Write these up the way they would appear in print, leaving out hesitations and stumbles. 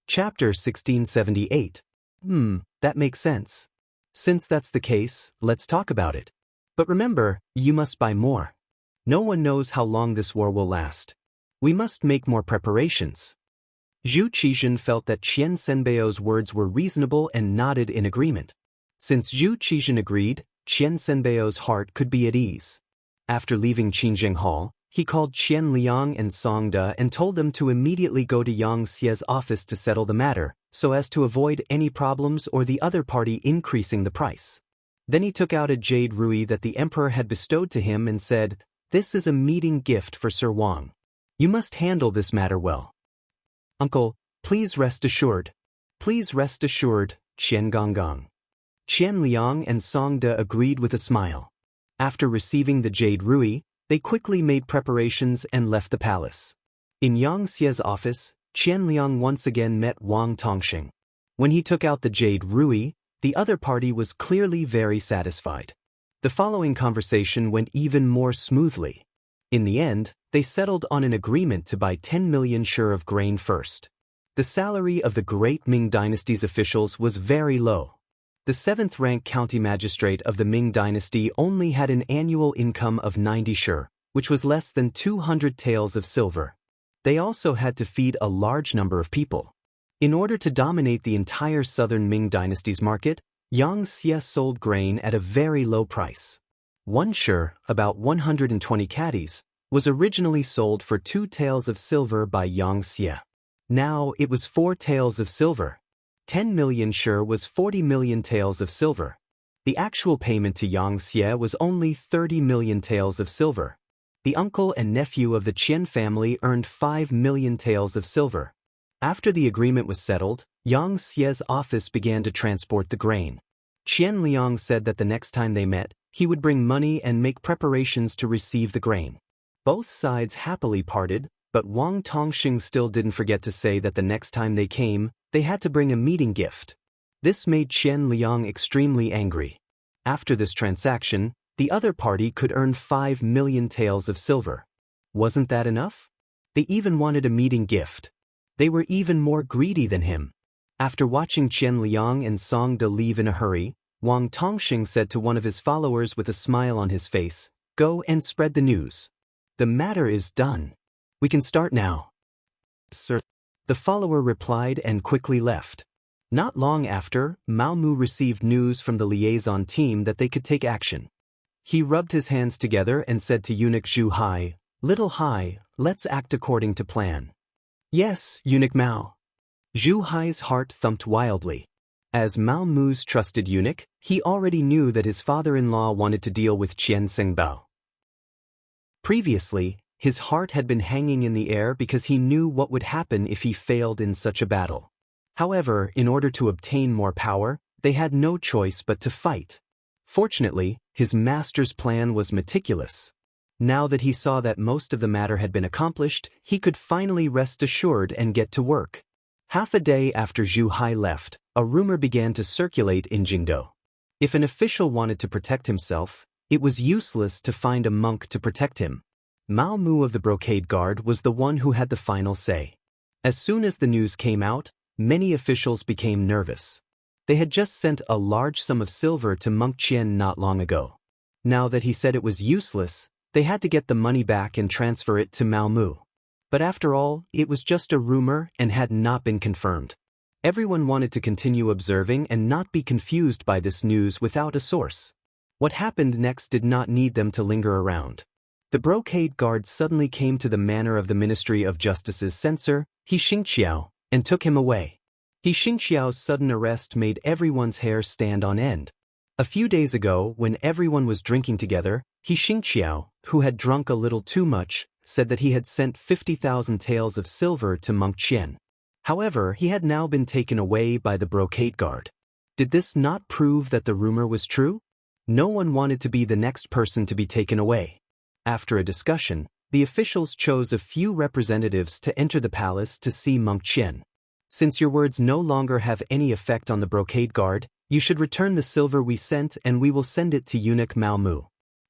Chapter 1678. That makes sense. Since that's the case, let's talk about it. But remember, you must buy more. No one knows how long this war will last. We must make more preparations. Zhu Qizhen felt that Qian Senbeo's words were reasonable and nodded in agreement. Since Zhu Qizhen agreed, Qian Senbeo's heart could be at ease. After leaving Qingjing Hall, he called Qian Liang and Song De and told them to immediately go to Yang Xie's office to settle the matter, so as to avoid any problems or the other party increasing the price. Then he took out a jade ruby that the emperor had bestowed to him and said, "This is a meeting gift for Sir Wang. You must handle this matter well." "Uncle, please rest assured." "Please rest assured, Qian Gonggang." Qian Liang and Song De agreed with a smile. After receiving the jade ruby, they quickly made preparations and left the palace. In Yang Xie's office, Qian Liang once again met Wang Tongxing. When he took out the jade ruby, the other party was clearly very satisfied. The following conversation went even more smoothly. In the end, they settled on an agreement to buy 10 million sure of grain first. The salary of the great Ming dynasty's officials was very low. The 7th-rank county magistrate of the Ming dynasty only had an annual income of 90 sure, which was less than 200 taels of silver. They also had to feed a large number of people. In order to dominate the entire southern Ming dynasty's market, Yang Xie sold grain at a very low price. 1 sure, about 120 caddies, was originally sold for 2 taels of silver by Yang Xie. Now it was 4 taels of silver. 10 million sure was 40 million taels of silver. The actual payment to Yang Xie was only 30 million taels of silver. The uncle and nephew of the Qian family earned 5 million taels of silver. After the agreement was settled, Yang Xie's office began to transport the grain. Qian Liang said that the next time they met, he would bring money and make preparations to receive the grain. Both sides happily parted, but Wang Tongxing still didn't forget to say that the next time they came, they had to bring a meeting gift. This made Qian Liang extremely angry. After this transaction, the other party could earn 5 million taels of silver. Wasn't that enough? They even wanted a meeting gift. They were even more greedy than him. After watching Qian Liang and Song De leave in a hurry, Wang Tongxing said to one of his followers with a smile on his face, "Go and spread the news. The matter is done. We can start now." "Sir." The follower replied and quickly left. Not long after, Mao Mu received news from the liaison team that they could take action. He rubbed his hands together and said to eunuch Zhu Hai, "Little Hai, let's act according to plan." "Yes, eunuch Mao." Zhu Hai's heart thumped wildly. As Mao Mu's trusted eunuch, he already knew that his father-in-law wanted to deal with Qian Sengbao. Previously, his heart had been hanging in the air because he knew what would happen if he failed in such a battle. However, in order to obtain more power, they had no choice but to fight. Fortunately, his master's plan was meticulous. Now that he saw that most of the matter had been accomplished, he could finally rest assured and get to work. Half a day after Zhu Hai left, a rumor began to circulate in Jingdou. If an official wanted to protect himself, it was useless to find a monk to protect him. Mao Mu of the Brocade Guard was the one who had the final say. As soon as the news came out, many officials became nervous. They had just sent a large sum of silver to Monk Qian not long ago. Now that he said it was useless, they had to get the money back and transfer it to Mao Mu. But after all, it was just a rumor and had not been confirmed. Everyone wanted to continue observing and not be confused by this news without a source. What happened next did not need them to linger around. The Brocade Guard suddenly came to the manor of the Ministry of Justice's censor, He Xingqiao, and took him away. He Xingqiao's sudden arrest made everyone's hair stand on end. A few days ago, when everyone was drinking together, He Xingqiao, who had drunk a little too much, said that he had sent 50,000 taels of silver to Monk Qian. However, he had now been taken away by the Brocade Guard. Did this not prove that the rumor was true? No one wanted to be the next person to be taken away. After a discussion, the officials chose a few representatives to enter the palace to see Monk Qian. "Since your words no longer have any effect on the Brocade Guard, you should return the silver we sent and we will send it to eunuch Mao Mu.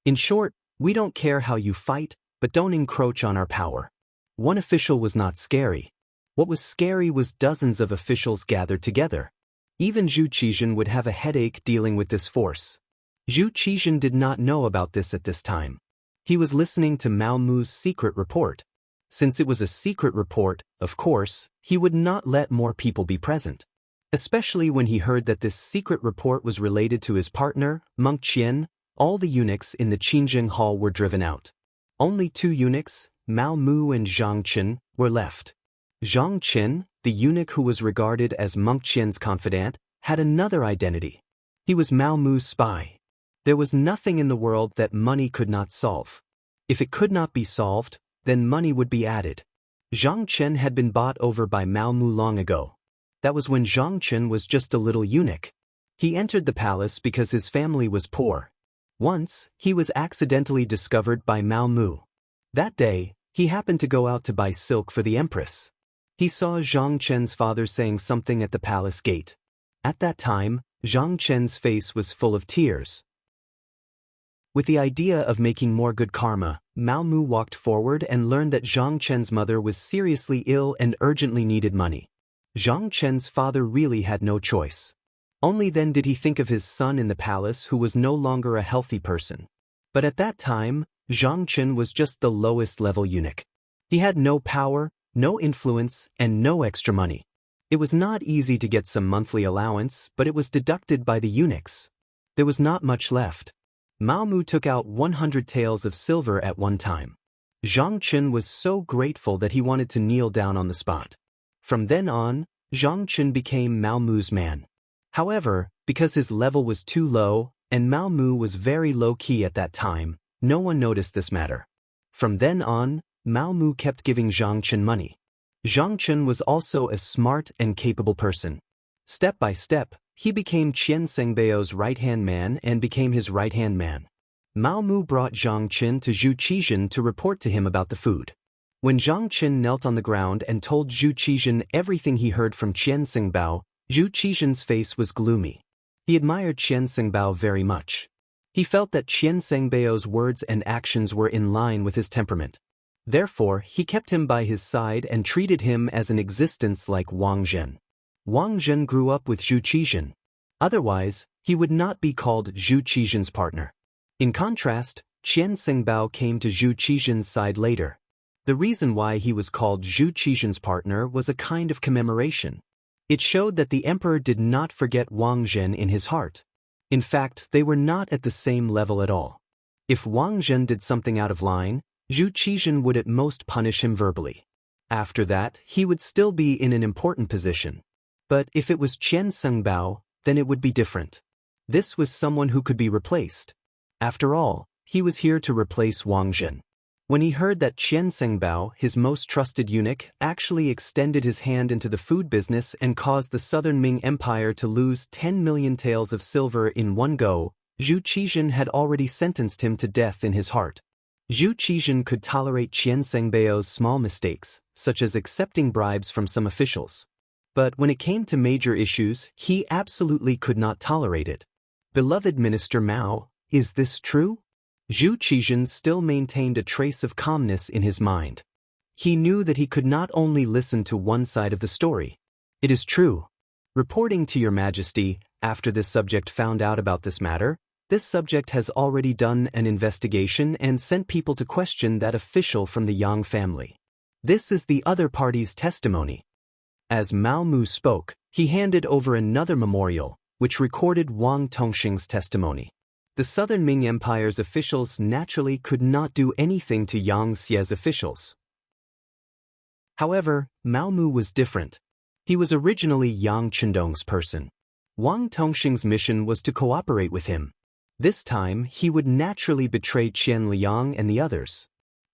In short, we don't care how you fight, but don't encroach on our power." One official was not scary. What was scary was dozens of officials gathered together. Even Zhu Qizhen would have a headache dealing with this force. Zhu Qizhen did not know about this at this time. He was listening to Mao Mu's secret report. Since it was a secret report, of course, he would not let more people be present. Especially when he heard that this secret report was related to his partner, Monk Qian. All the eunuchs in the Qingjing Hall were driven out. Only 2 eunuchs, Mao Mu and Zhang Qin, were left. Zhang Qin, the eunuch who was regarded as Monk Qian's confidant, had another identity. He was Mao Mu's spy. There was nothing in the world that money could not solve. If it could not be solved, then money would be added. Zhang Qin had been bought over by Mao Mu long ago. That was when Zhang Qin was just a little eunuch. He entered the palace because his family was poor. Once, he was accidentally discovered by Mao Mu. That day, he happened to go out to buy silk for the empress. He saw Zhang Qin's father saying something at the palace gate. At that time, Zhang Qin's face was full of tears. With the idea of making more good karma, Mao Mu walked forward and learned that Zhang Qin's mother was seriously ill and urgently needed money. Zhang Qin's father really had no choice. Only then did he think of his son in the palace who was no longer a healthy person. But at that time, Zhang Qin was just the lowest level eunuch. He had no power, no influence, and no extra money. It was not easy to get some monthly allowance, but it was deducted by the eunuchs. There was not much left. Mao Mu took out 100 taels of silver at one time. Zhang Qin was so grateful that he wanted to kneel down on the spot. From then on, Zhang Qin became Mao Mu's man. However, because his level was too low, and Mao Mu was very low-key at that time, no one noticed this matter. From then on, Mao Mu kept giving Zhang Qin money. Zhang Qin was also a smart and capable person. Step by step, he became Qian Sengbao's right-hand man and became his right-hand man. Mao Mu brought Zhang Qin to Zhu Qizhen to report to him about the food. When Zhang Qin knelt on the ground and told Zhu Qizhen everything he heard from Qian Sengbao, Zhu Qizhen's face was gloomy. He admired Qian Sengbao very much. He felt that Qian Sengbao's words and actions were in line with his temperament. Therefore, he kept him by his side and treated him as an existence like Wang Zhen. Wang Zhen grew up with Zhu Qizhen. Otherwise, he would not be called Zhu Qizhen's partner. In contrast, Qian Sengbao came to Zhu Qizhen's side later. The reason why he was called Zhu Qizhen's partner was a kind of commemoration. It showed that the emperor did not forget Wang Zhen in his heart. In fact, they were not at the same level at all. If Wang Zhen did something out of line, Zhu Qizhen would at most punish him verbally. After that, he would still be in an important position. But if it was Qian Sengbao, then it would be different. This was someone who could be replaced. After all, he was here to replace Wang Zhen. When he heard that Qian Sengbao, his most trusted eunuch, actually extended his hand into the food business and caused the Southern Ming Empire to lose 10 million taels of silver in one go, Zhu Qizhen had already sentenced him to death in his heart. Zhu Qizhen could tolerate Qian Sengbao's small mistakes, such as accepting bribes from some officials. But when it came to major issues, he absolutely could not tolerate it. Beloved Minister Mao, is this true? Zhu Qizhen still maintained a trace of calmness in his mind. He knew that he could not only listen to one side of the story. It is true. Reporting to your majesty, after this subject found out about this matter, this subject has already done an investigation and sent people to question that official from the Yang family. This is the other party's testimony. As Mao Mu spoke, he handed over another memorial, which recorded Wang Tongxing's testimony. The Southern Ming Empire's officials naturally could not do anything to Yang Xie's officials. However, Mao Mu was different. He was originally Yang Qindong's person. Wang Tongxing's mission was to cooperate with him. This time, he would naturally betray Qian Liang and the others.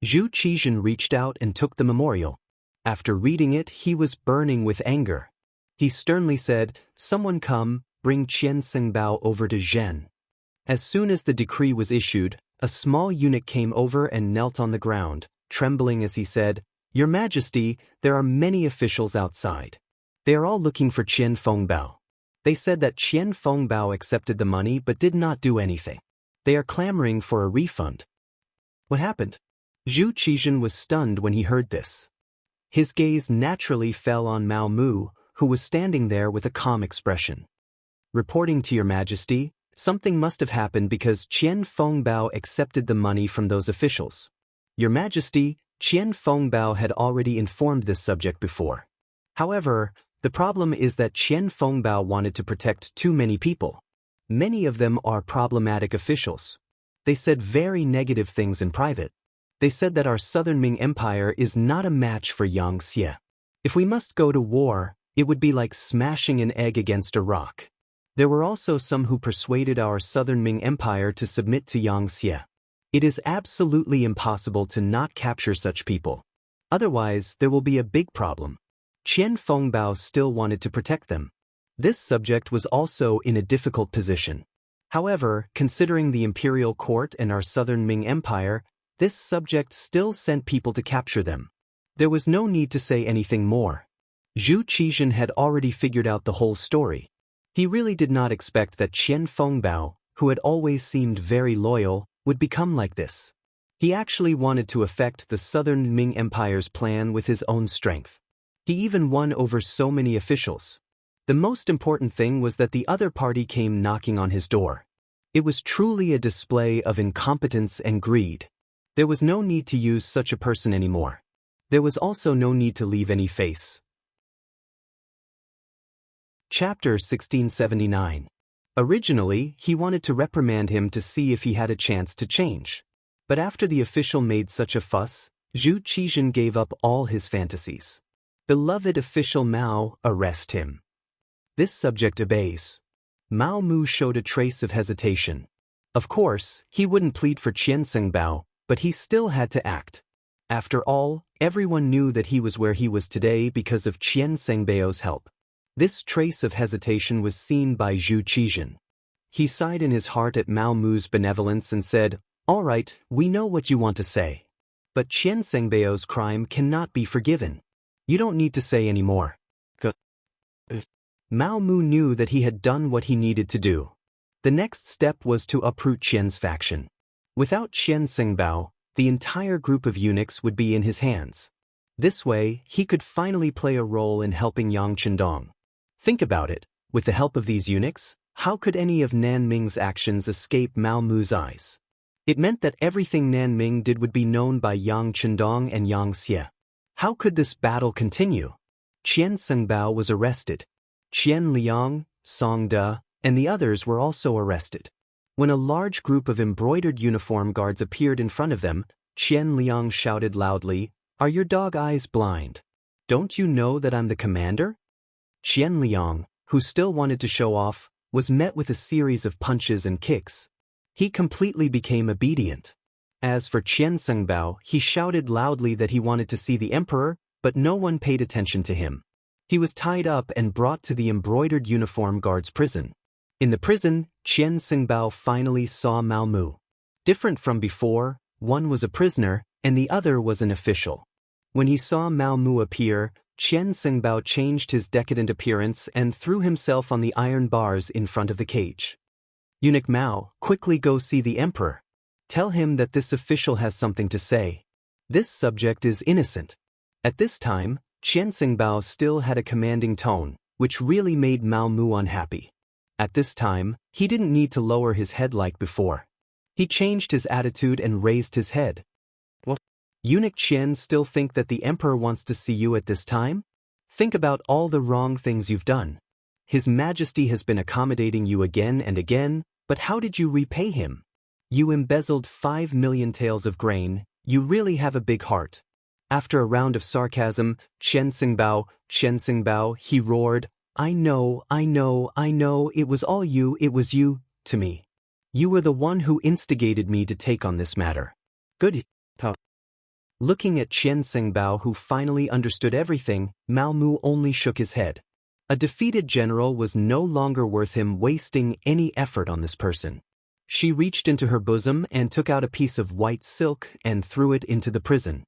Zhu Qizhen reached out and took the memorial. After reading it, he was burning with anger. He sternly said, "Someone come, bring Qian Sengbao over to Zhen." As soon as the decree was issued, a small eunuch came over and knelt on the ground, trembling as he said, "Your Majesty, there are many officials outside. They are all looking for Qian Fengbao. They said that Qian Fengbao accepted the money but did not do anything. They are clamoring for a refund." What happened? Zhu Qizhen was stunned when he heard this. His gaze naturally fell on Mao Mu, who was standing there with a calm expression. "Reporting to your majesty, something must have happened because Qian Fengbao accepted the money from those officials. Your majesty, Qian Fengbao had already informed this subject before. However, the problem is that Qian Fengbao wanted to protect too many people. Many of them are problematic officials. They said very negative things in private. They said that our southern Ming Empire is not a match for Yang Xie. If we must go to war, it would be like smashing an egg against a rock. There were also some who persuaded our southern Ming Empire to submit to Yang Xie. It is absolutely impossible to not capture such people. Otherwise, there will be a big problem. Qian Fengbao still wanted to protect them. This subject was also in a difficult position. However, considering the imperial court and our southern Ming Empire, this subject still sent people to capture them. There was no need to say anything more. Zhu Qizhen had already figured out the whole story. He really did not expect that Qian Fengbao, who had always seemed very loyal, would become like this. He actually wanted to affect the southern Ming Empire's plan with his own strength. He even won over so many officials. The most important thing was that the other party came knocking on his door. It was truly a display of incompetence and greed. There was no need to use such a person anymore. There was also no need to leave any face. Chapter 1679. Originally, he wanted to reprimand him to see if he had a chance to change. But after the official made such a fuss, Zhu Qizhen gave up all his fantasies. "Beloved official Mao, arrest him." This subject obeys. Mao Mu showed a trace of hesitation. Of course, he wouldn't plead for Qian Fengbao, but he still had to act. After all, everyone knew that he was where he was today because of Qian Fengbao's help. This trace of hesitation was seen by Zhu Qizhen. He sighed in his heart at Mao Mu's benevolence and said, "All right, we know what you want to say. But Qian Fengbao's crime cannot be forgiven. You don't need to say any more." Mao Mu knew that he had done what he needed to do. The next step was to uproot Qian's faction. Without Qian Fengbao, the entire group of eunuchs would be in his hands. This way, he could finally play a role in helping Yang Qindong. Think about it, with the help of these eunuchs, how could any of Nanming's actions escape Mao Mu's eyes? It meant that everything Nanming did would be known by Yang Qindong and Yang Xie. How could this battle continue? Qian Fengbao was arrested. Qian Liang, Song De, and the others were also arrested. When a large group of embroidered uniform guards appeared in front of them, Qian Liang shouted loudly, "Are your dog eyes blind? Don't you know that I'm the commander?" Qian Liang, who still wanted to show off, was met with a series of punches and kicks. He completely became obedient. As for Qian Fengbao, he shouted loudly that he wanted to see the emperor, but no one paid attention to him. He was tied up and brought to the embroidered uniform guards' prison. In the prison, Qian Fengbao finally saw Mao Mu. Different from before, one was a prisoner, and the other was an official. When he saw Mao Mu appear, Qian Fengbao changed his decadent appearance and threw himself on the iron bars in front of the cage. "Eunuch Mao, quickly go see the emperor. Tell him that this official has something to say. This subject is innocent." At this time, Qian Fengbao still had a commanding tone, which really made Mao Mu unhappy. At this time, he didn't need to lower his head like before. He changed his attitude and raised his head. "What? Eunuch Qian still think that the emperor wants to see you at this time? Think about all the wrong things you've done. His Majesty has been accommodating you again and again, but how did you repay him? You embezzled 5 million taels of grain, you really have a big heart." After a round of sarcasm, Qian Fengbao, he roared, I know, it was all you, it was you, to me. You were the one who instigated me to take on this matter." "Good." Looking at Qian Fengbao, who finally understood everything, Mao Mu only shook his head. A defeated general was no longer worth him wasting any effort on this person. She reached into her bosom and took out a piece of white silk and threw it into the prison.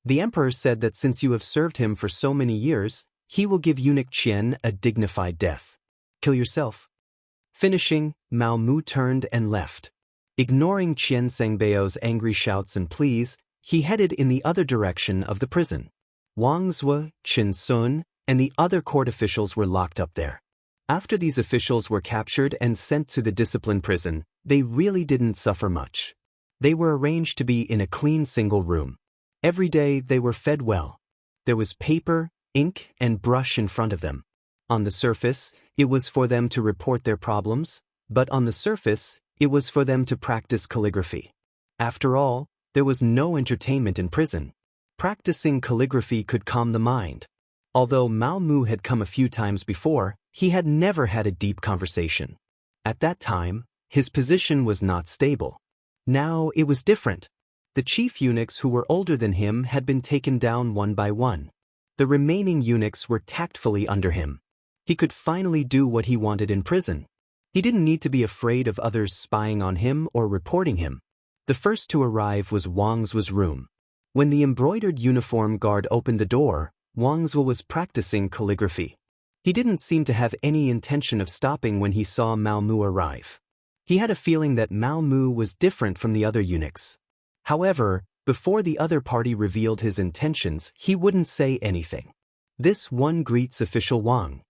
"The emperor said that since you have served him for so many years, he will give eunuch Qian a dignified death. Kill yourself." Finishing, Mao Mu turned and left. Ignoring Qian Fengbao's angry shouts and pleas, he headed in the other direction of the prison. Wang Zue, Qin Sun, and the other court officials were locked up there. After these officials were captured and sent to the discipline prison, they really didn't suffer much. They were arranged to be in a clean single room. Every day they were fed well. There was paper, ink, and brush in front of them. On the surface, it was for them to report their problems, but on the surface, it was for them to practice calligraphy. After all, there was no entertainment in prison. Practicing calligraphy could calm the mind. Although Mao Mu had come a few times before, he had never had a deep conversation. At that time, his position was not stable. Now it was different. The chief eunuchs who were older than him had been taken down one by one. The remaining eunuchs were tactfully under him. He could finally do what he wanted in prison. He didn't need to be afraid of others spying on him or reporting him. The first to arrive was Wang Zue's room. When the embroidered uniform guard opened the door, Wang Zue was practicing calligraphy. He didn't seem to have any intention of stopping when he saw Mao Mu arrive. He had a feeling that Mao Mu was different from the other eunuchs. However, before the other party revealed his intentions, he wouldn't say anything. This one greets official Wang.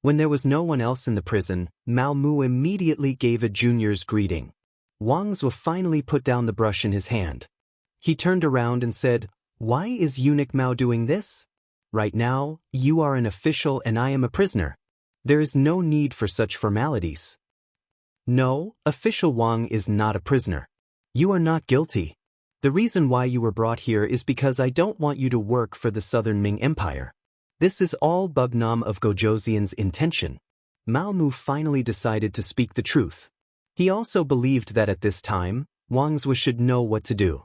When there was no one else in the prison, Mao Mu immediately gave a junior's greeting. Wang Zue finally put down the brush in his hand. He turned around and said, "Why is eunuch Mao doing this? Right now, you are an official and I am a prisoner. There is no need for such formalities." "No, official Wang is not a prisoner. You are not guilty. The reason why you were brought here is because I don't want you to work for the Southern Ming Empire. This is all Bugnam of Gojoseon's intention." Mao Mu finally decided to speak the truth. He also believed that at this time, Wang Zue should know what to do.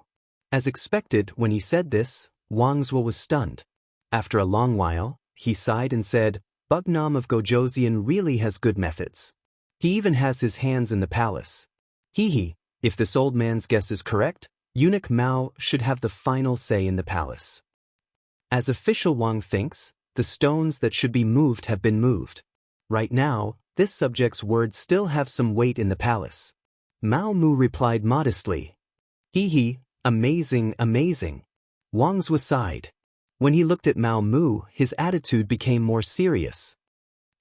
As expected, when he said this, Wang Zue was stunned. After a long while, he sighed and said, "Bugnam of Gojoseon really has good methods. He even has his hands in the palace. If this old man's guess is correct, eunuch Mao should have the final say in the palace." As official Wang thinks, the stones that should be moved have been moved. Right now, this subject's words still have some weight in the palace. Mao Mu replied modestly, "Amazing, amazing." Wang Zue sighed. When he looked at Mao Mu, his attitude became more serious.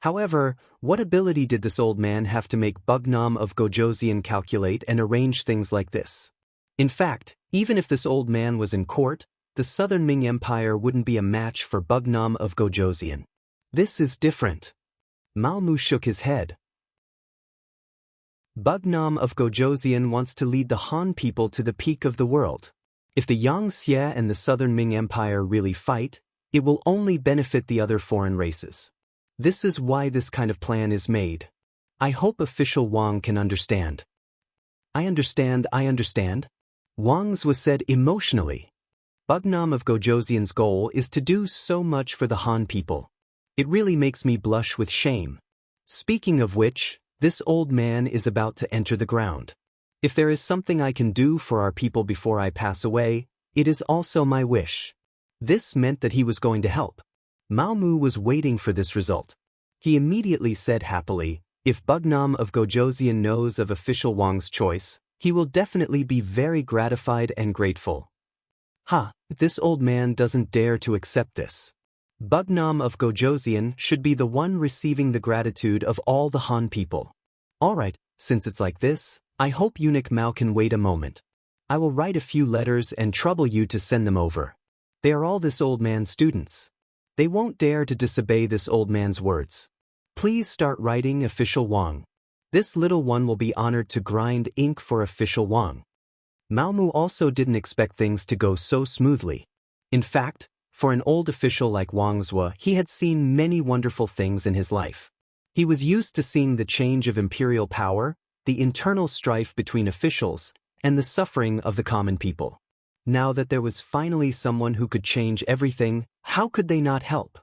However, what ability did this old man have to make Bugnam of Gojoseon calculate and arrange things like this? In fact, even if this old man was in court, the Southern Ming Empire wouldn't be a match for Bugnam of Gojoseon. This is different. Mao Mu shook his head. Bugnam of Gojoseon wants to lead the Han people to the peak of the world. If the Yangtze and the Southern Ming Empire really fight, it will only benefit the other foreign races. This is why this kind of plan is made. I hope official Wang can understand. I understand. Wang Zue said emotionally. Bugnam of Gojoseon's goal is to do so much for the Han people. It really makes me blush with shame. Speaking of which, this old man is about to enter the ground. If there is something I can do for our people before I pass away, it is also my wish. This meant that he was going to help. Mao Mu was waiting for this result. He immediately said happily, "If Bugnam of Gojoseon knows of official Wang's choice, he will definitely be very gratified and grateful." This old man doesn't dare to accept this. Bugnam of Gojoseon should be the one receiving the gratitude of all the Han people. Alright, since it's like this, I hope eunuch Mao can wait a moment. I will write a few letters and trouble you to send them over. They are all this old man's students. They won't dare to disobey this old man's words. Please start writing, official Wang. This little one will be honored to grind ink for official Wang. Mao Mu also didn't expect things to go so smoothly. In fact, for an old official like Wang Zue, he had seen many wonderful things in his life. He was used to seeing the change of imperial power, the internal strife between officials, and the suffering of the common people. Now that there was finally someone who could change everything, how could they not help?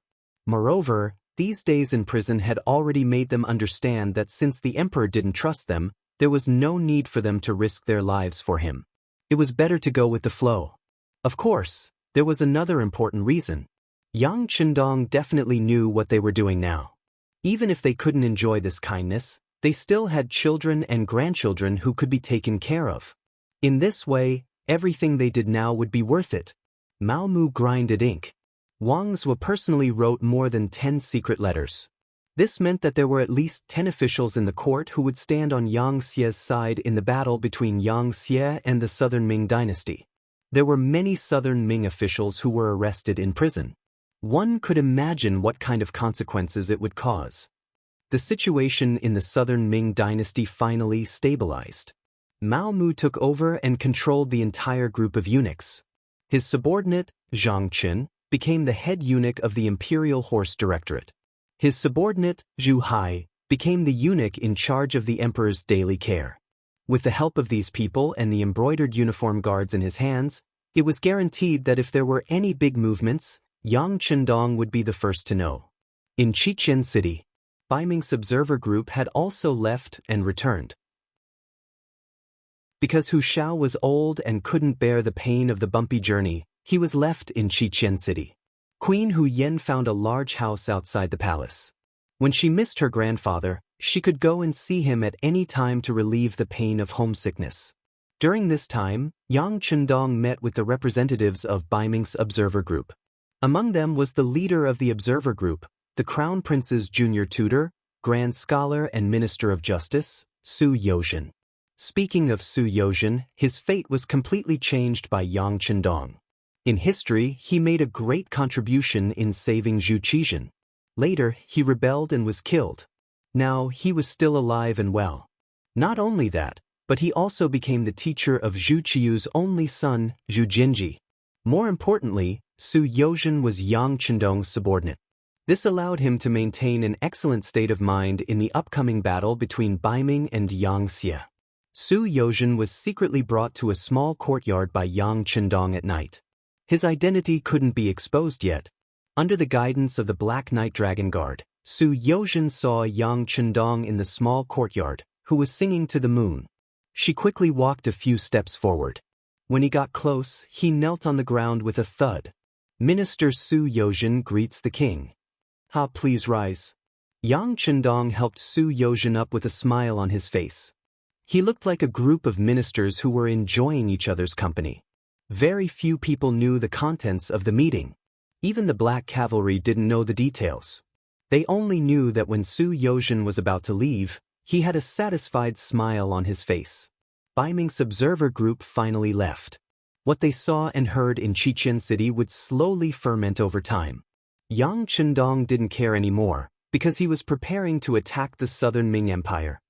Moreover, these days in prison had already made them understand that since the emperor didn't trust them, there was no need for them to risk their lives for him. It was better to go with the flow. Of course, there was another important reason. Yang Qindong definitely knew what they were doing now. Even if they couldn't enjoy this kindness, they still had children and grandchildren who could be taken care of. In this way, Everything they did now would be worth it. Mao Mu grinded ink. Wang Zhuo personally wrote more than 10 secret letters. This meant that there were at least 10 officials in the court who would stand on Yang Xie's side in the battle between Yang Xie and the Southern Ming dynasty. There were many Southern Ming officials who were arrested in prison. One could imagine what kind of consequences it would cause. The situation in the Southern Ming dynasty finally stabilized. Mao Mu took over and controlled the entire group of eunuchs. His subordinate, Zhang Qin, became the head eunuch of the Imperial Horse Directorate. His subordinate, Zhu Hai, became the eunuch in charge of the emperor's daily care. With the help of these people and the embroidered uniform guards in his hands, it was guaranteed that if there were any big movements, Yang Chendong would be the first to know. In Qichen City, Bai Ming's observer group had also left and returned. Because Hu Shao was old and couldn't bear the pain of the bumpy journey, he was left in Qichen City. Queen Hu Yen found a large house outside the palace. When she missed her grandfather, she could go and see him at any time to relieve the pain of homesickness. During this time, Yang Chendong met with the representatives of Bai Ming's observer group. Among them was the leader of the observer group, the Crown Prince's junior tutor, Grand Scholar and Minister of Justice, Su Yozhen. Speaking of Su Yozhen, his fate was completely changed by Yang Chendong. In history, he made a great contribution in saving Zhu Qizhen. Later, he rebelled and was killed. Now, he was still alive and well. Not only that, but he also became the teacher of Zhu Qiyu's only son, Zhu Jinji. More importantly, Su Yozhen was Yang Chendong's subordinate. This allowed him to maintain an excellent state of mind in the upcoming battle between Bai Ming and Yang Xie. Su Yozhen was secretly brought to a small courtyard by Yang Chendong at night. His identity couldn't be exposed yet. Under the guidance of the Black Knight Dragon Guard, Su Yozhen saw Yang Chendong in the small courtyard, who was singing to the moon. She quickly walked a few steps forward. When he got close, he knelt on the ground with a thud. Minister Su Yozhen greets the king. "Ha, please rise." Yang Chendong helped Su Yozhen up with a smile on his face. He looked like a group of ministers who were enjoying each other's company. Very few people knew the contents of the meeting. Even the Black Cavalry didn't know the details. They only knew that when Su Yozhen was about to leave, he had a satisfied smile on his face. Bai Ming's observer group finally left. What they saw and heard in Qichen City would slowly ferment over time. Yang Chendong didn't care anymore, because he was preparing to attack the Southern Ming Empire.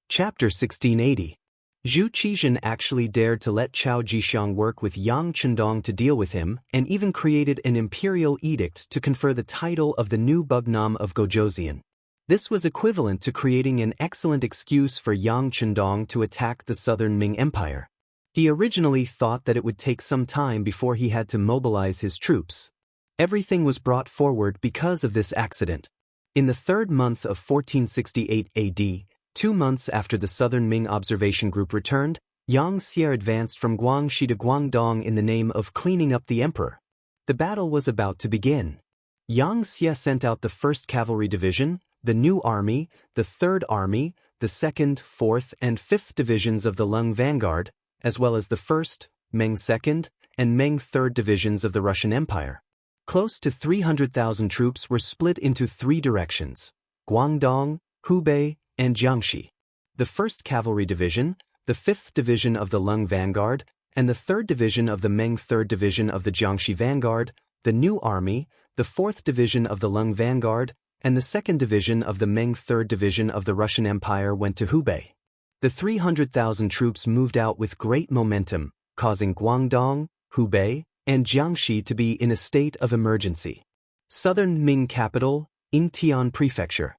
Chapter 1680. Zhu Qizhen actually dared to let Chao Jixiang work with Yang Chendong to deal with him, and even created an imperial edict to confer the title of the new Bugnam of Gojoseon. This was equivalent to creating an excellent excuse for Yang Chendong to attack the Southern Ming Empire. He originally thought that it would take some time before he had to mobilize his troops. Everything was brought forward because of this accident. In the third month of 1468 AD, 2 months after the Southern Ming observation group returned, Yang Xie advanced from Guangxi to Guangdong in the name of cleaning up the emperor. The battle was about to begin. Yang Xie sent out the 1st Cavalry Division, the New Army, the 3rd Army, the 2nd, 4th, and 5th Divisions of the Lung Vanguard, as well as the 1st, Meng 2nd, and Meng 3rd Divisions of the Russian Empire. Close to 300,000 troops were split into 3 directions: Guangdong, Hubei, and Jiangxi. The 1st Cavalry Division, the 5th Division of the Lung Vanguard, and the 3rd Division of the Meng 3rd Division of the Jiangxi Vanguard, the New Army, the 4th Division of the Lung Vanguard, and the 2nd Division of the Meng 3rd Division of the Russian Empire went to Hubei. The 300,000 troops moved out with great momentum, causing Guangdong, Hubei, and Jiangxi to be in a state of emergency. Southern Ming capital, Yingtian Prefecture.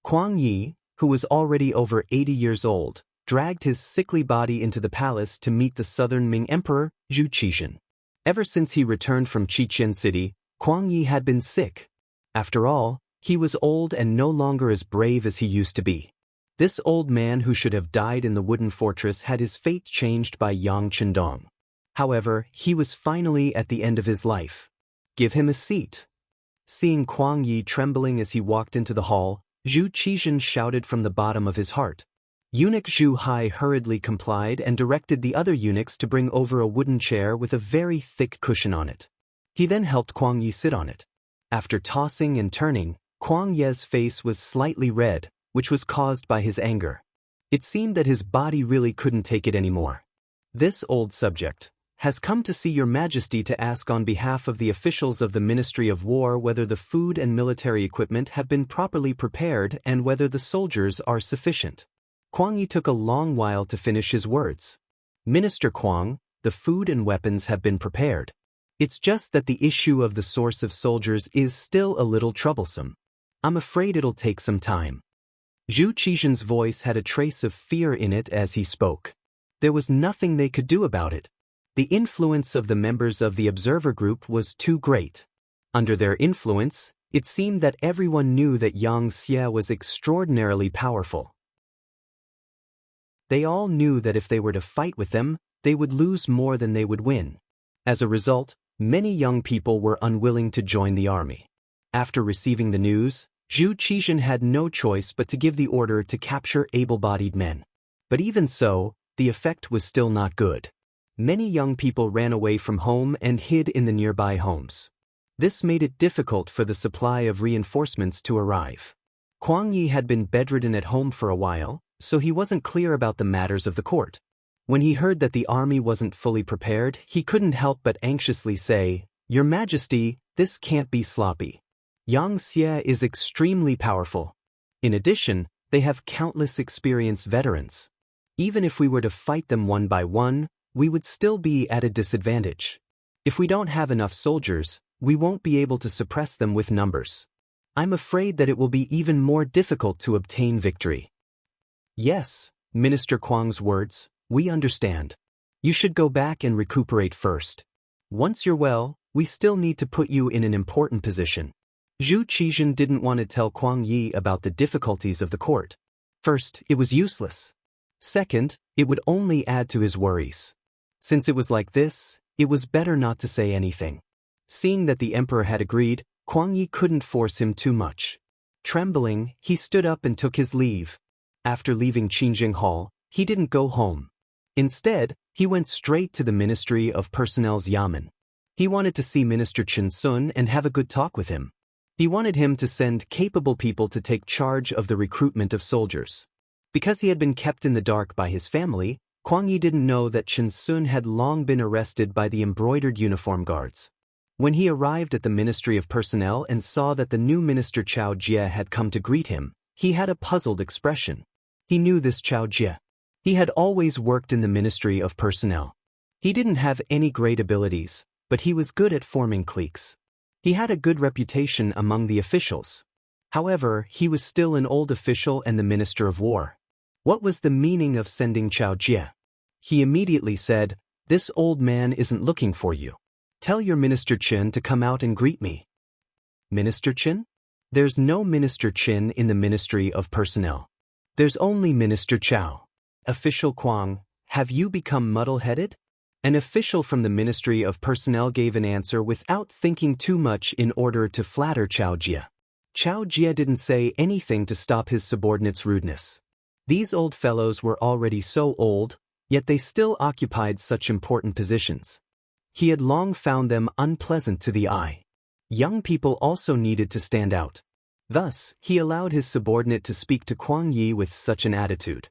Kuang Yi, who was already over 80 years old, dragged his sickly body into the palace to meet the Southern Ming Emperor, Zhu Qizhen. Ever since he returned from Qichen City, Kuang Yi had been sick. After all, he was old and no longer as brave as he used to be. This old man who should have died in the wooden fortress had his fate changed by Yang Chendong. However, he was finally at the end of his life. "Give him a seat." Seeing Kuang Yi trembling as he walked into the hall, Zhu Qizhen shouted from the bottom of his heart, Eunuch Zhu Hai hurriedly complied and directed the other eunuchs to bring over a wooden chair with a very thick cushion on it. He then helped Kuang Yi sit on it. After tossing and turning, Kuang Ye's face was slightly red, which was caused by his anger. It seemed that his body really couldn't take it anymore. "This old subject has come to see your majesty to ask on behalf of the officials of the Ministry of War whether the food and military equipment have been properly prepared and whether the soldiers are sufficient." Kuang Yi took a long while to finish his words. "Minister Kuang, the food and weapons have been prepared. It's just that the issue of the source of soldiers is still a little troublesome. I'm afraid it'll take some time." Zhu Qizhen's voice had a trace of fear in it as he spoke. There was nothing they could do about it. The influence of the members of the observer group was too great. Under their influence, it seemed that everyone knew that Yang Xie was extraordinarily powerful. They all knew that if they were to fight with them, they would lose more than they would win. As a result, many young people were unwilling to join the army. After receiving the news, Zhu Qizhen had no choice but to give the order to capture able-bodied men. But even so, the effect was still not good. Many young people ran away from home and hid in the nearby homes. This made it difficult for the supply of reinforcements to arrive. Kuang Yi had been bedridden at home for a while, so he wasn't clear about the matters of the court. When he heard that the army wasn't fully prepared, he couldn't help but anxiously say, "Your Majesty, this can't be sloppy. Yang Xie is extremely powerful. In addition, they have countless experienced veterans. Even if we were to fight them one by one, we would still be at a disadvantage. If we don't have enough soldiers, we won't be able to suppress them with numbers. I'm afraid that it will be even more difficult to obtain victory." "Yes, Minister Kuang's words, we understand. You should go back and recuperate first. Once you're well, we still need to put you in an important position." Zhu Qizhen didn't want to tell Kuang Yi about the difficulties of the court. First, it was useless. Second, it would only add to his worries. Since it was like this, it was better not to say anything. Seeing that the emperor had agreed, Kuang Yi couldn't force him too much. Trembling, he stood up and took his leave. After leaving Qingjing Hall, he didn't go home. Instead, he went straight to the Ministry of Personnel's Yamen. He wanted to see Minister Chen Sun and have a good talk with him. He wanted him to send capable people to take charge of the recruitment of soldiers. Because he had been kept in the dark by his family, Kuang Yi didn't know that Chen Sun had long been arrested by the embroidered uniform guards. When he arrived at the Ministry of Personnel and saw that the new minister Chao Jie had come to greet him, he had a puzzled expression. He knew this Chao Jie. He had always worked in the Ministry of Personnel. He didn't have any great abilities, but he was good at forming cliques. He had a good reputation among the officials. However, he was still an old official and the Minister of War. What was the meaning of sending Chao Jie? He immediately said, "This old man isn't looking for you. Tell your Minister Chen to come out and greet me." "Minister Chen? There's no Minister Chen in the Ministry of Personnel. There's only Minister Chao." "Official Kuang, have you become muddle-headed?" An official from the Ministry of Personnel gave an answer without thinking too much in order to flatter Chao Jie. Chao Jie didn't say anything to stop his subordinates' rudeness. These old fellows were already so old, yet they still occupied such important positions. He had long found them unpleasant to the eye. Young people also needed to stand out. Thus, he allowed his subordinate to speak to Kuang Yi with such an attitude.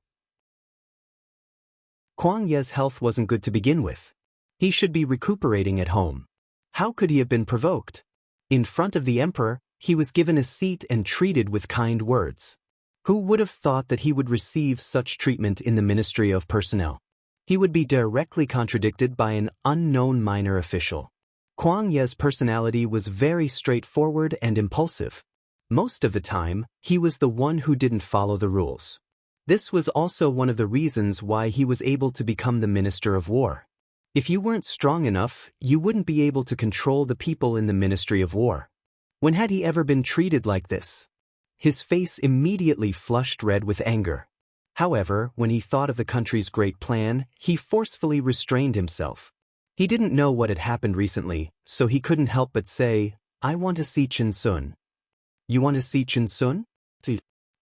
Kuang Ye's health wasn't good to begin with. He should be recuperating at home. How could he have been provoked? In front of the emperor, he was given a seat and treated with kind words. Who would have thought that he would receive such treatment in the Ministry of Personnel? He would be directly contradicted by an unknown minor official. Kuang Ye's personality was very straightforward and impulsive. Most of the time, he was the one who didn't follow the rules. This was also one of the reasons why he was able to become the Minister of War. If you weren't strong enough, you wouldn't be able to control the people in the Ministry of War. When had he ever been treated like this? His face immediately flushed red with anger. However, when he thought of the country's great plan, he forcefully restrained himself. He didn't know what had happened recently, so he couldn't help but say, "I want to see Chen Sun." "You want to see Chen Sun?"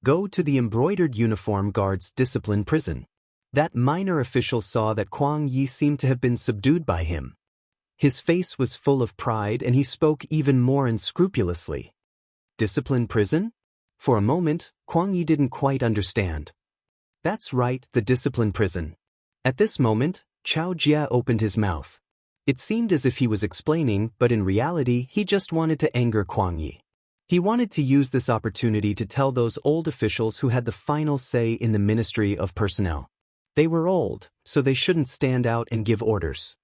Go to the embroidered uniform guard's discipline prison. That minor official saw that Kwang Yi seemed to have been subdued by him. His face was full of pride and he spoke even more unscrupulously. Discipline prison? For a moment, Kwang Yi didn't quite understand. That's right, the discipline prison. At this moment, Chao Jia opened his mouth. It seemed as if he was explaining, but in reality he just wanted to anger Kwang Yi. He wanted to use this opportunity to tell those old officials who had the final say in the Ministry of Personnel. They were old, so they shouldn't stand out and give orders.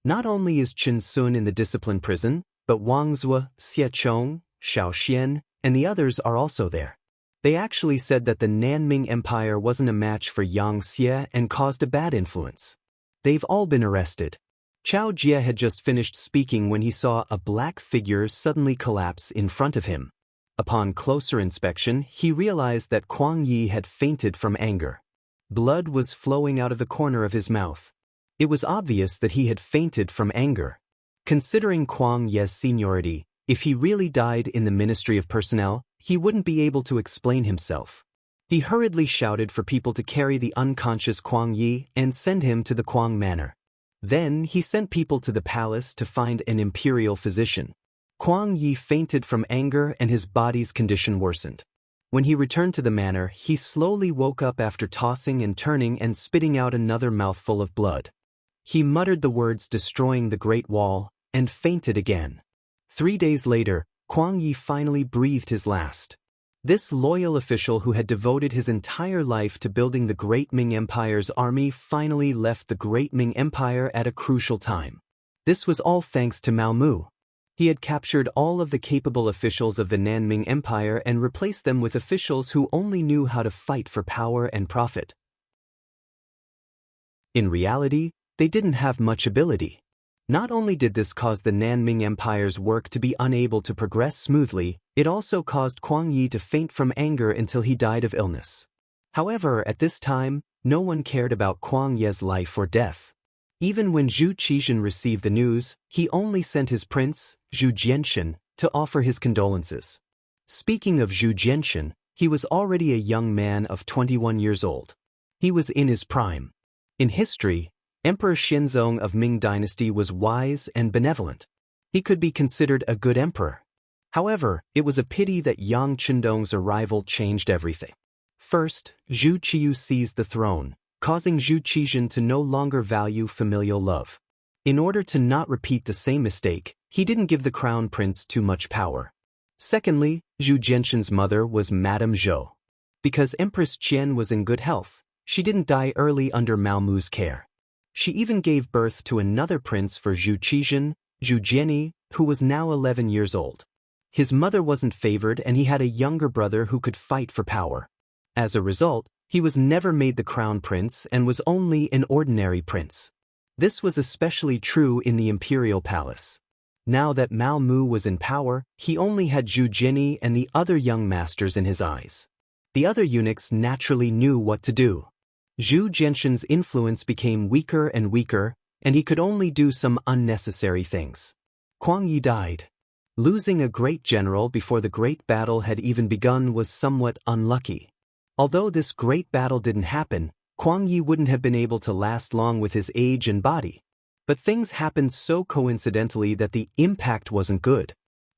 Not only is Chen Sun in the discipline prison, but Wang Zue, Xie Chong, Xiao Xian, and the others are also there. They actually said that the Nanming Empire wasn't a match for Yang Xie and caused a bad influence. They've all been arrested. Chao Jia had just finished speaking when he saw a black figure suddenly collapse in front of him. Upon closer inspection, he realized that Kwang Yi had fainted from anger. Blood was flowing out of the corner of his mouth. It was obvious that he had fainted from anger. Considering Kwang Yi's seniority, if he really died in the Ministry of Personnel, he wouldn't be able to explain himself. He hurriedly shouted for people to carry the unconscious Kwang Yi and send him to the Kwang Manor. Then he sent people to the palace to find an imperial physician. Kwang Yi fainted from anger and his body's condition worsened. When he returned to the manor, he slowly woke up after tossing and turning and spitting out another mouthful of blood. He muttered the words "destroying the Great Wall" and fainted again. 3 days later, Kwang Yi finally breathed his last. This loyal official who had devoted his entire life to building the Great Ming Empire's army finally left the Great Ming Empire at a crucial time. This was all thanks to Mao Mu. He had captured all of the capable officials of the Nanming Empire and replaced them with officials who only knew how to fight for power and profit. In reality, they didn't have much ability. Not only did this cause the Nanming Empire's work to be unable to progress smoothly, it also caused Kwang Yi to faint from anger until he died of illness. However, at this time, no one cared about Kwang Yi's life or death. Even when Zhu Qizhen received the news, he only sent his prince, Zhu Jianshan, to offer his condolences. Speaking of Zhu Jianshan, he was already a young man of 21 years old. He was in his prime. In history, Emperor Xianzong of Ming Dynasty was wise and benevolent. He could be considered a good emperor. However, it was a pity that Yang Qindong's arrival changed everything. First, Zhu Qiyu seized the throne, causing Zhu Qizhen to no longer value familial love. In order to not repeat the same mistake, he didn't give the crown prince too much power. Secondly, Zhu Jianshan's mother was Madame Zhou. Because Empress Qian was in good health, she didn't die early under Mao Mu's care. She even gave birth to another prince for Zhu Qizhen, Zhu Jiani, who was now 11 years old. His mother wasn't favored and he had a younger brother who could fight for power. As a result, he was never made the crown prince and was only an ordinary prince. This was especially true in the imperial palace. Now that Mao Mu was in power, he only had Zhu Jiani and the other young masters in his eyes. The other eunuchs naturally knew what to do. Zhu Jianshan's influence became weaker and weaker, and he could only do some unnecessary things. Kwang Yi died. Losing a great general before the great battle had even begun was somewhat unlucky. Although this great battle didn't happen, Kwang Yi wouldn't have been able to last long with his age and body. But things happened so coincidentally that the impact wasn't good.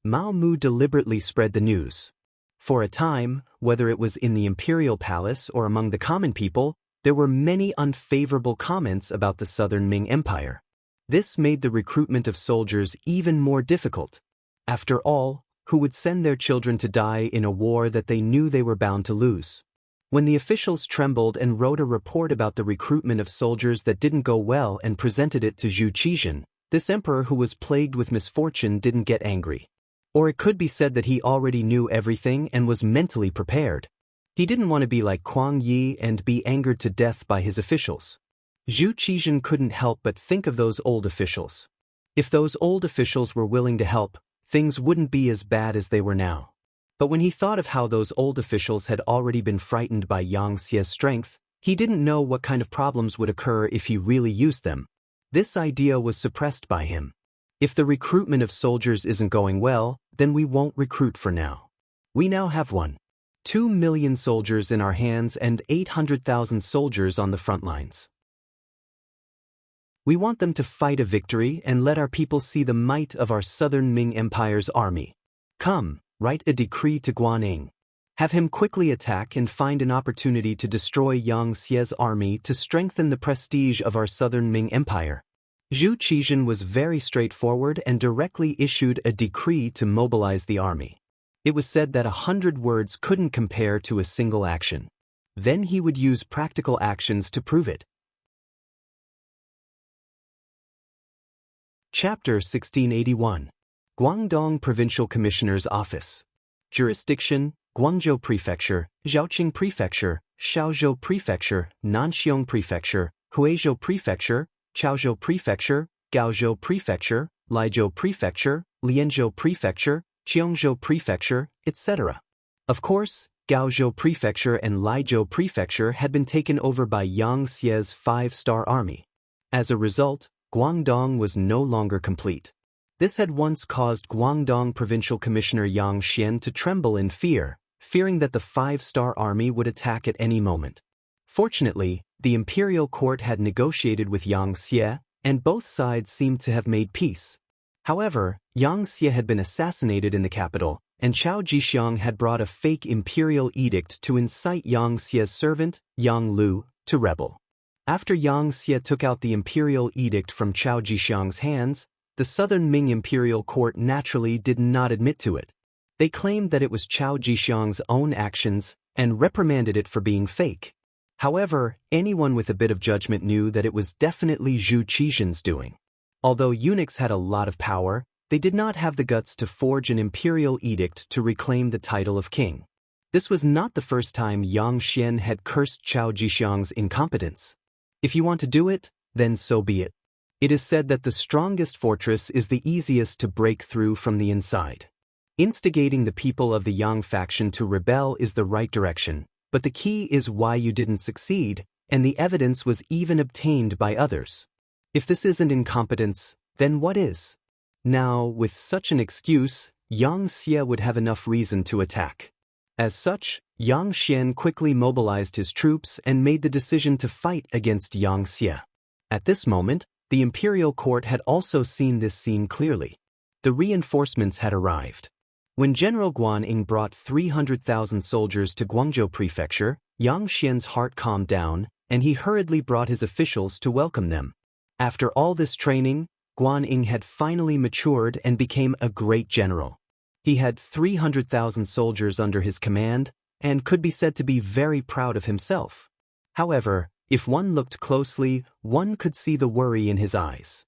Mao Mu deliberately spread the news. For a time, whether it was in the imperial palace or among the common people, there were many unfavorable comments about the Southern Ming Empire. This made the recruitment of soldiers even more difficult. After all, who would send their children to die in a war that they knew they were bound to lose? When the officials trembled and wrote a report about the recruitment of soldiers that didn't go well and presented it to Zhu Qizhen, this emperor who was plagued with misfortune didn't get angry. Or it could be said that he already knew everything and was mentally prepared. He didn't want to be like Kwang Yi and be angered to death by his officials. Zhu Qizhen couldn't help but think of those old officials. If those old officials were willing to help, things wouldn't be as bad as they were now. But when he thought of how those old officials had already been frightened by Yang Xie's strength, he didn't know what kind of problems would occur if he really used them. This idea was suppressed by him. If the recruitment of soldiers isn't going well, then we won't recruit for now. We now have one. 2 million soldiers in our hands and 800,000 soldiers on the front lines. We want them to fight a victory and let our people see the might of our southern Ming Empire's army. Come, write a decree to Guanyin. Have him quickly attack and find an opportunity to destroy Yang Xie's army to strengthen the prestige of our southern Ming Empire. Zhu Qizhen was very straightforward and directly issued a decree to mobilize the army. It was said that 100 words couldn't compare to a single action. Then he would use practical actions to prove it. Chapter 1681. Guangdong Provincial Commissioner's Office. Jurisdiction: Guangzhou Prefecture, Zhaoqing Prefecture, Shaozhou Prefecture, Nanxiong Prefecture, Huizhou Prefecture, Chaozhou Prefecture, Gaozhou Prefecture, Laizhou Prefecture, Lianzhou Prefecture, Cheongzhou Prefecture, etc. Of course, Gaozhou Prefecture and Laizhou Prefecture had been taken over by Yang Xie's five-star army. As a result, Guangdong was no longer complete. This had once caused Guangdong Provincial Commissioner Yang Xian to tremble in fear, fearing that the five-star army would attack at any moment. Fortunately, the imperial court had negotiated with Yang Xie, and both sides seemed to have made peace. However, Yang Xie had been assassinated in the capital, and Chao Jixiang had brought a fake imperial edict to incite Yang Xie's servant, Yang Lu, to rebel. After Yang Xie took out the imperial edict from Chao Jixiang's hands, the southern Ming imperial court naturally did not admit to it. They claimed that it was Chao Jixiang's own actions and reprimanded it for being fake. However, anyone with a bit of judgment knew that it was definitely Zhu Qizhen's doing. Although eunuchs had a lot of power, they did not have the guts to forge an imperial edict to reclaim the title of king. This was not the first time Yang Xian had cursed Chao Jixiang's incompetence. If you want to do it, then so be it. It is said that the strongest fortress is the easiest to break through from the inside. Instigating the people of the Yang faction to rebel is the right direction, but the key is why you didn't succeed, and the evidence was even obtained by others. If this isn't incompetence, then what is? Now, with such an excuse, Yang Xie would have enough reason to attack. As such, Yang Xian quickly mobilized his troops and made the decision to fight against Yang Xie. At this moment, the imperial court had also seen this scene clearly. The reinforcements had arrived. When General Guanyin brought 300,000 soldiers to Guangzhou Prefecture, Yang Xian's heart calmed down, and he hurriedly brought his officials to welcome them. After all this training, Guanyin had finally matured and became a great general. He had 300,000 soldiers under his command and could be said to be very proud of himself. However, if one looked closely, one could see the worry in his eyes.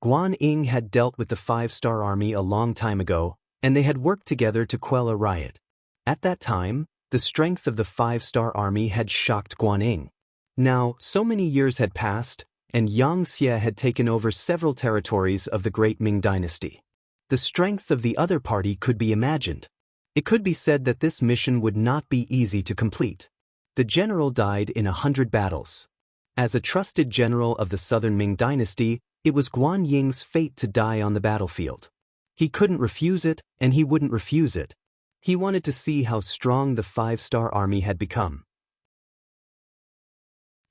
Guanyin had dealt with the five-star army a long time ago, and they had worked together to quell a riot. At that time, the strength of the five-star army had shocked Guanyin. Now, so many years had passed, and Yang Xie had taken over several territories of the Great Ming Dynasty. The strength of the other party could be imagined. It could be said that this mission would not be easy to complete. The general died in 100 battles. As a trusted general of the southern Ming Dynasty, it was Guanying's fate to die on the battlefield. He couldn't refuse it, and he wouldn't refuse it. He wanted to see how strong the five-star army had become.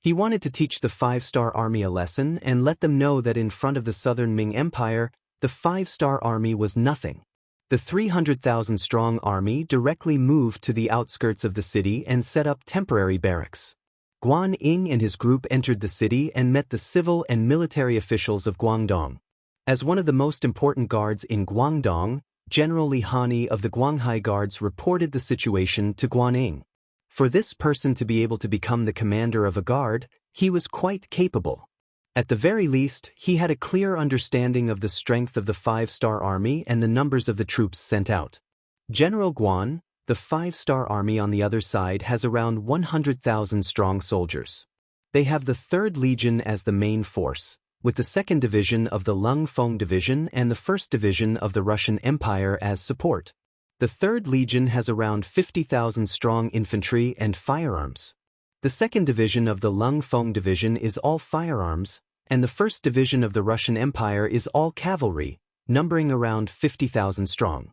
He wanted to teach the five-star army a lesson and let them know that in front of the southern Ming Empire, the five-star army was nothing. The 300,000-strong army directly moved to the outskirts of the city and set up temporary barracks. Guanyin and his group entered the city and met the civil and military officials of Guangdong. As one of the most important guards in Guangdong, General Li Hani of the Guanghai Guards reported the situation to Guanyin. For this person to be able to become the commander of a guard, he was quite capable. At the very least, he had a clear understanding of the strength of the five-star army and the numbers of the troops sent out. General Guan, the five-star army on the other side has around 100,000 strong soldiers. They have the 3rd Legion as the main force, with the 2nd Division of the Lung Feng Division and the 1st Division of the Russian Empire as support. The 3rd Legion has around 50,000 strong infantry and firearms. The 2nd Division of the Lung Feng Division is all firearms, and the 1st Division of the Russian Empire is all cavalry, numbering around 50,000 strong.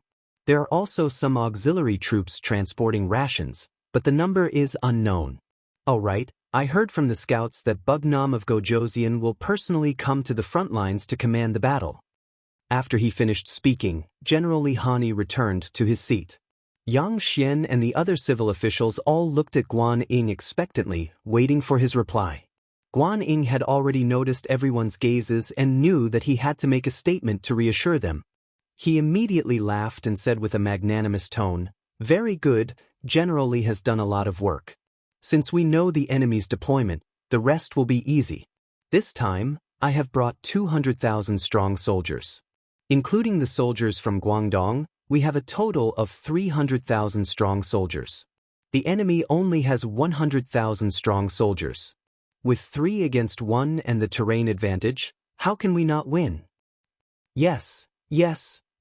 There are also some auxiliary troops transporting rations, but the number is unknown. Oh right, I heard from the scouts that Bugnam of Gojoseon will personally come to the front lines to command the battle. After he finished speaking, General Li Hani returned to his seat. Yang Xian and the other civil officials all looked at Guan Ying expectantly, waiting for his reply. Guan Ying had already noticed everyone's gazes and knew that he had to make a statement to reassure them. He immediately laughed and said with a magnanimous tone, "Very good, General Li has done a lot of work. Since we know the enemy's deployment, the rest will be easy. This time, I have brought 200,000 strong soldiers. Including the soldiers from Guangdong, we have a total of 300,000 strong soldiers. The enemy only has 100,000 strong soldiers. With 3 against 1 and the terrain advantage, how can we not win? Yes,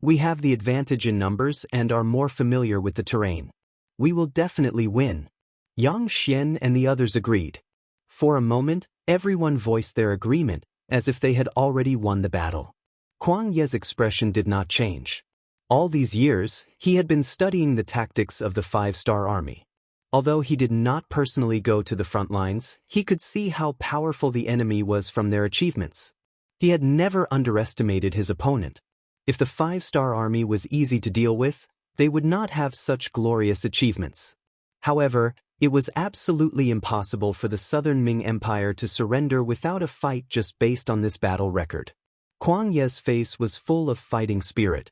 we have the advantage in numbers and are more familiar with the terrain. We will definitely win." Yang Xian and the others agreed. For a moment, everyone voiced their agreement, as if they had already won the battle. Kuang Ye's expression did not change. All these years, he had been studying the tactics of the 5-star army. Although he did not personally go to the front lines, he could see how powerful the enemy was from their achievements. He had never underestimated his opponent. If the 5-star army was easy to deal with, they would not have such glorious achievements. However, it was absolutely impossible for the Southern Ming Empire to surrender without a fight just based on this battle record. Kuang Ye's face was full of fighting spirit.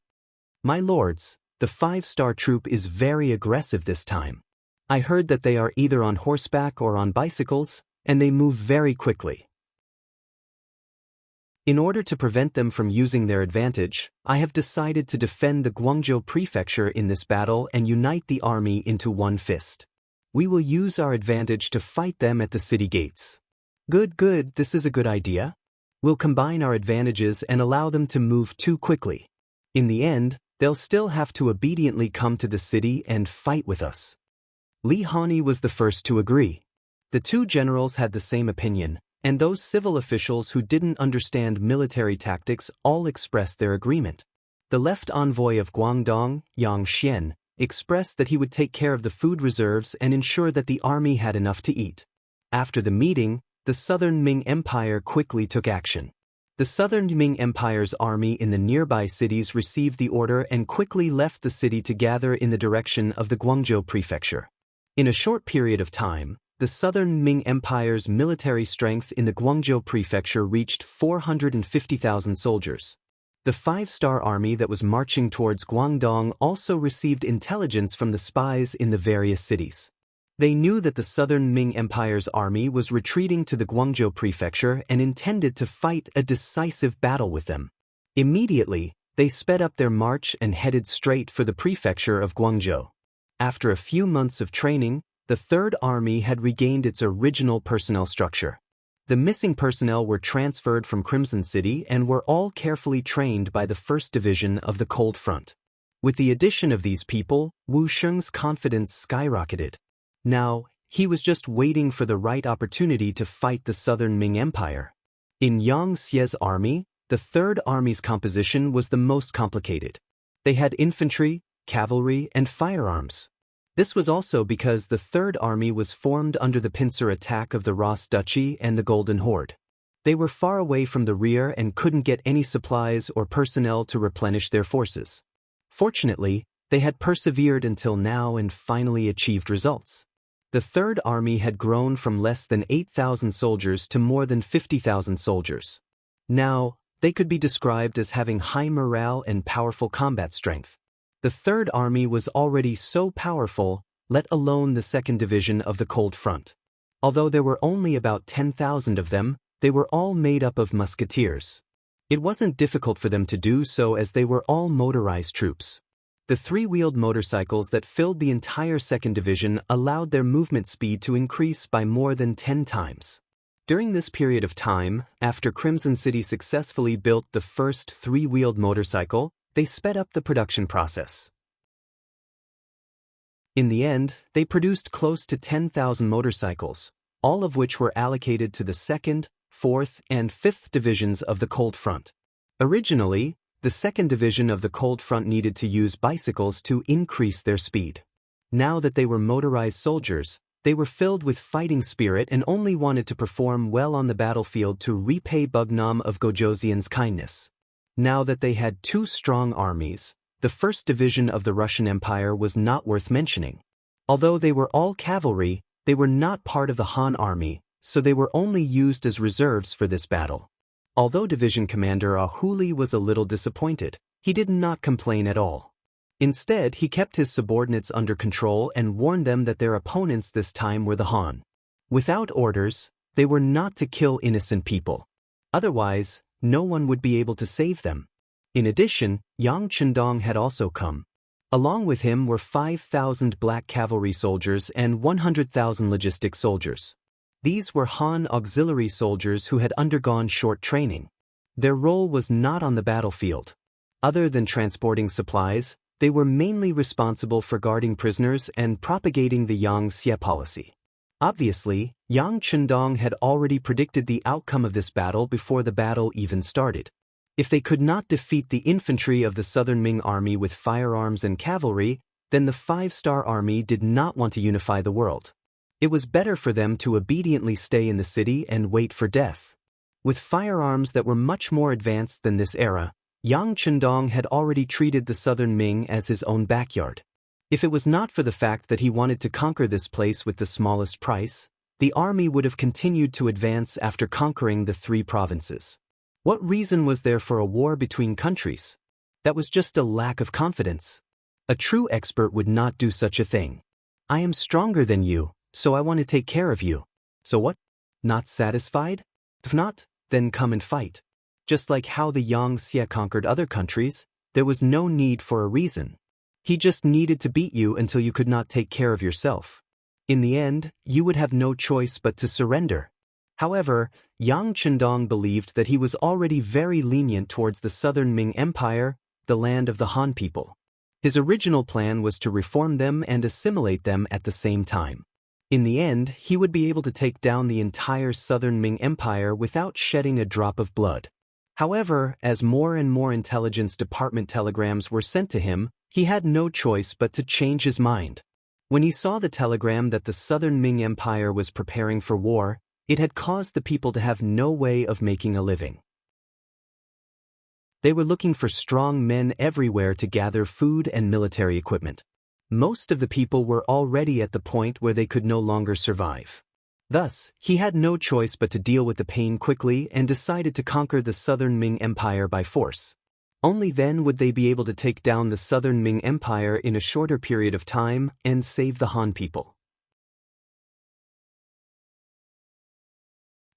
"My lords, the 5-star troop is very aggressive this time. I heard that they are either on horseback or on bicycles, and they move very quickly. In order to prevent them from using their advantage, I have decided to defend the Guangzhou prefecture in this battle and unite the army into one fist. We will use our advantage to fight them at the city gates." Good, this is a good idea. We'll combine our advantages and allow them to move too quickly. In the end, they'll still have to obediently come to the city and fight with us. Li Hani was the first to agree. The two generals had the same opinion, and those civil officials who didn't understand military tactics all expressed their agreement. The left envoy of Guangdong, Yang Xian, expressed that he would take care of the food reserves and ensure that the army had enough to eat. After the meeting, the Southern Ming Empire quickly took action. The Southern Ming Empire's army in the nearby cities received the order and quickly left the city to gather in the direction of the Guangzhou prefecture. In a short period of time, the Southern Ming Empire's military strength in the Guangzhou prefecture reached 450,000 soldiers. The 5-star army that was marching towards Guangdong also received intelligence from the spies in the various cities. They knew that the Southern Ming Empire's army was retreating to the Guangzhou prefecture and intended to fight a decisive battle with them. Immediately, they sped up their march and headed straight for the prefecture of Guangzhou. After a few months of training, the Third Army had regained its original personnel structure. The missing personnel were transferred from Crimson City and were all carefully trained by the 1st Division of the Cold Front. With the addition of these people, Wu Sheng's confidence skyrocketed. Now, he was just waiting for the right opportunity to fight the Southern Ming Empire. In Yang Xie's army, the Third Army's composition was the most complicated. They had infantry, cavalry, and firearms. This was also because the Third Army was formed under the pincer attack of the Ross Duchy and the Golden Horde. They were far away from the rear and couldn't get any supplies or personnel to replenish their forces. Fortunately, they had persevered until now and finally achieved results. The Third Army had grown from less than 8,000 soldiers to more than 50,000 soldiers. Now, they could be described as having high morale and powerful combat strength. The Third Army was already so powerful, let alone the 2nd Division of the Cold Front. Although there were only about 10,000 of them, they were all made up of musketeers. It wasn't difficult for them to do so as they were all motorized troops. The 3-wheeled motorcycles that filled the entire 2nd Division allowed their movement speed to increase by more than 10 times. During this period of time, after Crimson City successfully built the first 3-wheeled motorcycle, they sped up the production process. In the end, they produced close to 10,000 motorcycles, all of which were allocated to the 2nd, 4th, and 5th Divisions of the Cold Front. Originally, the 2nd Division of the Cold Front needed to use bicycles to increase their speed. Now that they were motorized soldiers, they were filled with fighting spirit and only wanted to perform well on the battlefield to repay Bugnam of Gojoseon's kindness. Now that they had two strong armies, the first division of the Russian Empire was not worth mentioning. Although they were all cavalry, they were not part of the Han army, so they were only used as reserves for this battle. Although Division Commander Ahuli was a little disappointed, he did not complain at all. Instead, he kept his subordinates under control and warned them that their opponents this time were the Han. Without orders, they were not to kill innocent people. Otherwise, no one would be able to save them. In addition, Yang Chendong had also come. Along with him were 5,000 black cavalry soldiers and 100,000 logistic soldiers. These were Han auxiliary soldiers who had undergone short training. Their role was not on the battlefield. Other than transporting supplies, they were mainly responsible for guarding prisoners and propagating the Yang Xie policy. Obviously, Yang Chendong had already predicted the outcome of this battle before the battle even started. If they could not defeat the infantry of the Southern Ming army with firearms and cavalry, then the Five-Star Army did not want to unify the world. It was better for them to obediently stay in the city and wait for death. With firearms that were much more advanced than this era, Yang Chendong had already treated the Southern Ming as his own backyard. If it was not for the fact that he wanted to conquer this place with the smallest price, the army would have continued to advance after conquering the three provinces. What reason was there for a war between countries? That was just a lack of confidence. A true expert would not do such a thing. I am stronger than you, so I want to take care of you. So what? Not satisfied? If not, then come and fight. Just like how the Yang Xie conquered other countries, there was no need for a reason. He just needed to beat you until you could not take care of yourself. In the end, you would have no choice but to surrender. However, Yang Chendong believed that he was already very lenient towards the Southern Ming Empire, the land of the Han people. His original plan was to reform them and assimilate them at the same time. In the end, he would be able to take down the entire Southern Ming Empire without shedding a drop of blood. However, as more and more intelligence department telegrams were sent to him, he had no choice but to change his mind. When he saw the telegram that the Southern Ming Empire was preparing for war, it had caused the people to have no way of making a living. They were looking for strong men everywhere to gather food and military equipment. Most of the people were already at the point where they could no longer survive. Thus, he had no choice but to deal with the pain quickly and decided to conquer the Southern Ming Empire by force. Only then would they be able to take down the Southern Ming Empire in a shorter period of time and save the Han people.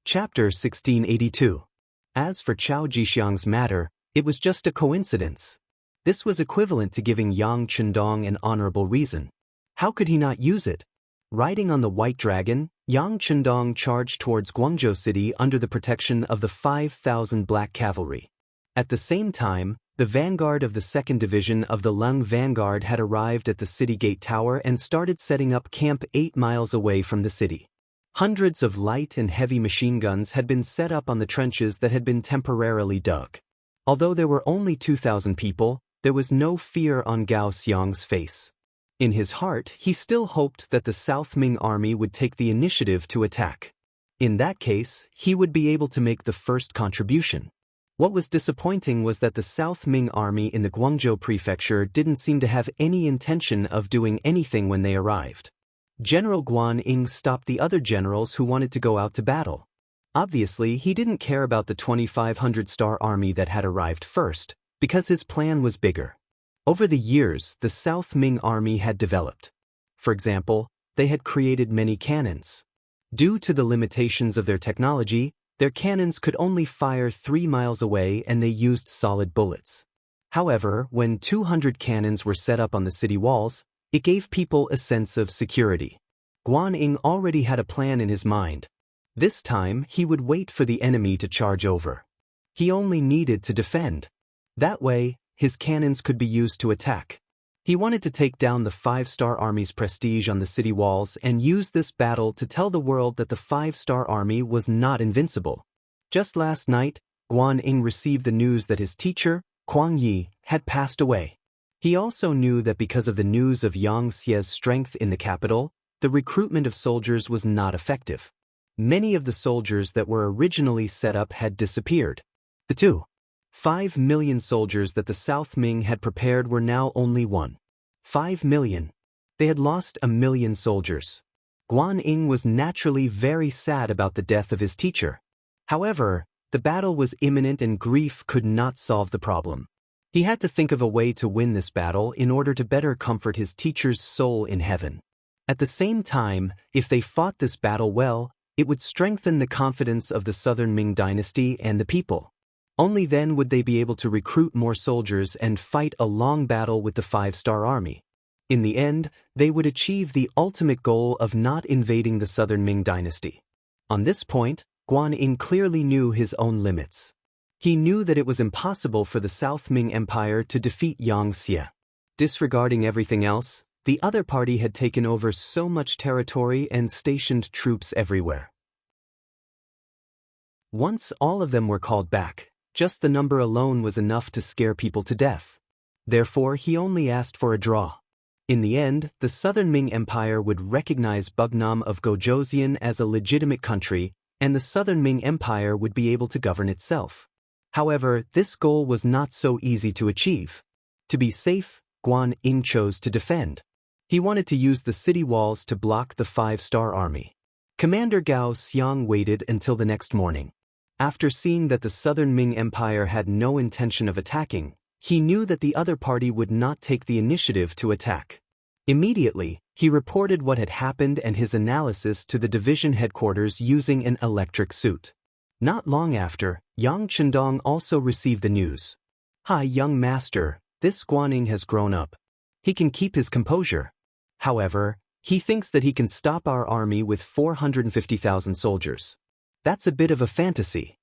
Chapter 1682. As for Chao Jixiang's matter, it was just a coincidence. This was equivalent to giving Yang Chendong an honorable reason. How could he not use it? Riding on the White Dragon, Yang Chendong charged towards Guangzhou City under the protection of the 5,000 black cavalry. At the same time, the vanguard of the 2nd Division of the Lung Vanguard had arrived at the city gate tower and started setting up camp 8 miles away from the city. Hundreds of light and heavy machine guns had been set up on the trenches that had been temporarily dug. Although there were only 2,000 people, there was no fear on Gao Xiang's face. In his heart, he still hoped that the South Ming army would take the initiative to attack. In that case, he would be able to make the first contribution. What was disappointing was that the South Ming army in the Guangzhou prefecture didn't seem to have any intention of doing anything when they arrived. General Guan Ying stopped the other generals who wanted to go out to battle. Obviously, he didn't care about the 2,500-star army that had arrived first, because his plan was bigger. Over the years, the South Ming army had developed. For example, they had created many cannons. Due to the limitations of their technology, their cannons could only fire 3 miles away and they used solid bullets. However, when 200 cannons were set up on the city walls, it gave people a sense of security. Guan Ying already had a plan in his mind. This time, he would wait for the enemy to charge over. He only needed to defend. That way, his cannons could be used to attack. He wanted to take down the 5-star army's prestige on the city walls and use this battle to tell the world that the 5-star army was not invincible. Just last night, Guan Ying received the news that his teacher, Kuang Yi, had passed away. He also knew that because of the news of Yang Xie's strength in the capital, the recruitment of soldiers was not effective. Many of the soldiers that were originally set up had disappeared. The 2.5 million soldiers that the South Ming had prepared were now only 1.5 million. They had lost 1 million soldiers. Guan Ying was naturally very sad about the death of his teacher. However, the battle was imminent and grief could not solve the problem. He had to think of a way to win this battle in order to better comfort his teacher's soul in heaven. At the same time, if they fought this battle well, it would strengthen the confidence of the Southern Ming dynasty and the people. Only then would they be able to recruit more soldiers and fight a long battle with the Five-Star Army. In the end, they would achieve the ultimate goal of not invading the Southern Ming dynasty. On this point, Guan Ying clearly knew his own limits. He knew that it was impossible for the South Ming Empire to defeat Yang Xie. Disregarding everything else, the other party had taken over so much territory and stationed troops everywhere. Once all of them were called back, just the number alone was enough to scare people to death. Therefore, he only asked for a draw. In the end, the Southern Ming Empire would recognize Bugnam of Gojoseon as a legitimate country, and the Southern Ming Empire would be able to govern itself. However, this goal was not so easy to achieve. To be safe, Guan Ying chose to defend. He wanted to use the city walls to block the Five-Star Army. Commander Gao Xiang waited until the next morning. After seeing that the Southern Ming Empire had no intention of attacking, he knew that the other party would not take the initiative to attack. Immediately, he reported what had happened and his analysis to the division headquarters using an electric suit. Not long after, Yang Chendong also received the news. "Hi, young master, this Guan Ying has grown up. He can keep his composure. However, he thinks that he can stop our army with 450,000 soldiers. That's a bit of a fantasy."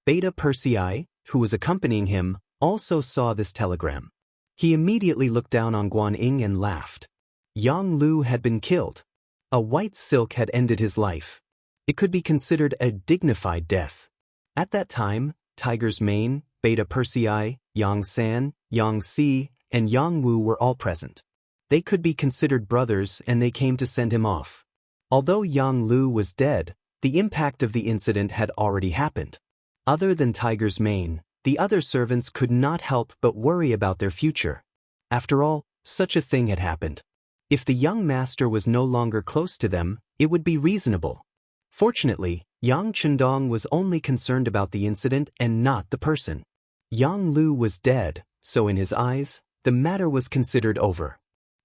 Beta Persei, who was accompanying him, also saw this telegram. He immediately looked down on Guan Ying and laughed. Yang Lu had been killed. A white silk had ended his life. It could be considered a dignified death. At that time, Tiger's Mane, Beta Persei, Yang San, Yang Si, and Yang Wu were all present. They could be considered brothers and they came to send him off. Although Yang Lu was dead, the impact of the incident had already happened. Other than Tiger's Mane, the other servants could not help but worry about their future. After all, such a thing had happened. If the young master was no longer close to them, it would be reasonable. Fortunately, Yang Chendong was only concerned about the incident and not the person. Yang Lu was dead, so in his eyes, the matter was considered over.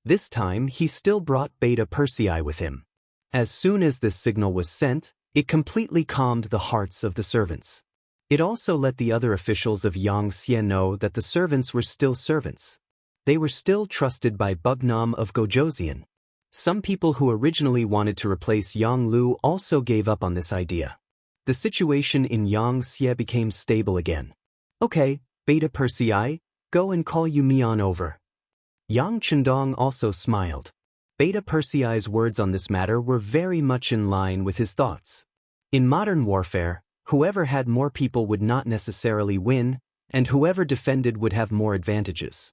This time he still brought Beta Persei with him. As soon as this signal was sent, it completely calmed the hearts of the servants. It also let the other officials of Yang Xie know that the servants were still servants. They were still trusted by Bugnam of Gojoseon. Some people who originally wanted to replace Yang Lu also gave up on this idea. The situation in Yang Xie became stable again. "Okay, Beta Persei, go and call Yumian over." Yang Chendong also smiled. Beta Persei's words on this matter were very much in line with his thoughts. In modern warfare, whoever had more people would not necessarily win, and whoever defended would have more advantages.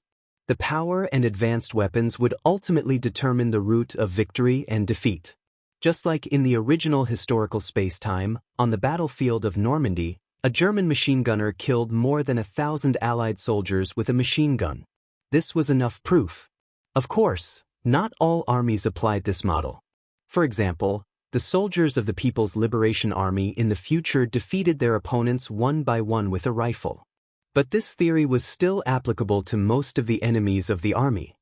The power and advanced weapons would ultimately determine the route of victory and defeat. Just like in the original historical space-time, on the battlefield of Normandy, a German machine gunner killed more than 1,000 Allied soldiers with a machine gun. This was enough proof. Of course, not all armies applied this model. For example, the soldiers of the People's Liberation Army in the future defeated their opponents one by one with a rifle. But this theory was still applicable to most of the enemies of the army.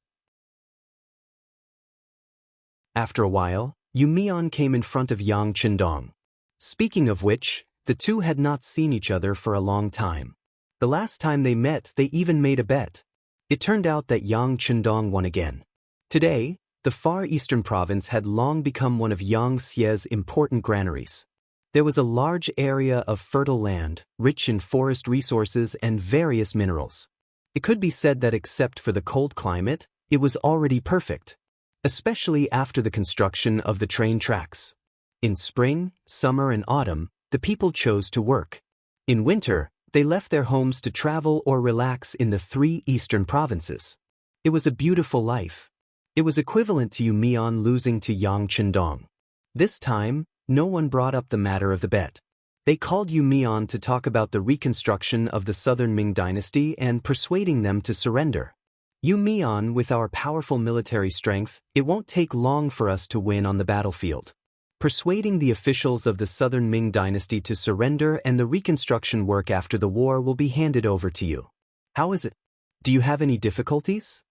After a while, Yumian came in front of Yang Chendong. Speaking of which, the two had not seen each other for a long time. The last time they met, they even made a bet. It turned out that Yang Chendong won again. Today, the Far Eastern province had long become one of Yang Xie's important granaries. There was a large area of fertile land, rich in forest resources and various minerals. It could be said that except for the cold climate, it was already perfect, especially after the construction of the train tracks. In spring, summer, and autumn, the people chose to work. In winter, they left their homes to travel or relax in the 3 eastern provinces. It was a beautiful life. It was equivalent to Yu Mian losing to Yang Chendong. This time, no one brought up the matter of the bet. They called Yu Mian to talk about the reconstruction of the southern Ming dynasty and persuading them to surrender. Yu Mian, with our powerful military strength, it won't take long for us to win on the battlefield. Persuading the officials of the southern Ming dynasty to surrender and the reconstruction work after the war will be handed over to you. How is it? Do you have any difficulties?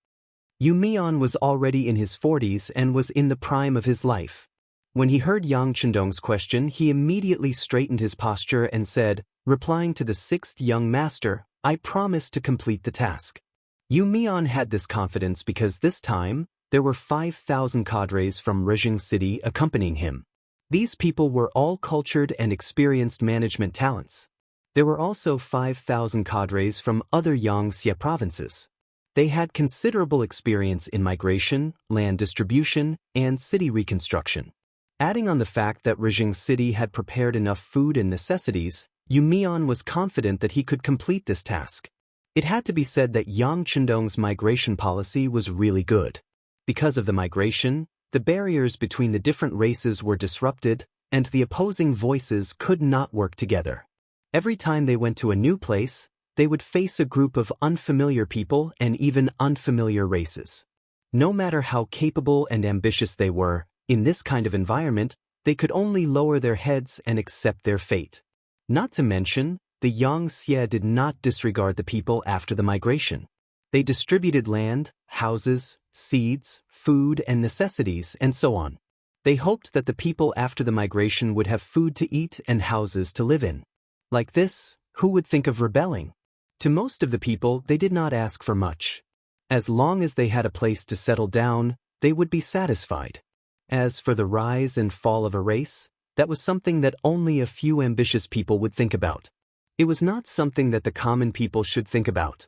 Yu Mian was already in his 40s and was in the prime of his life. When he heard Yang Chendong's question, he immediately straightened his posture and said, replying to the sixth young master, I promise to complete the task. Yu Mian had this confidence because this time, there were 5,000 cadres from Rejing City accompanying him. These people were all cultured and experienced management talents. There were also 5,000 cadres from other Yangtze provinces. They had considerable experience in migration, land distribution, and city reconstruction. Adding on the fact that Rejing City had prepared enough food and necessities, Yu Mian was confident that he could complete this task. It had to be said that Yang Chendong's migration policy was really good. Because of the migration, the barriers between the different races were disrupted, and the opposing voices could not work together. Every time they went to a new place, they would face a group of unfamiliar people and even unfamiliar races. No matter how capable and ambitious they were, in this kind of environment, they could only lower their heads and accept their fate. Not to mention, the Yangtze did not disregard the people after the migration. They distributed land, houses, seeds, food and necessities, and so on. They hoped that the people after the migration would have food to eat and houses to live in. Like this, who would think of rebelling? To most of the people, they did not ask for much. As long as they had a place to settle down, they would be satisfied. As for the rise and fall of a race, that was something that only a few ambitious people would think about. It was not something that the common people should think about.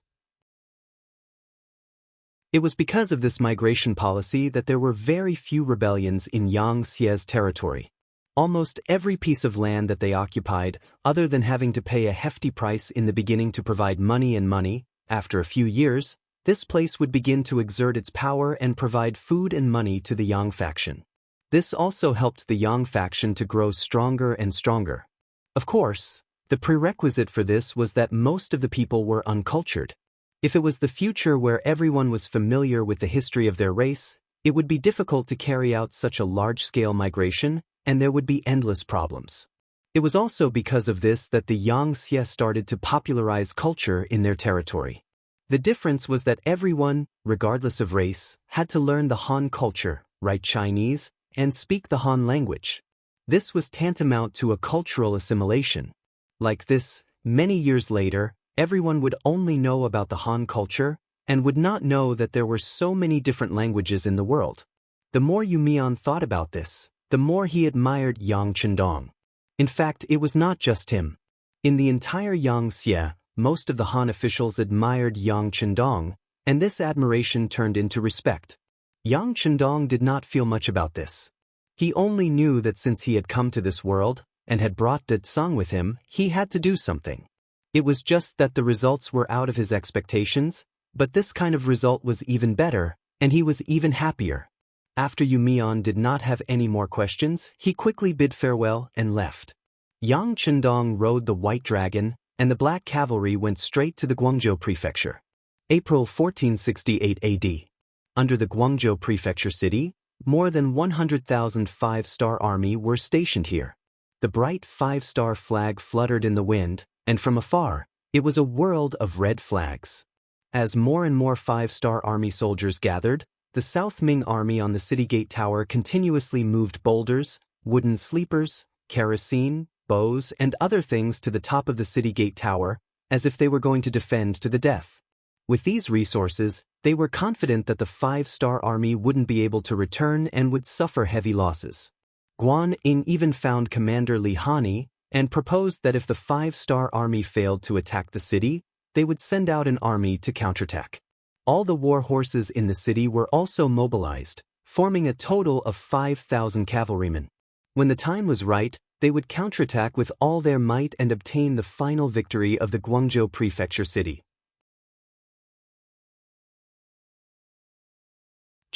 It was because of this migration policy that there were very few rebellions in Yangtze's territory. Almost every piece of land that they occupied, other than having to pay a hefty price in the beginning to provide money, after a few years, this place would begin to exert its power and provide food and money to the Yang faction. This also helped the Yang faction to grow stronger and stronger. Of course, the prerequisite for this was that most of the people were uncultured. If it was the future where everyone was familiar with the history of their race, it would be difficult to carry out such a large-scale migration, and there would be endless problems. It was also because of this that the Yangtze started to popularize culture in their territory. The difference was that everyone, regardless of race, had to learn the Han culture, write Chinese, and speak the Han language. This was tantamount to a cultural assimilation. Like this, many years later, everyone would only know about the Han culture and would not know that there were so many different languages in the world. The more Yu Mian thought about this, the more he admired Yang Chendong. In fact, it was not just him. In the entire Yangtze, most of the Han officials admired Yang Chendong, and this admiration turned into respect. Yang Chendong did not feel much about this. He only knew that since he had come to this world, and had brought De Tsang with him, he had to do something. It was just that the results were out of his expectations, but this kind of result was even better, and he was even happier. After Yu Mian did not have any more questions, he quickly bid farewell and left. Yang Chendong rode the White Dragon, and the Black Cavalry went straight to the Guangzhou Prefecture. April 1468 AD. Under the Guangzhou Prefecture city, more than 100,000 five-star army were stationed here. The bright five-star flag fluttered in the wind, and from afar, it was a world of red flags. As more and more five-star army soldiers gathered, the South Ming army on the city gate tower continuously moved boulders, wooden sleepers, kerosene, bows, and other things to the top of the city gate tower, as if they were going to defend to the death. With these resources, they were confident that the five-star army wouldn't be able to return and would suffer heavy losses. Guan Ying even found Commander Li Hani and proposed that if the five-star army failed to attack the city, they would send out an army to counterattack. All the war horses in the city were also mobilized, forming a total of 5,000 cavalrymen. When the time was right, they would counterattack with all their might and obtain the final victory of the Guangzhou Prefecture city.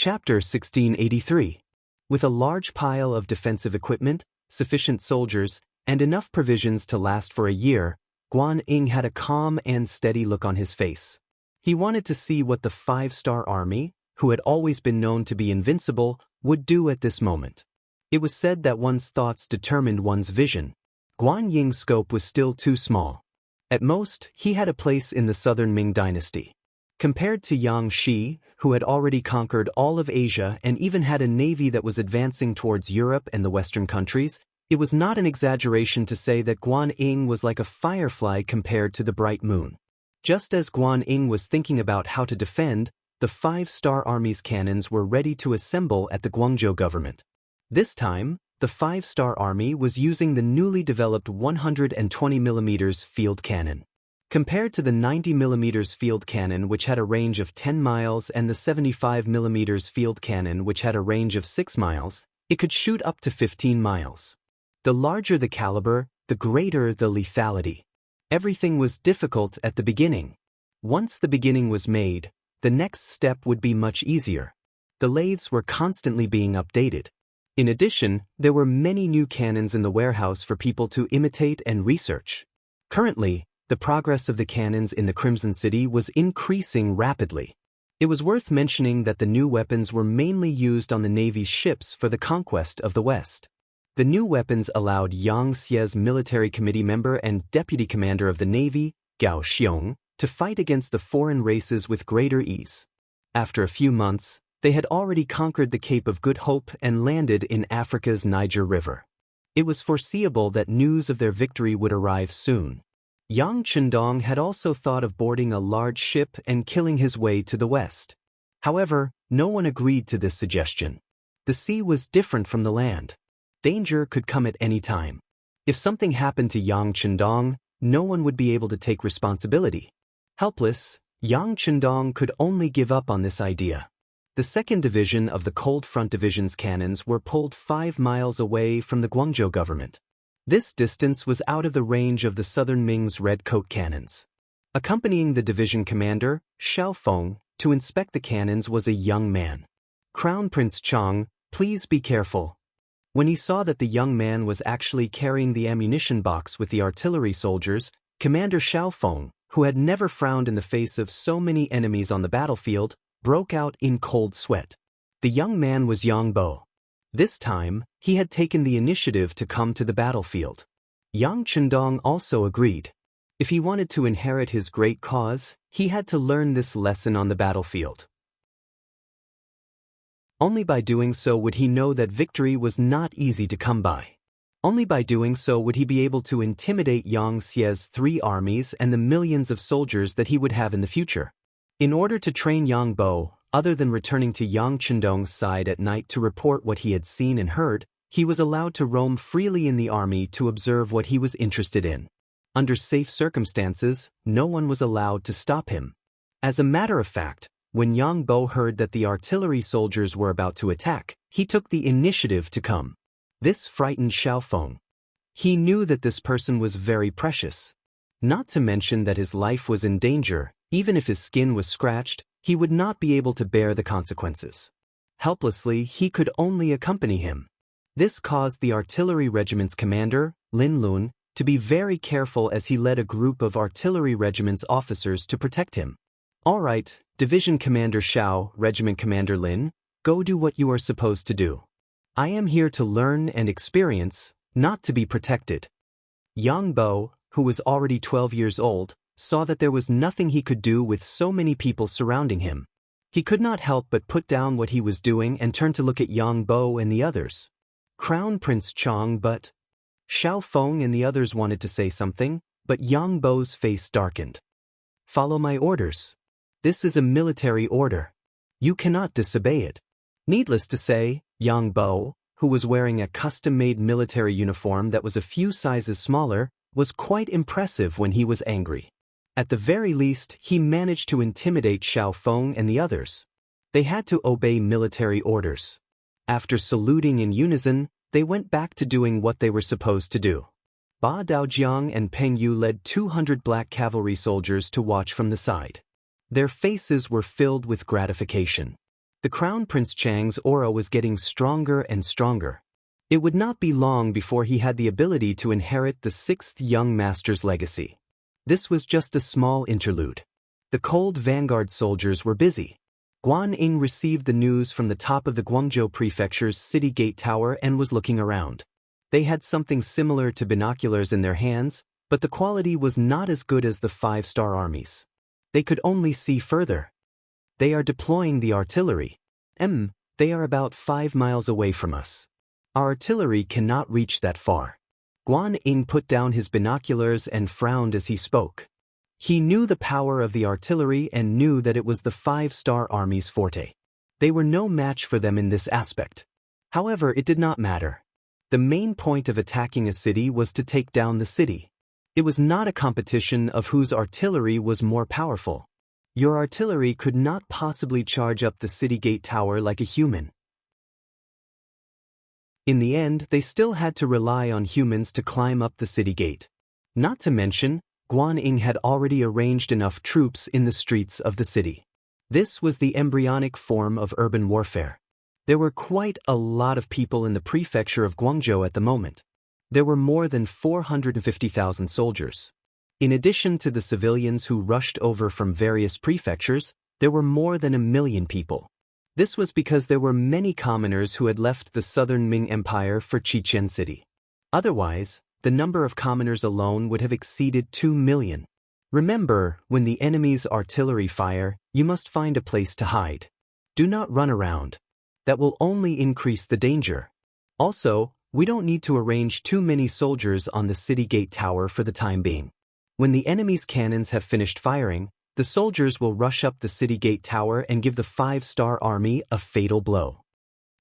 Chapter 1683. With a large pile of defensive equipment, sufficient soldiers, and enough provisions to last for a year, Guan Ying had a calm and steady look on his face. He wanted to see what the five-star army, who had always been known to be invincible, would do at this moment. It was said that one's thoughts determined one's vision. Guan Ying's scope was still too small. At most, he had a place in the southern Ming dynasty. Compared to Yang Shi, who had already conquered all of Asia and even had a navy that was advancing towards Europe and the Western countries, it was not an exaggeration to say that Guan Ying was like a firefly compared to the bright moon. Just as Guan Ying was thinking about how to defend, the five-star army's cannons were ready to assemble at the Guangzhou government. This time, the five-star army was using the newly developed 120mm field cannon. Compared to the 90mm field cannon, which had a range of 10 miles, and the 75mm field cannon, which had a range of 6 miles, it could shoot up to 15 miles. The larger the caliber, the greater the lethality. Everything was difficult at the beginning. Once the beginning was made, the next step would be much easier. The lathes were constantly being updated. In addition, there were many new cannons in the warehouse for people to imitate and research. Currently, the progress of the cannons in the Crimson City was increasing rapidly. It was worth mentioning that the new weapons were mainly used on the Navy's ships for the conquest of the West. The new weapons allowed Yang Xie's military committee member and deputy commander of the Navy, Gao Xiong, to fight against the foreign races with greater ease. After a few months, they had already conquered the Cape of Good Hope and landed in Africa's Niger River. It was foreseeable that news of their victory would arrive soon. Yang Chendong had also thought of boarding a large ship and killing his way to the west. However, no one agreed to this suggestion. The sea was different from the land. Danger could come at any time. If something happened to Yang Chendong, no one would be able to take responsibility. Helpless, Yang Chendong could only give up on this idea. The 2nd Division of the Cold Front Division's cannons were pulled 5 miles away from the Guangzhou government. This distance was out of the range of the Southern Ming's red coat cannons. Accompanying the division commander, Xiao Feng, to inspect the cannons was a young man. Crown Prince Chang, please be careful. When he saw that the young man was actually carrying the ammunition box with the artillery soldiers, Commander Xiao Feng, who had never frowned in the face of so many enemies on the battlefield, broke out in cold sweat. The young man was Yang Bo. This time, he had taken the initiative to come to the battlefield. Yang Chendong also agreed. If he wanted to inherit his great cause, he had to learn this lesson on the battlefield. Only by doing so would he know that victory was not easy to come by. Only by doing so would he be able to intimidate Yang Xie's 3 armies and the millions of soldiers that he would have in the future. In order to train Yang Bo, other than returning to Yang Chendong's side at night to report what he had seen and heard, he was allowed to roam freely in the army to observe what he was interested in. Under safe circumstances, no one was allowed to stop him. As a matter of fact, when Yang Bo heard that the artillery soldiers were about to attack, he took the initiative to come. This frightened Xiao Feng. He knew that this person was very precious. Not to mention that his life was in danger. Even if his skin was scratched, he would not be able to bear the consequences. Helplessly, he could only accompany him. This caused the artillery regiment's commander, Lin Lun, to be very careful as he led a group of artillery regiment's officers to protect him. All right, Division Commander Xiao, Regiment Commander Lin, go do what you are supposed to do. I am here to learn and experience, not to be protected. Yang Bo, who was already 12 years old, saw that there was nothing he could do with so many people surrounding him. He could not help but put down what he was doing and turn to look at Yang Bo and the others. Crown Prince Chang, but Xiao Feng and the others wanted to say something, but Yang Bo's face darkened. Follow my orders. This is a military order. You cannot disobey it. Needless to say, Yang Bo, who was wearing a custom-made military uniform that was a few sizes smaller, was quite impressive when he was angry. At the very least, he managed to intimidate Xiao Feng and the others. They had to obey military orders. After saluting in unison, they went back to doing what they were supposed to do. Ba Daojiang and Peng Yu led 200 black cavalry soldiers to watch from the side. Their faces were filled with gratification. The Crown Prince Chang's aura was getting stronger and stronger. It would not be long before he had the ability to inherit the 6th young master's legacy. This was just a small interlude. The cold vanguard soldiers were busy. Guan Ying received the news from the top of the Guangzhou Prefecture's city gate tower and was looking around. They had something similar to binoculars in their hands, but the quality was not as good as the 5-star armies. They could only see further. They are deploying the artillery. They are about 5 miles away from us. Our artillery cannot reach that far. Guan Ying put down his binoculars and frowned as he spoke. He knew the power of the artillery and knew that it was the 5-star army's forte. They were no match for them in this aspect. However, it did not matter. The main point of attacking a city was to take down the city. It was not a competition of whose artillery was more powerful. Your artillery could not possibly charge up the city gate tower like a human. In the end, they still had to rely on humans to climb up the city gate. Not to mention, Guan Ying had already arranged enough troops in the streets of the city. This was the embryonic form of urban warfare. There were quite a lot of people in the prefecture of Guangzhou at the moment. There were more than 450,000 soldiers. In addition to the civilians who rushed over from various prefectures, there were more than 1 million people. This was because there were many commoners who had left the southern Ming Empire for Qiqian City. Otherwise, the number of commoners alone would have exceeded 2 million. Remember, when the enemy's artillery fire, you must find a place to hide. Do not run around. That will only increase the danger. Also, we don't need to arrange too many soldiers on the city gate tower for the time being. When the enemy's cannons have finished firing, the soldiers will rush up the city gate tower and give the 5-star army a fatal blow.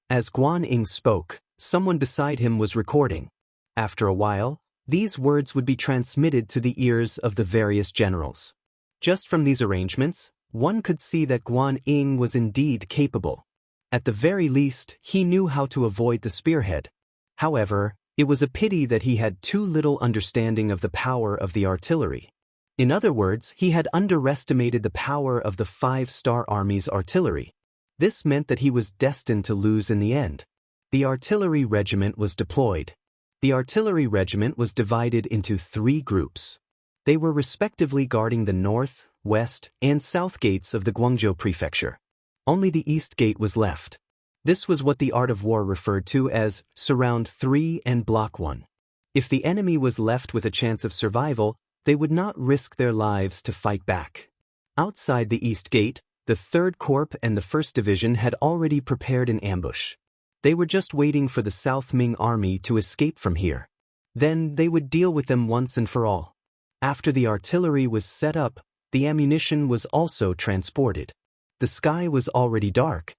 As Guan Ying spoke, someone beside him was recording. After a while, these words would be transmitted to the ears of the various generals. Just from these arrangements, one could see that Guan Ying was indeed capable. At the very least, he knew how to avoid the spearhead. However, it was a pity that he had too little understanding of the power of the artillery. In other words, he had underestimated the power of the 5-star army's artillery. This meant that he was destined to lose in the end. The artillery regiment was deployed. The artillery regiment was divided into 3 groups. They were respectively guarding the north, west, and south gates of the Guangzhou prefecture. Only the east gate was left. This was what the art of war referred to as Surround 3 and Block 1. If the enemy was left with a chance of survival, they would not risk their lives to fight back. Outside the east gate, the 3rd Corps and the 1st Division had already prepared an ambush. They were just waiting for the South Ming Army to escape from here. Then they would deal with them once and for all. After the artillery was set up, the ammunition was also transported. The sky was already dark.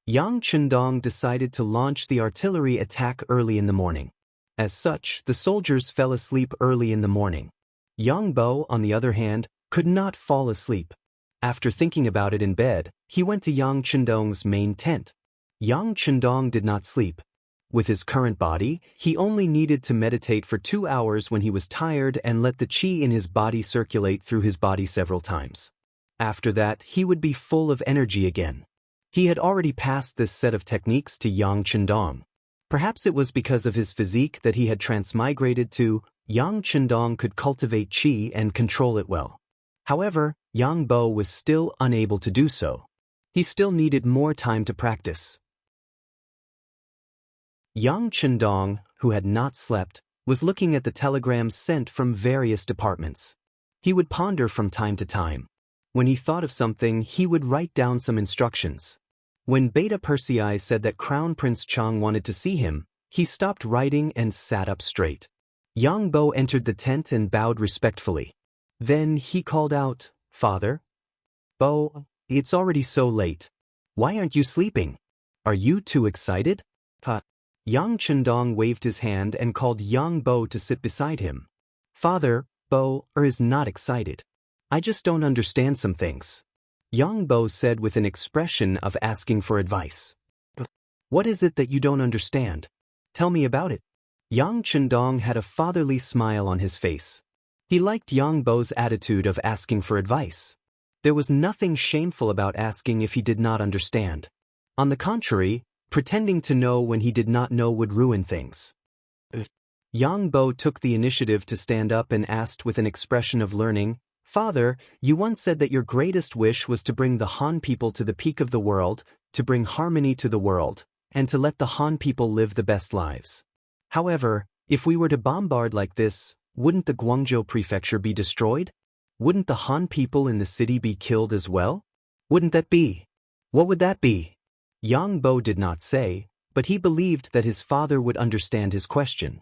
Yang Chendong decided to launch the artillery attack early in the morning. As such, the soldiers fell asleep early in the morning. Yang Bo, on the other hand, could not fall asleep. After thinking about it in bed, he went to Yang Chendong's main tent. Yang Chendong did not sleep. With his current body, he only needed to meditate for 2 hours when he was tired and let the qi in his body circulate through his body several times. After that, he would be full of energy again. He had already passed this set of techniques to Yang Chendong. Perhaps it was because of his physique that he had transmigrated to. Yang Chendong could cultivate qi and control it well. However, Yang Bo was still unable to do so. He still needed more time to practice. Yang Chendong, who had not slept, was looking at the telegrams sent from various departments. He would ponder from time to time. When he thought of something, he would write down some instructions. When Beta Persei said that Crown Prince Chang wanted to see him, he stopped writing and sat up straight. Yang Bo entered the tent and bowed respectfully. Then he called out, "Father? Bo, it's already so late. Why aren't you sleeping? Are you too excited?" Yang Chendong waved his hand and called Yang Bo to sit beside him. "Father, Bo is not excited. I just don't understand some things," Yang Bo said with an expression of asking for advice. "What is it that you don't understand? Tell me about it." Yang Chendong had a fatherly smile on his face. He liked Yang Bo's attitude of asking for advice. There was nothing shameful about asking if he did not understand. On the contrary, pretending to know when he did not know would ruin things. Yang Bo took the initiative to stand up and asked with an expression of learning, "Father, you once said that your greatest wish was to bring the Han people to the peak of the world, to bring harmony to the world, and to let the Han people live the best lives. However, if we were to bombard like this, wouldn't the Guangzhou prefecture be destroyed? Wouldn't the Han people in the city be killed as well? Wouldn't that be? What would that be?" Yang Bo did not say, but he believed that his father would understand his question.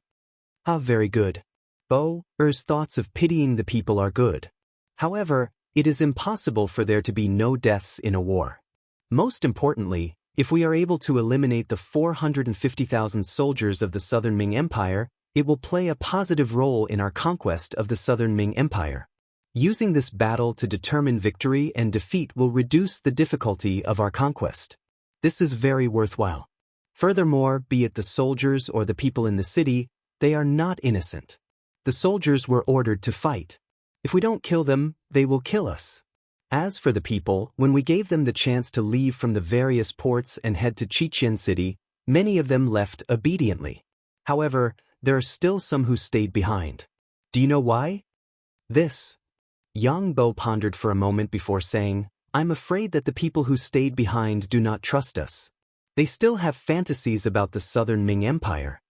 "Ah, very good. Bo-er's thoughts of pitying the people are good. However, it is impossible for there to be no deaths in a war. Most importantly, if we are able to eliminate the 450,000 soldiers of the Southern Ming Empire, it will play a positive role in our conquest of the Southern Ming Empire. Using this battle to determine victory and defeat will reduce the difficulty of our conquest. This is very worthwhile. Furthermore, be it the soldiers or the people in the city, they are not innocent. The soldiers were ordered to fight. If we don't kill them, they will kill us. As for the people, when we gave them the chance to leave from the various ports and head to Chichen City, many of them left obediently. However, there are still some who stayed behind. Do you know why? This." Yang Bo pondered for a moment before saying, "I'm afraid that the people who stayed behind do not trust us. They still have fantasies about the Southern Ming Empire."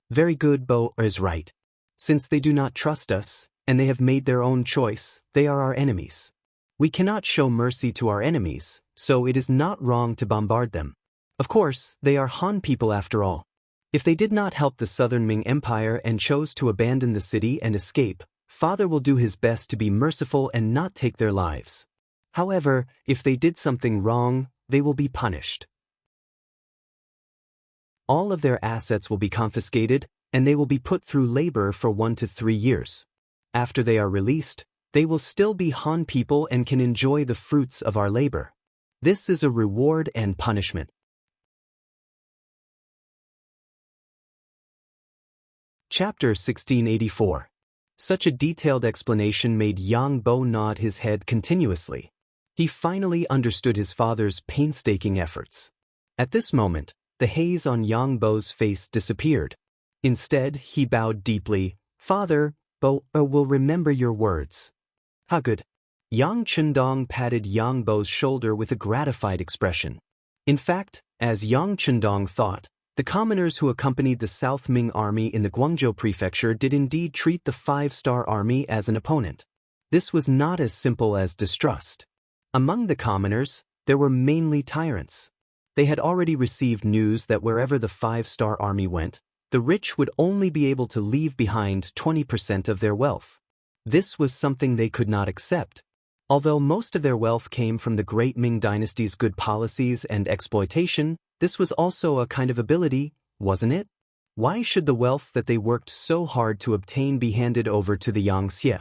Very good, Bo is right. Since they do not trust us, and they have made their own choice, they are our enemies. We cannot show mercy to our enemies, so it is not wrong to bombard them. Of course, they are Han people after all. If they did not help the Southern Ming Empire and chose to abandon the city and escape, Father will do his best to be merciful and not take their lives. However, if they did something wrong, they will be punished. All of their assets will be confiscated, and they will be put through labor for 1 to 3 years. After they are released, they will still be Han people and can enjoy the fruits of our labor. This is a reward and punishment. Chapter 1684. Such a detailed explanation made Yang Bo nod his head continuously. He finally understood his father's painstaking efforts. At this moment, the haze on Yang Bo's face disappeared. Instead, he bowed deeply. "Father, Bo will remember your words." "How good." Yang Chendong patted Yang Bo's shoulder with a gratified expression. In fact, as Yang Chendong thought, the commoners who accompanied the South Ming army in the Guangzhou prefecture did indeed treat the Five-Star Army as an opponent. This was not as simple as distrust. Among the commoners, there were mainly tyrants. They had already received news that wherever the Five-Star Army went, the rich would only be able to leave behind 20% of their wealth. This was something they could not accept. Although most of their wealth came from the Great Ming Dynasty's good policies and exploitation, this was also a kind of ability, wasn't it? Why should the wealth that they worked so hard to obtain be handed over to the Yangtze?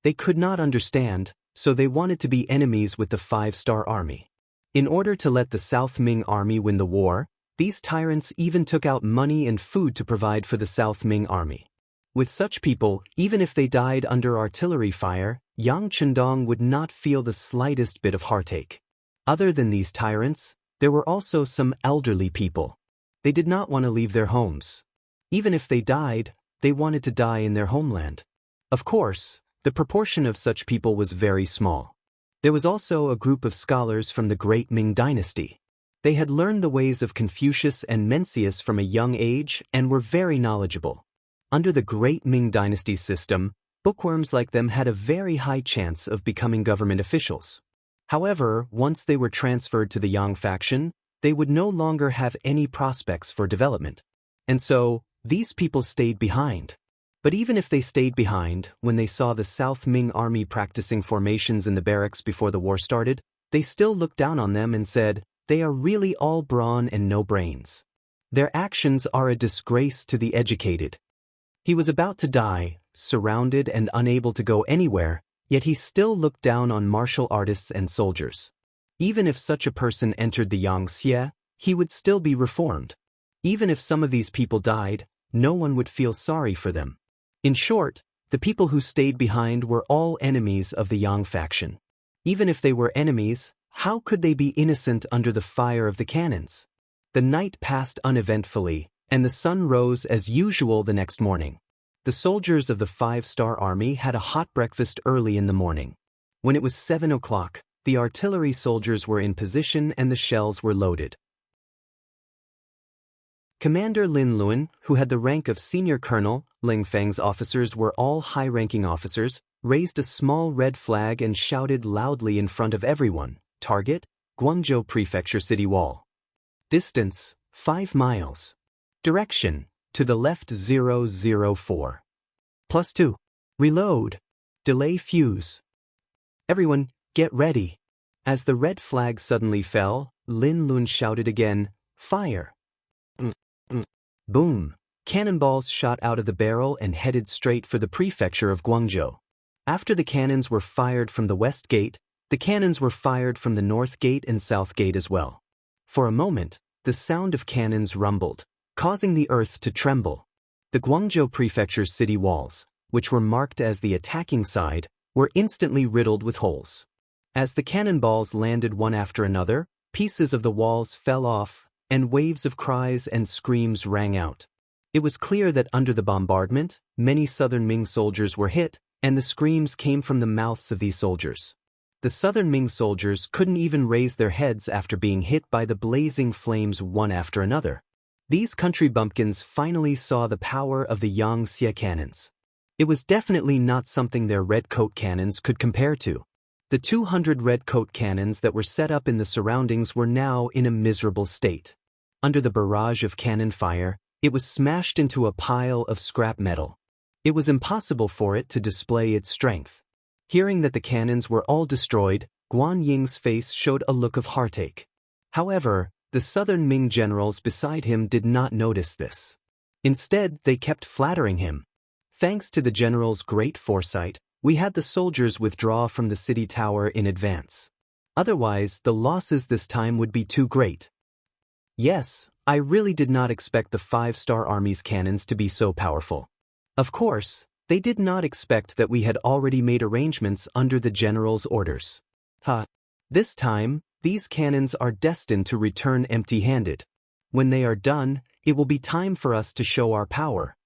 They could not understand, so they wanted to be enemies with the Five-Star Army. In order to let the South Ming Army win the war, these tyrants even took out money and food to provide for the South Ming Army. With such people, even if they died under artillery fire, Yang Chendong would not feel the slightest bit of heartache. Other than these tyrants, there were also some elderly people. They did not want to leave their homes. Even if they died, they wanted to die in their homeland. Of course, the proportion of such people was very small. There was also a group of scholars from the Great Ming Dynasty. They had learned the ways of Confucius and Mencius from a young age and were very knowledgeable. Under the Great Ming Dynasty's system, bookworms like them had a very high chance of becoming government officials. However, once they were transferred to the Yang faction, they would no longer have any prospects for development. And so, these people stayed behind. But even if they stayed behind, when they saw the South Ming Army practicing formations in the barracks before the war started, they still looked down on them and said, "They are really all brawn and no brains. Their actions are a disgrace to the educated." He was about to die, surrounded and unable to go anywhere, yet he still looked down on martial artists and soldiers. Even if such a person entered the Yangtze, he would still be reformed. Even if some of these people died, no one would feel sorry for them. In short, the people who stayed behind were all enemies of the Yang faction. Even if they were enemies, How could they be innocent under the fire of the cannons? The night passed uneventfully, and the sun rose as usual the next morning. The soldiers of the 5-Star Army had a hot breakfast early in the morning. When it was 7 o'clock, the artillery soldiers were in position and the shells were loaded. Commander Lin Luan, who had the rank of senior colonel, Ling Feng's officers were all high-ranking officers, raised a small red flag and shouted loudly in front of everyone, "Target, Guangzhou Prefecture City Wall. Distance, 5 miles. Direction, to the left 004. +2. Reload. Delay fuse. Everyone, get ready." As the red flag suddenly fell, Lin Luan shouted again, "Fire." Boom. Cannonballs shot out of the barrel and headed straight for the prefecture of Guangzhou. After the cannons were fired from the west gate, the cannons were fired from the north gate and south gate as well. For a moment, the sound of cannons rumbled, causing the earth to tremble. The Guangzhou prefecture's city walls, which were marked as the attacking side, were instantly riddled with holes. As the cannonballs landed one after another, pieces of the walls fell off, and waves of cries and screams rang out. It was clear that under the bombardment, many southern Ming soldiers were hit, and the screams came from the mouths of these soldiers. The southern Ming soldiers couldn't even raise their heads after being hit by the blazing flames one after another. These country bumpkins finally saw the power of the Yangtze cannons. It was definitely not something their red-coat cannons could compare to. The 200 red-coat cannons that were set up in the surroundings were now in a miserable state. Under the barrage of cannon fire, it was smashed into a pile of scrap metal. It was impossible for it to display its strength. Hearing that the cannons were all destroyed, Guan Ying's face showed a look of heartache. However, the southern Ming generals beside him did not notice this. Instead, they kept flattering him. "Thanks to the general's great foresight, we had the soldiers withdraw from the city tower in advance. Otherwise, the losses this time would be too great. Yes, I really did not expect the 5-Star Army's cannons to be so powerful. Of course, they did not expect that we had already made arrangements under the general's orders. This time, these cannons are destined to return empty-handed. When they are done, it will be time for us to show our power."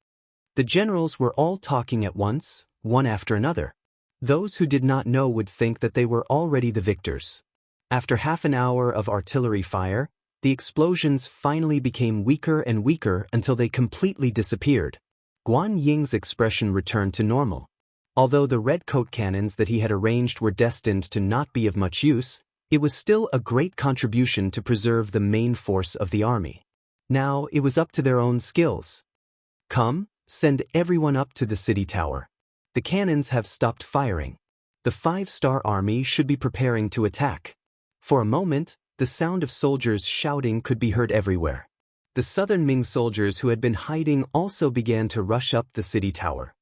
The generals were all talking at once, one after another. Those who did not know would think that they were already the victors. After half an hour of artillery fire, the explosions finally became weaker and weaker until they completely disappeared. Guan Ying's expression returned to normal. Although the red-coat cannons that he had arranged were destined to not be of much use, it was still a great contribution to preserve the main force of the army. Now it was up to their own skills. "Come, send everyone up to the city tower. The cannons have stopped firing. The 5-Star Army should be preparing to attack." For a moment, the sound of soldiers shouting could be heard everywhere. The southern Ming soldiers who had been hiding also began to rush up the city tower.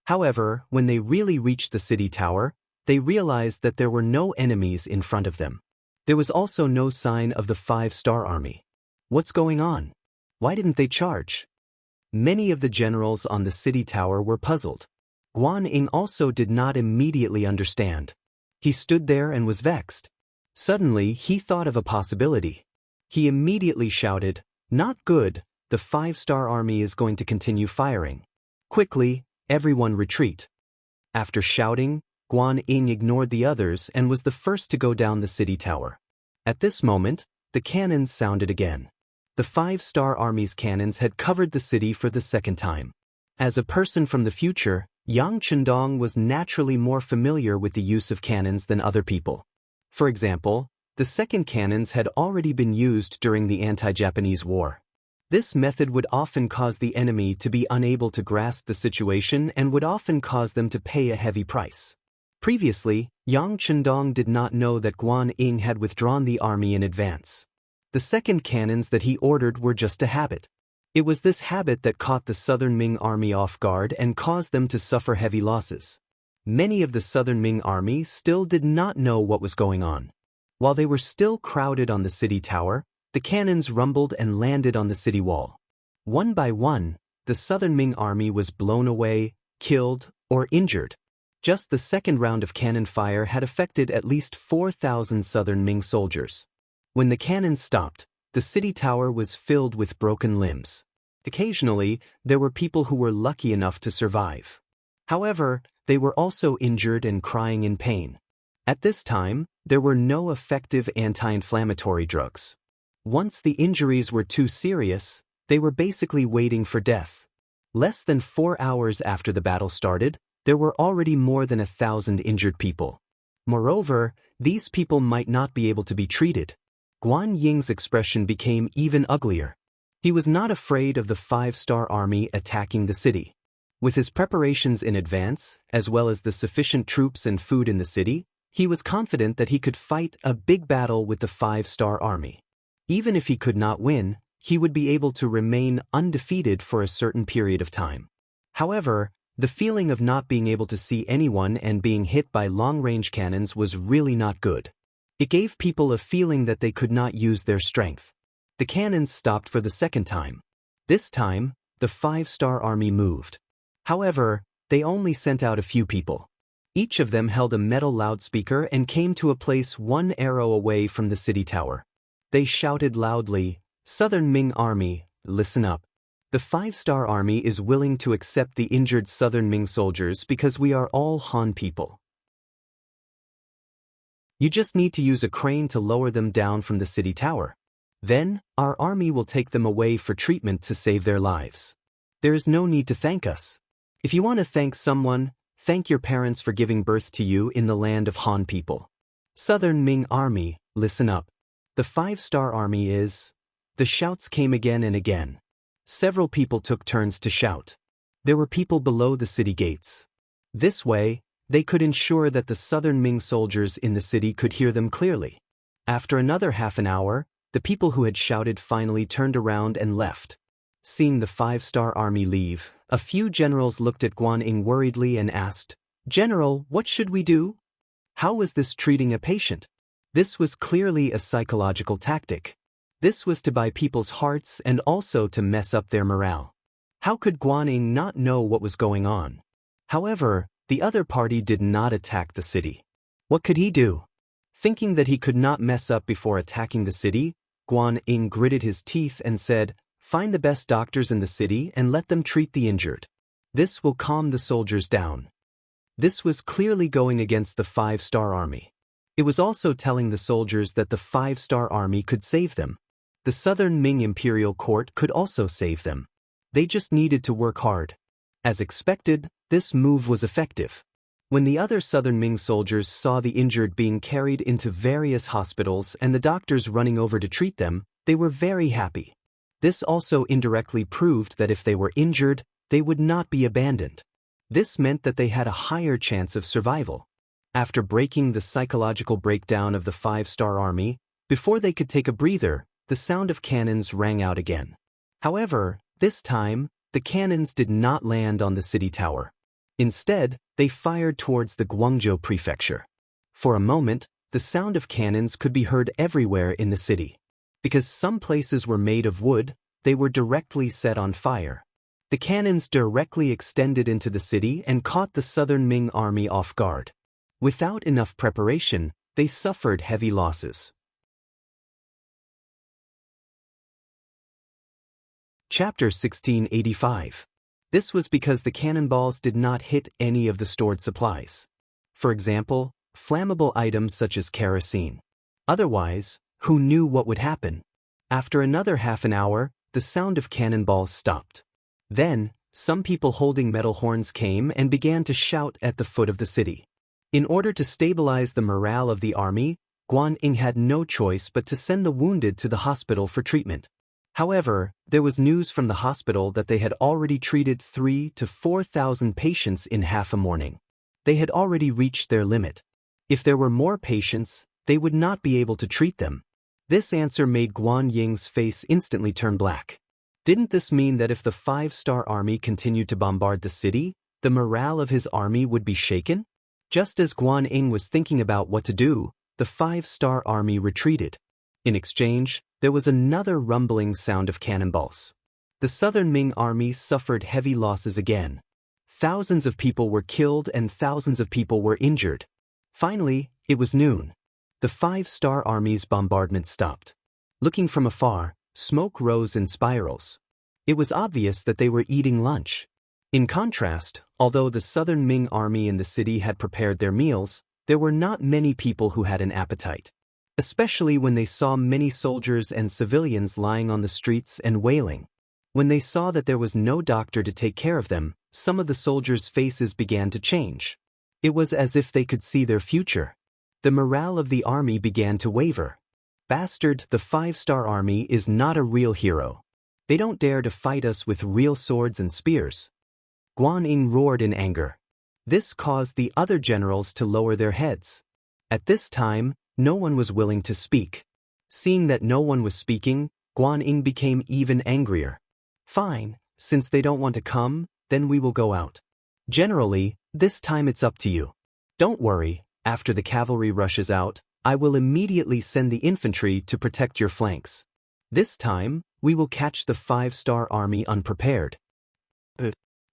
However, when they really reached the city tower, they realized that there were no enemies in front of them. There was also no sign of the 5-Star Army. What's going on? Why didn't they charge? Many of the generals on the city tower were puzzled. Guan Ying also did not immediately understand. He stood there and was vexed. Suddenly, he thought of a possibility. He immediately shouted, "Not good, the 5-Star Army is going to continue firing. Quickly, everyone retreat." After shouting, Guan Ying ignored the others and was the first to go down the city tower. At this moment, the cannons sounded again. The 5-Star Army's cannons had covered the city for the second time. As a person from the future, Yang Chendong was naturally more familiar with the use of cannons than other people. For example, the second cannons had already been used during the anti-Japanese war. This method would often cause the enemy to be unable to grasp the situation and would often cause them to pay a heavy price. Previously, Yang Chendong did not know that Guan Ying had withdrawn the army in advance. The second cannons that he ordered were just a habit. It was this habit that caught the southern Ming army off guard and caused them to suffer heavy losses. Many of the southern Ming army still did not know what was going on. While they were still crowded on the city tower, the cannons rumbled and landed on the city wall. One by one, the southern Ming army was blown away, killed, or injured. Just the second round of cannon fire had affected at least 4,000 southern Ming soldiers. When the cannons stopped, the city tower was filled with broken limbs. Occasionally, there were people who were lucky enough to survive. However, they were also injured and crying in pain. At this time, there were no effective anti-inflammatory drugs. Once the injuries were too serious, they were basically waiting for death. Less than 4 hours after the battle started, there were already more than 1,000 injured people. Moreover, these people might not be able to be treated. Guan Ying's expression became even uglier. He was not afraid of the 5-star army attacking the city. With his preparations in advance, as well as the sufficient troops and food in the city, he was confident that he could fight a big battle with the 5-star army. Even if he could not win, he would be able to remain undefeated for a certain period of time. However, the feeling of not being able to see anyone and being hit by long-range cannons was really not good. It gave people a feeling that they could not use their strength. The cannons stopped for the second time. This time, the 5-star army moved. However, they only sent out a few people. Each of them held a metal loudspeaker and came to a place 1 arrow away from the city tower. They shouted loudly, "Southern Ming Army, listen up. The 5-star army is willing to accept the injured Southern Ming soldiers because we are all Han people. You just need to use a crane to lower them down from the city tower. Then, our army will take them away for treatment to save their lives. There is no need to thank us. If you want to thank someone, thank your parents for giving birth to you in the land of Han people. Southern Ming Army, listen up. The 5-star army is..." The shouts came again and again. Several people took turns to shout. There were people below the city gates. This way, they could ensure that the Southern Ming soldiers in the city could hear them clearly. After another half an hour, the people who had shouted finally turned around and left. Seeing the 5-star army leave, a few generals looked at Guan Ying worriedly and asked, "General, what should we do? How was this treating a patient?" This was clearly a psychological tactic. This was to buy people's hearts and also to mess up their morale. How could Guan Ying not know what was going on? However, the other party did not attack the city. What could he do? Thinking that he could not mess up before attacking the city, Guan Ying gritted his teeth and said, "Find the best doctors in the city and let them treat the injured. This will calm the soldiers down." This was clearly going against the 5-star army. It was also telling the soldiers that the 5-star army could save them. The Southern Ming Imperial Court could also save them. They just needed to work hard. As expected, this move was effective. When the other Southern Ming soldiers saw the injured being carried into various hospitals and the doctors running over to treat them, they were very happy. This also indirectly proved that if they were injured, they would not be abandoned. This meant that they had a higher chance of survival. After breaking the psychological breakdown of the 5-star army, before they could take a breather, the sound of cannons rang out again. However, this time, the cannons did not land on the city tower. Instead, they fired towards the Guangzhou prefecture. For a moment, the sound of cannons could be heard everywhere in the city. Because some places were made of wood, they were directly set on fire. The cannons directly extended into the city and caught the Southern Ming army off guard. Without enough preparation, they suffered heavy losses. Chapter 1685. This was because the cannonballs did not hit any of the stored supplies. For example, flammable items such as kerosene. Otherwise, who knew what would happen? After another half an hour, the sound of cannonballs stopped. Then, some people holding metal horns came and began to shout at the foot of the city. In order to stabilize the morale of the army, Guan Ying had no choice but to send the wounded to the hospital for treatment. However, there was news from the hospital that they had already treated 3,000 to 4,000 patients in half a morning. They had already reached their limit. If there were more patients, they would not be able to treat them. This answer made Guan Ying's face instantly turn black. Didn't this mean that if the 5-star army continued to bombard the city, the morale of his army would be shaken? Just as Guan Ying was thinking about what to do, the 5-star army retreated. In exchange, there was another rumbling sound of cannonballs. The Southern Ming army suffered heavy losses again. Thousands of people were killed and thousands of people were injured. Finally, it was noon. The five-star army's bombardment stopped. Looking from afar, smoke rose in spirals. It was obvious that they were eating lunch. In contrast, although the Southern Ming army in the city had prepared their meals, there were not many people who had an appetite. Especially when they saw many soldiers and civilians lying on the streets and wailing. When they saw that there was no doctor to take care of them, some of the soldiers' faces began to change. It was as if they could see their future. The morale of the army began to waver. Bastard, the five-star army is not a real hero. They don't dare to fight us with real swords and spears. Guan Ying roared in anger. This caused the other generals to lower their heads. At this time, no one was willing to speak. Seeing that no one was speaking, Guan Ying became even angrier. Fine, since they don't want to come, then we will go out. Generally, this time it's up to you. Don't worry, after the cavalry rushes out, I will immediately send the infantry to protect your flanks. This time, we will catch the five-star army unprepared.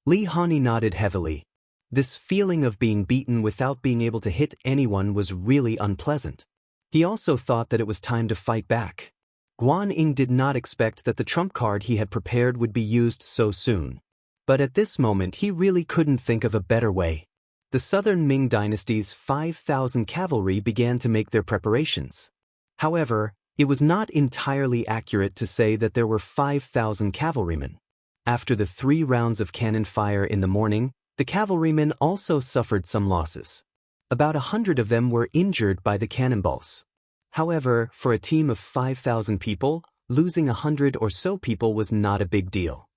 Li Hani nodded heavily. This feeling of being beaten without being able to hit anyone was really unpleasant. He also thought that it was time to fight back. Guan Ying did not expect that the trump card he had prepared would be used so soon. But at this moment he really couldn't think of a better way. The Southern Ming dynasty's 5,000 cavalry began to make their preparations. However, it was not entirely accurate to say that there were 5,000 cavalrymen. After the 3 rounds of cannon fire in the morning, the cavalrymen also suffered some losses. About 100 of them were injured by the cannonballs. However, for a team of 5,000 people, losing 100 or so people was not a big deal.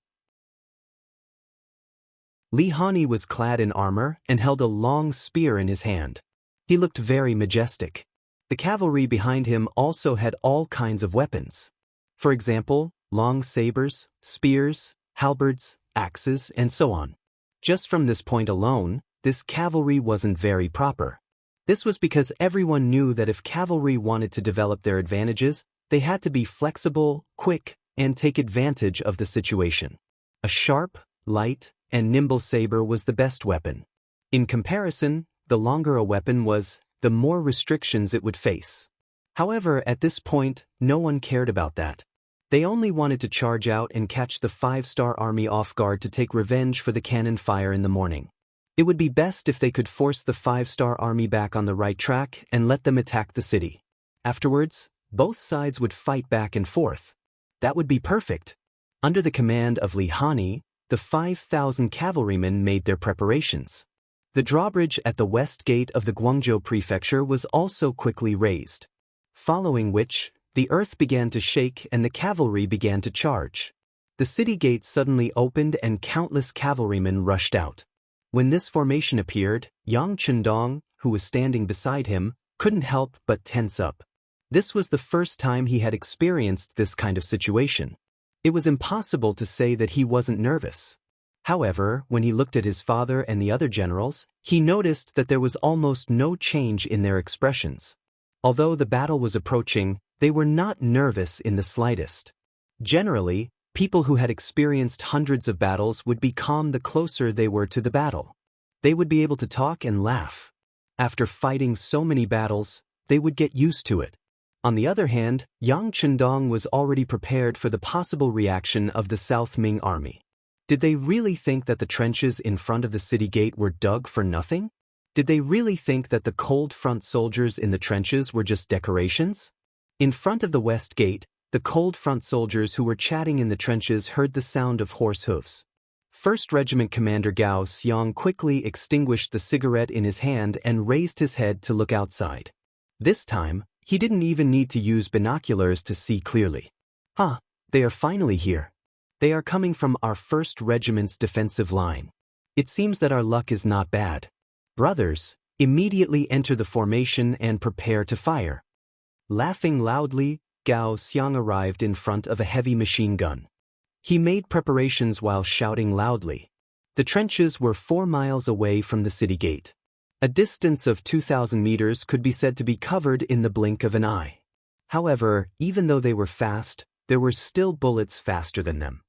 Li Hani was clad in armor and held a long spear in his hand. He looked very majestic. The cavalry behind him also had all kinds of weapons. For example, long sabers, spears, halberds, axes, and so on. Just from this point alone, this cavalry wasn't very proper. This was because everyone knew that if cavalry wanted to develop their advantages, they had to be flexible, quick, and take advantage of the situation. A sharp, light, and nimble saber was the best weapon. In comparison, the longer a weapon was, the more restrictions it would face. However, at this point, no one cared about that. They only wanted to charge out and catch the five-star army off guard to take revenge for the cannon fire in the morning. It would be best if they could force the five-star army back on the right track and let them attack the city. Afterwards, both sides would fight back and forth. That would be perfect. Under the command of Li Hani, the 5,000 cavalrymen made their preparations. The drawbridge at the west gate of the Guangzhou prefecture was also quickly raised. Following which, the earth began to shake and the cavalry began to charge. The city gate suddenly opened and countless cavalrymen rushed out. When this formation appeared, Yang Chendong, who was standing beside him, couldn't help but tense up. This was the first time he had experienced this kind of situation. It was impossible to say that he wasn't nervous. However, when he looked at his father and the other generals, he noticed that there was almost no change in their expressions. Although the battle was approaching, they were not nervous in the slightest. Generally, people who had experienced hundreds of battles would be calm the closer they were to the battle. They would be able to talk and laugh. After fighting so many battles, they would get used to it. On the other hand, Yang Chendong was already prepared for the possible reaction of the South Ming army. Did they really think that the trenches in front of the city gate were dug for nothing? Did they really think that the cold front soldiers in the trenches were just decorations? In front of the west gate, the cold front soldiers who were chatting in the trenches heard the sound of horse hooves. 1st Regiment Commander Gao Xiang quickly extinguished the cigarette in his hand and raised his head to look outside. This time, he didn't even need to use binoculars to see clearly. They are finally here. They are coming from our 1st Regiment's defensive line. It seems that our luck is not bad. Brothers, immediately enter the formation and prepare to fire. Laughing loudly, Gao Xiang arrived in front of a heavy machine gun. He made preparations while shouting loudly. The trenches were 4 miles away from the city gate. A distance of 2,000 meters could be said to be covered in the blink of an eye. However, even though they were fast, there were still bullets faster than them.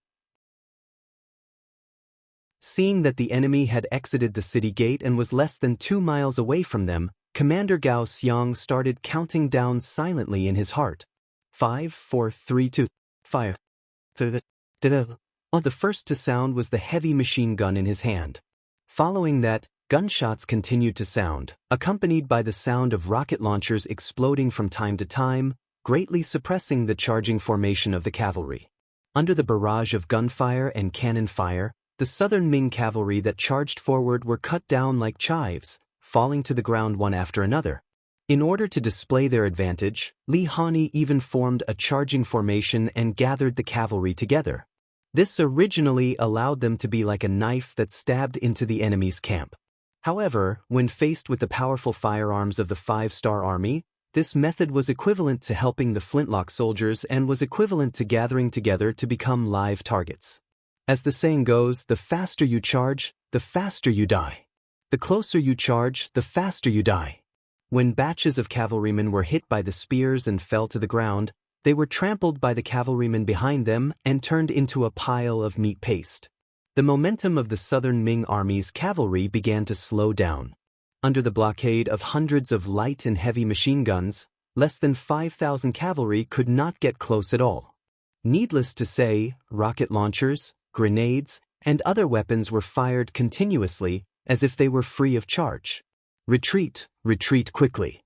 Seeing that the enemy had exited the city gate and was less than 2 miles away from them, Commander Gao Xiang started counting down silently in his heart. 5, 4, 3, 2, fire. The first to sound was the heavy machine gun in his hand. Following that, gunshots continued to sound, accompanied by the sound of rocket launchers exploding from time to time, greatly suppressing the charging formation of the cavalry. Under the barrage of gunfire and cannon fire, the southern Ming cavalry that charged forward were cut down like chives, falling to the ground one after another. In order to display their advantage, Li Hani even formed a charging formation and gathered the cavalry together. This originally allowed them to be like a knife that stabbed into the enemy's camp. However, when faced with the powerful firearms of the 5-star army, this method was equivalent to helping the flintlock soldiers and was equivalent to gathering together to become live targets. As the saying goes, the faster you charge, the faster you die. The closer you charge, the faster you die. When batches of cavalrymen were hit by the spears and fell to the ground, they were trampled by the cavalrymen behind them and turned into a pile of meat paste. The momentum of the southern Ming army's cavalry began to slow down. Under the blockade of hundreds of light and heavy machine guns, less than 5,000 cavalry could not get close at all. Needless to say, rocket launchers, grenades, and other weapons were fired continuously as if they were free of charge. Retreat, retreat quickly.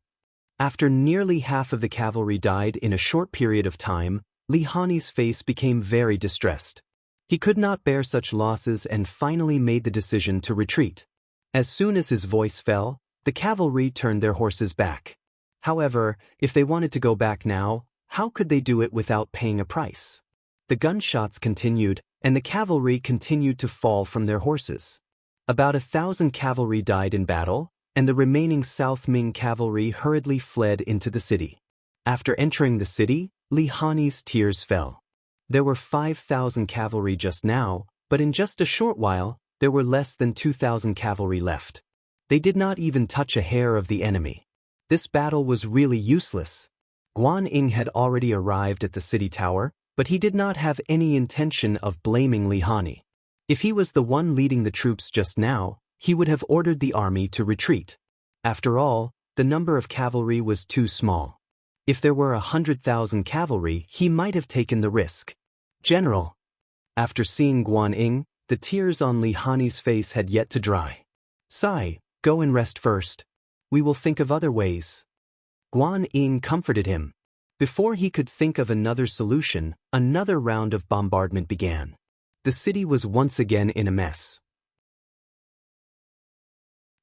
After nearly half of the cavalry died in a short period of time, Li Hani's face became very distressed. He could not bear such losses and finally made the decision to retreat. As soon as his voice fell, the cavalry turned their horses back. However, if they wanted to go back now, how could they do it without paying a price? The gunshots continued, and the cavalry continued to fall from their horses. About 1,000 cavalry died in battle, and the remaining South Ming cavalry hurriedly fled into the city. After entering the city, Li Hani's tears fell. There were 5,000 cavalry just now, but in just a short while, there were less than 2,000 cavalry left. They did not even touch a hair of the enemy. This battle was really useless. Guan Ying had already arrived at the city tower, but he did not have any intention of blaming Li Hani. If he was the one leading the troops just now, he would have ordered the army to retreat. After all, the number of cavalry was too small. If there were 100,000 cavalry, he might have taken the risk. General. After seeing Guan Ying, the tears on Li Hani's face had yet to dry. Sigh, go and rest first. We will think of other ways. Guan Ying comforted him. Before he could think of another solution, another round of bombardment began. The city was once again in a mess.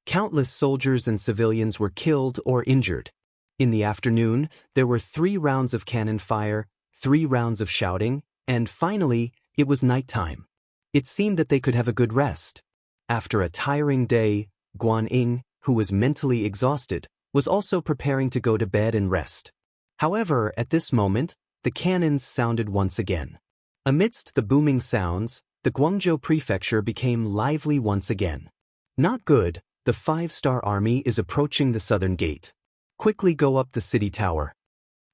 Countless soldiers and civilians were killed or injured. In the afternoon, there were 3 rounds of cannon fire, 3 rounds of shouting, and finally, it was nighttime. It seemed that they could have a good rest. After a tiring day, Guan Ying, who was mentally exhausted, was also preparing to go to bed and rest. However, at this moment, the cannons sounded once again. Amidst the booming sounds, the Guangzhou prefecture became lively once again. Not good, the 5-star army is approaching the southern gate. Quickly go up the city tower.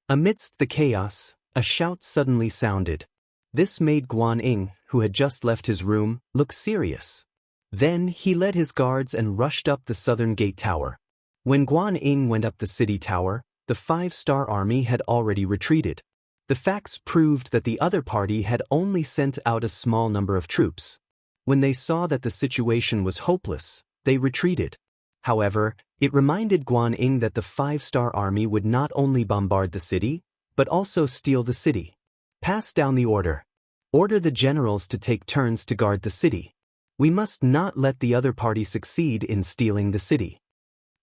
Amidst the chaos, a shout suddenly sounded. This made Guan Ying, who had just left his room, look serious. Then he led his guards and rushed up the southern gate tower. When Guan Ying went up the city tower, the 5-star army had already retreated. The facts proved that the other party had only sent out a small number of troops. When they saw that the situation was hopeless, they retreated. However, it reminded Guan Ying that the 5-star army would not only bombard the city, but also steal the city. Pass down the order. Order the generals to take turns to guard the city. We must not let the other party succeed in stealing the city.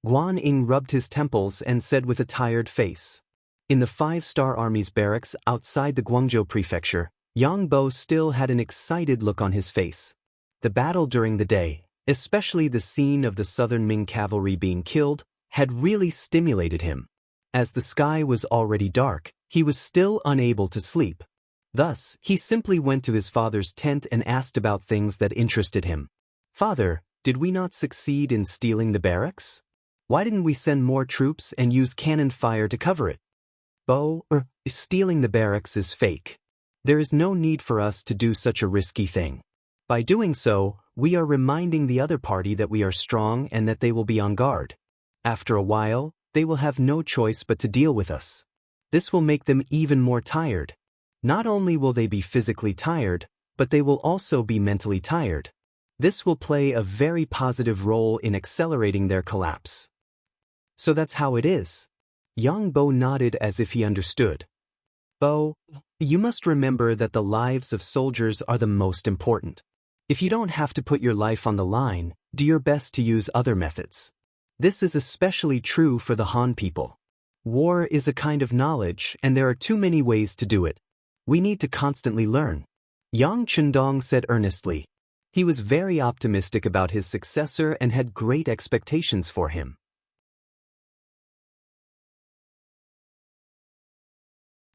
Guan Ying rubbed his temples and said with a tired face. In the 5-star army's barracks outside the Guangzhou prefecture, Yang Bo still had an excited look on his face. The battle during the day, especially the scene of the southern Ming cavalry being killed, had really stimulated him. As the sky was already dark, he was still unable to sleep. Thus, he simply went to his father's tent and asked about things that interested him. Father, did we not succeed in stealing the barracks? Why didn't we send more troops and use cannon fire to cover it? Stealing the barracks is fake. There is no need for us to do such a risky thing. By doing so, we are reminding the other party that we are strong and that they will be on guard. After a while, they will have no choice but to deal with us. This will make them even more tired. Not only will they be physically tired, but they will also be mentally tired. This will play a very positive role in accelerating their collapse. So that's how it is. Young Bo nodded as if he understood. Bo, you must remember that the lives of soldiers are the most important. If you don't have to put your life on the line, do your best to use other methods. This is especially true for the Han people. War is a kind of knowledge, and there are too many ways to do it. We need to constantly learn. Yang Chendong said earnestly. He was very optimistic about his successor and had great expectations for him.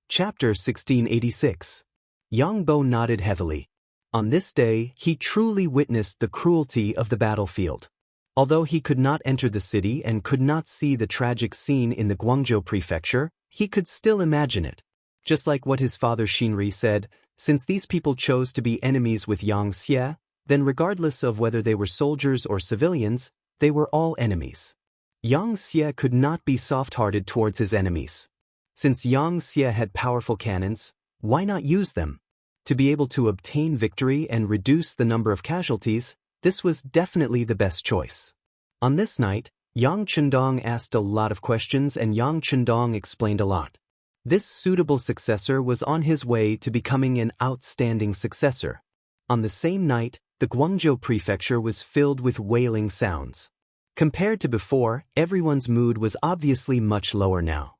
Chapter 1686. Yang Bo nodded heavily. On this day, he truly witnessed the cruelty of the battlefield. Although he could not enter the city and could not see the tragic scene in the Guangzhou prefecture, he could still imagine it. Just like what his father Xinri said, since these people chose to be enemies with Yang Xie, then regardless of whether they were soldiers or civilians, they were all enemies. Yang Xie could not be soft-hearted towards his enemies. Since Yang Xie had powerful cannons, why not use them? To be able to obtain victory and reduce the number of casualties, this was definitely the best choice. On this night, Yang Chendong asked a lot of questions and Yang Chendong explained a lot. This suitable successor was on his way to becoming an outstanding successor. On the same night, the Guangzhou prefecture was filled with wailing sounds. Compared to before, everyone's mood was obviously much lower now.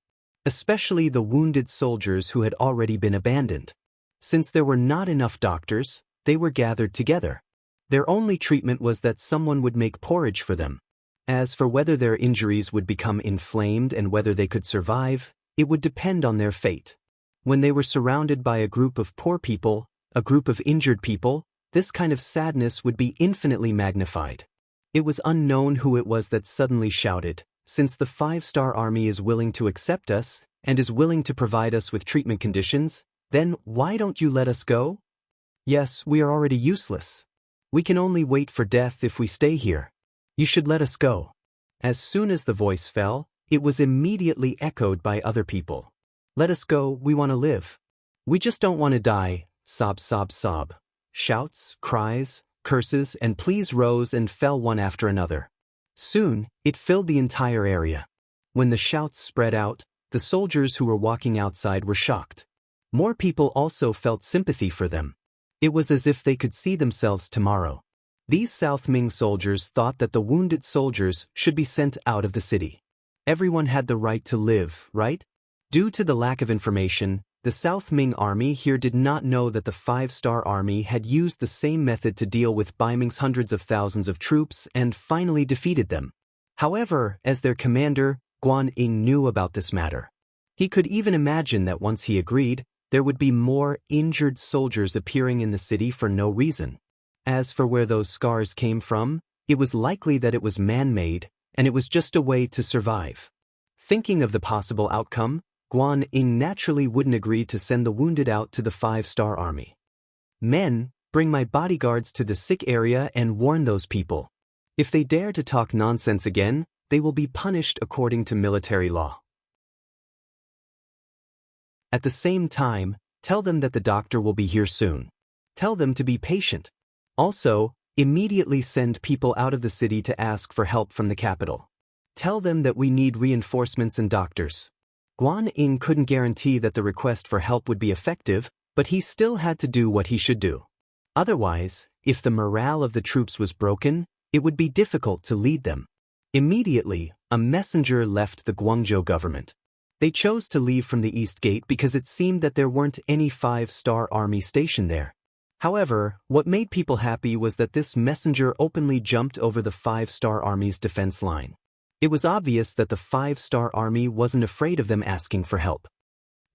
Especially the wounded soldiers who had already been abandoned. Since there were not enough doctors, they were gathered together. Their only treatment was that someone would make porridge for them. As for whether their injuries would become inflamed and whether they could survive, it would depend on their fate. When they were surrounded by a group of poor people, a group of injured people, this kind of sadness would be infinitely magnified. It was unknown who it was that suddenly shouted, "Since the 5-star army is willing to accept us, and is willing to provide us with treatment conditions, then why don't you let us go? Yes, we are already useless. We can only wait for death if we stay here. You should let us go." As soon as the voice fell, it was immediately echoed by other people. "Let us go, we want to live. We just don't want to die," sob, sob, sob. Shouts, cries, curses, and pleas rose and fell one after another. Soon, it filled the entire area. When the shouts spread out, the soldiers who were walking outside were shocked. More people also felt sympathy for them. It was as if they could see themselves tomorrow. These South Ming soldiers thought that the wounded soldiers should be sent out of the city. Everyone had the right to live, right? Due to the lack of information, the South Ming army here did not know that the 5-star army had used the same method to deal with Bai Ming's hundreds of thousands of troops and finally defeated them. However, as their commander, Guan Ying knew about this matter. He could even imagine that once he agreed, there would be more injured soldiers appearing in the city for no reason. As for where those scars came from, it was likely that it was man-made, and it was just a way to survive. Thinking of the possible outcome, Guan Ying naturally wouldn't agree to send the wounded out to the 5-star army. "Men, bring my bodyguards to the sick area and warn those people. If they dare to talk nonsense again, they will be punished according to military law. At the same time, tell them that the doctor will be here soon. Tell them to be patient. Also, immediately send people out of the city to ask for help from the capital. Tell them that we need reinforcements and doctors." Guan Ying couldn't guarantee that the request for help would be effective, but he still had to do what he should do. Otherwise, if the morale of the troops was broken, it would be difficult to lead them. Immediately, a messenger left the Guangzhou government. They chose to leave from the East Gate because it seemed that there weren't any 5-star army stationed there. However, what made people happy was that this messenger openly jumped over the 5-star army's defense line. It was obvious that the 5-star army wasn't afraid of them asking for help.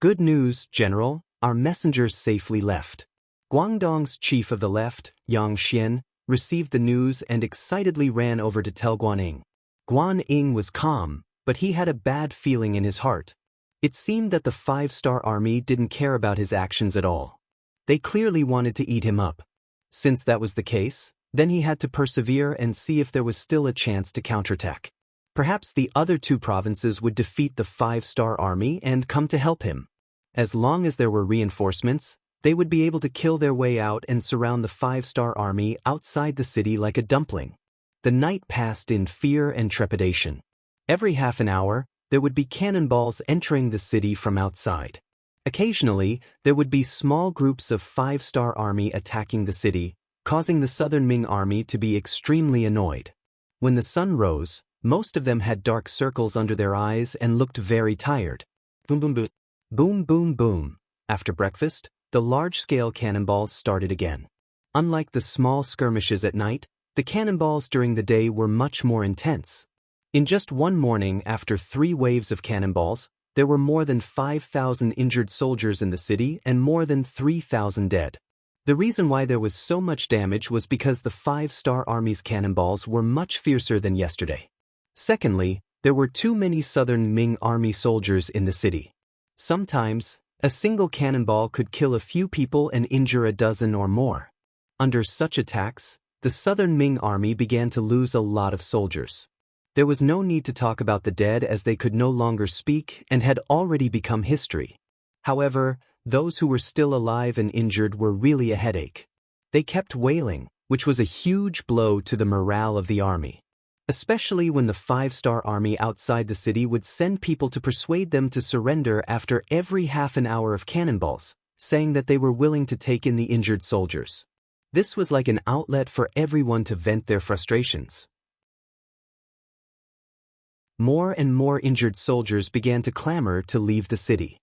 "Good news, General, our messengers safely left." Guangdong's chief of the left, Yang Xian, received the news and excitedly ran over to tell Guan Ying. Guan Ying was calm, but he had a bad feeling in his heart. It seemed that the 5-star army didn't care about his actions at all. They clearly wanted to eat him up. Since that was the case, Then he had to persevere and see if there was still a chance to counterattack. Perhaps the other two provinces would defeat the 5-star army and come to help him. As long as there were reinforcements, they would be able to kill their way out and surround the 5-star army outside the city like a dumpling. The night passed in fear and trepidation. Every half an hour, there would be cannonballs entering the city from outside. Occasionally, there would be small groups of 5-star army attacking the city, causing the Southern Ming army to be extremely annoyed. When the sun rose, most of them had dark circles under their eyes and looked very tired. Boom boom boom. Boom boom boom. After breakfast, the large-scale cannonballs started again. Unlike the small skirmishes at night, the cannonballs during the day were much more intense. In just one morning, after 3 waves of cannonballs, there were more than 5,000 injured soldiers in the city and more than 3,000 dead. The reason why there was so much damage was because the 5-star army's cannonballs were much fiercer than yesterday. Secondly, there were too many Southern Ming army soldiers in the city. Sometimes, a single cannonball could kill a few people and injure a dozen or more. Under such attacks, the Southern Ming army began to lose a lot of soldiers. There was no need to talk about the dead as they could no longer speak and had already become history. However, those who were still alive and injured were really a headache. They kept wailing, which was a huge blow to the morale of the army. Especially when the 5-star army outside the city would send people to persuade them to surrender after every half an hour of cannonballs, saying that they were willing to take in the injured soldiers. This was like an outlet for everyone to vent their frustrations. More and more injured soldiers began to clamor to leave the city.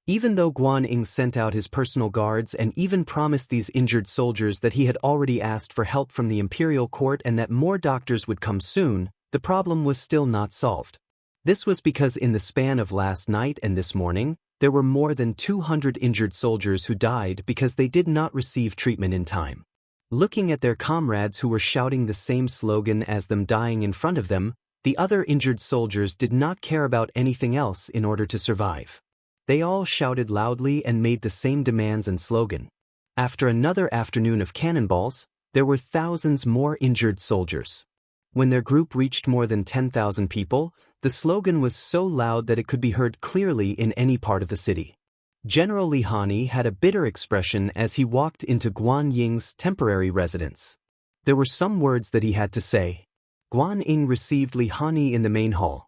Even though Guan Ying sent out his personal guards and even promised these injured soldiers that he had already asked for help from the imperial court and that more doctors would come soon, the problem was still not solved. This was because in the span of last night and this morning, there were more than 200 injured soldiers who died because they did not receive treatment in time. Looking at their comrades who were shouting the same slogan as them dying in front of them, the other injured soldiers did not care about anything else in order to survive. They all shouted loudly and made the same demands and slogan. After another afternoon of cannonballs, there were thousands more injured soldiers. When their group reached more than 10,000 people, the slogan was so loud that it could be heard clearly in any part of the city. General Li Hani had a bitter expression as he walked into Guan Ying's temporary residence. There were some words that he had to say. Guan Ying received Li Hani in the main hall.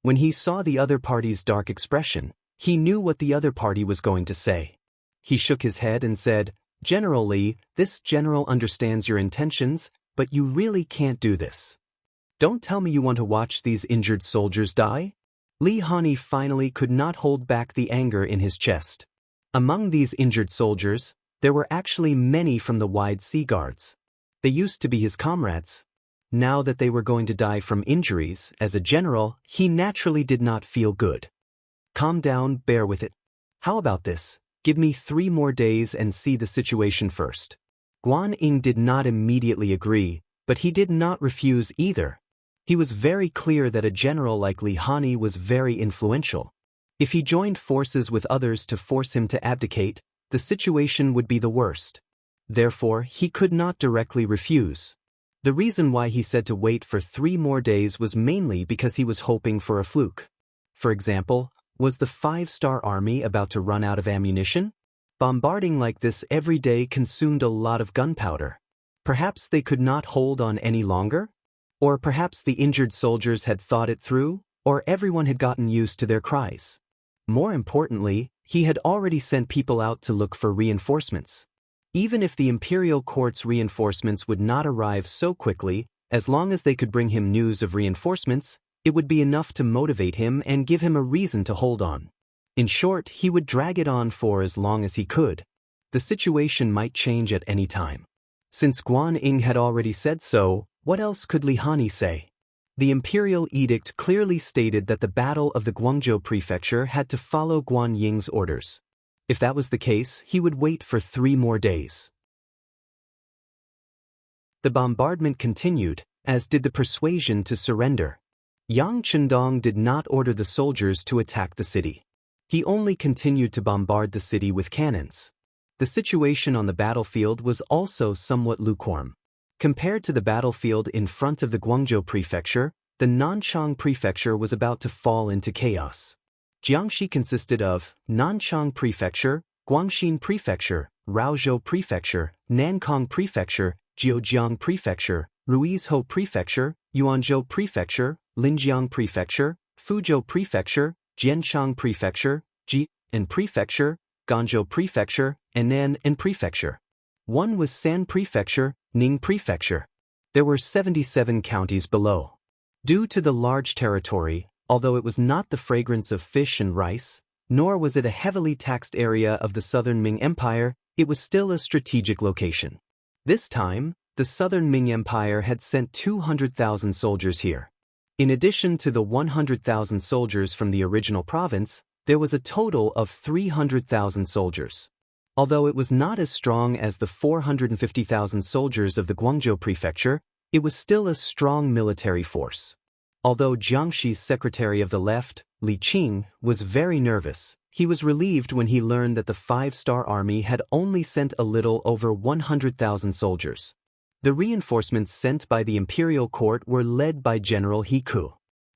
When he saw the other party's dark expression, he knew what the other party was going to say. He shook his head and said, "General Li, this general understands your intentions, but you really can't do this. Don't tell me you want to watch these injured soldiers die?" Li Hani finally could not hold back the anger in his chest. Among these injured soldiers, there were actually many from the Wide Sea Guards. They used to be his comrades. Now that they were going to die from injuries, as a general, he naturally did not feel good. "Calm down, bear with it. How about this? Give me 3 more days and see the situation first." Guan Ying did not immediately agree, but he did not refuse either. He was very clear that a general like Li Hani was very influential. If he joined forces with others to force him to abdicate, the situation would be the worst. Therefore, he could not directly refuse. The reason why he said to wait for 3 more days was mainly because he was hoping for a fluke. For example, was the 5-star army about to run out of ammunition? Bombarding like this every day consumed a lot of gunpowder. Perhaps they could not hold on any longer? Or perhaps the injured soldiers had thought it through, or everyone had gotten used to their cries. More importantly, he had already sent people out to look for reinforcements. Even if the imperial court's reinforcements would not arrive so quickly, as long as they could bring him news of reinforcements, it would be enough to motivate him and give him a reason to hold on. In short, he would drag it on for as long as he could. The situation might change at any time. Since Guan Ying had already said so, what else could Li Hani say? The imperial edict clearly stated that the Battle of the Guangzhou Prefecture had to follow Guan Ying's orders. If that was the case, he would wait for 3 more days. The bombardment continued, as did the persuasion to surrender. Yang Chendong did not order the soldiers to attack the city. He only continued to bombard the city with cannons. The situation on the battlefield was also somewhat lukewarm. Compared to the battlefield in front of the Guangzhou prefecture, the Nanchang prefecture was about to fall into chaos. Jiangxi consisted of Nanchang prefecture, Guangxin prefecture, Raozhou prefecture, Nankang prefecture, Jiujiang prefecture, Ruizhou prefecture, Yuanzhou prefecture, Linjiang prefecture, Fuzhou prefecture, Jianchang prefecture, Jian prefecture, Ganzhou prefecture, and Nan prefecture. One was San prefecture, Ning prefecture. There were 77 counties below. Due to the large territory, although it was not the fragrance of fish and rice, nor was it a heavily taxed area of the southern Ming Empire, it was still a strategic location. This time, the southern Ming Empire had sent 200,000 soldiers here. In addition to the 100,000 soldiers from the original province, there was a total of 300,000 soldiers. Although it was not as strong as the 450,000 soldiers of the Guangzhou prefecture, it was still a strong military force. Although Jiangxi's secretary of the left, Li Qing, was very nervous, he was relieved when he learned that the five-star army had only sent a little over 100,000 soldiers. The reinforcements sent by the imperial court were led by General He Ku.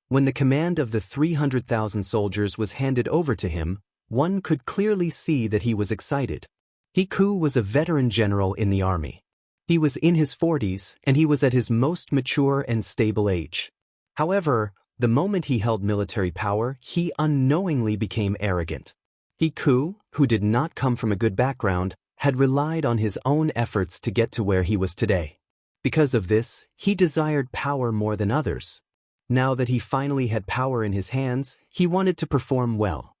When the command of the 300,000 soldiers was handed over to him, one could clearly see that he was excited. He Ku was a veteran general in the army. He was in his 40s and he was at his most mature and stable age. However, the moment he held military power, he unknowingly became arrogant. He Ku, who did not come from a good background, had relied on his own efforts to get to where he was today. Because of this, he desired power more than others. Now that he finally had power in his hands, he wanted to perform well.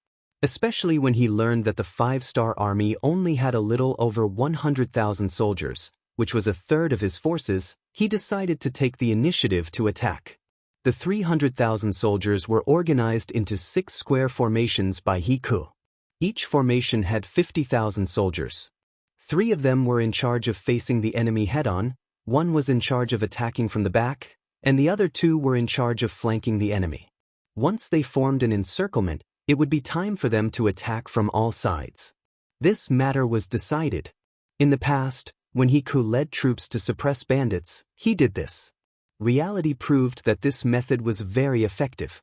Especially when he learned that the five-star army only had a little over 100,000 soldiers, which was a third of his forces, he decided to take the initiative to attack. The 300,000 soldiers were organized into 6 square formations by He Ku. Each formation had 50,000 soldiers. 3 of them were in charge of facing the enemy head-on, 1 was in charge of attacking from the back, and the other 2 were in charge of flanking the enemy. Once they formed an encirclement, it would be time for them to attack from all sides. This matter was decided. In the past, when He Ku led troops to suppress bandits, he did this. Reality proved that this method was very effective.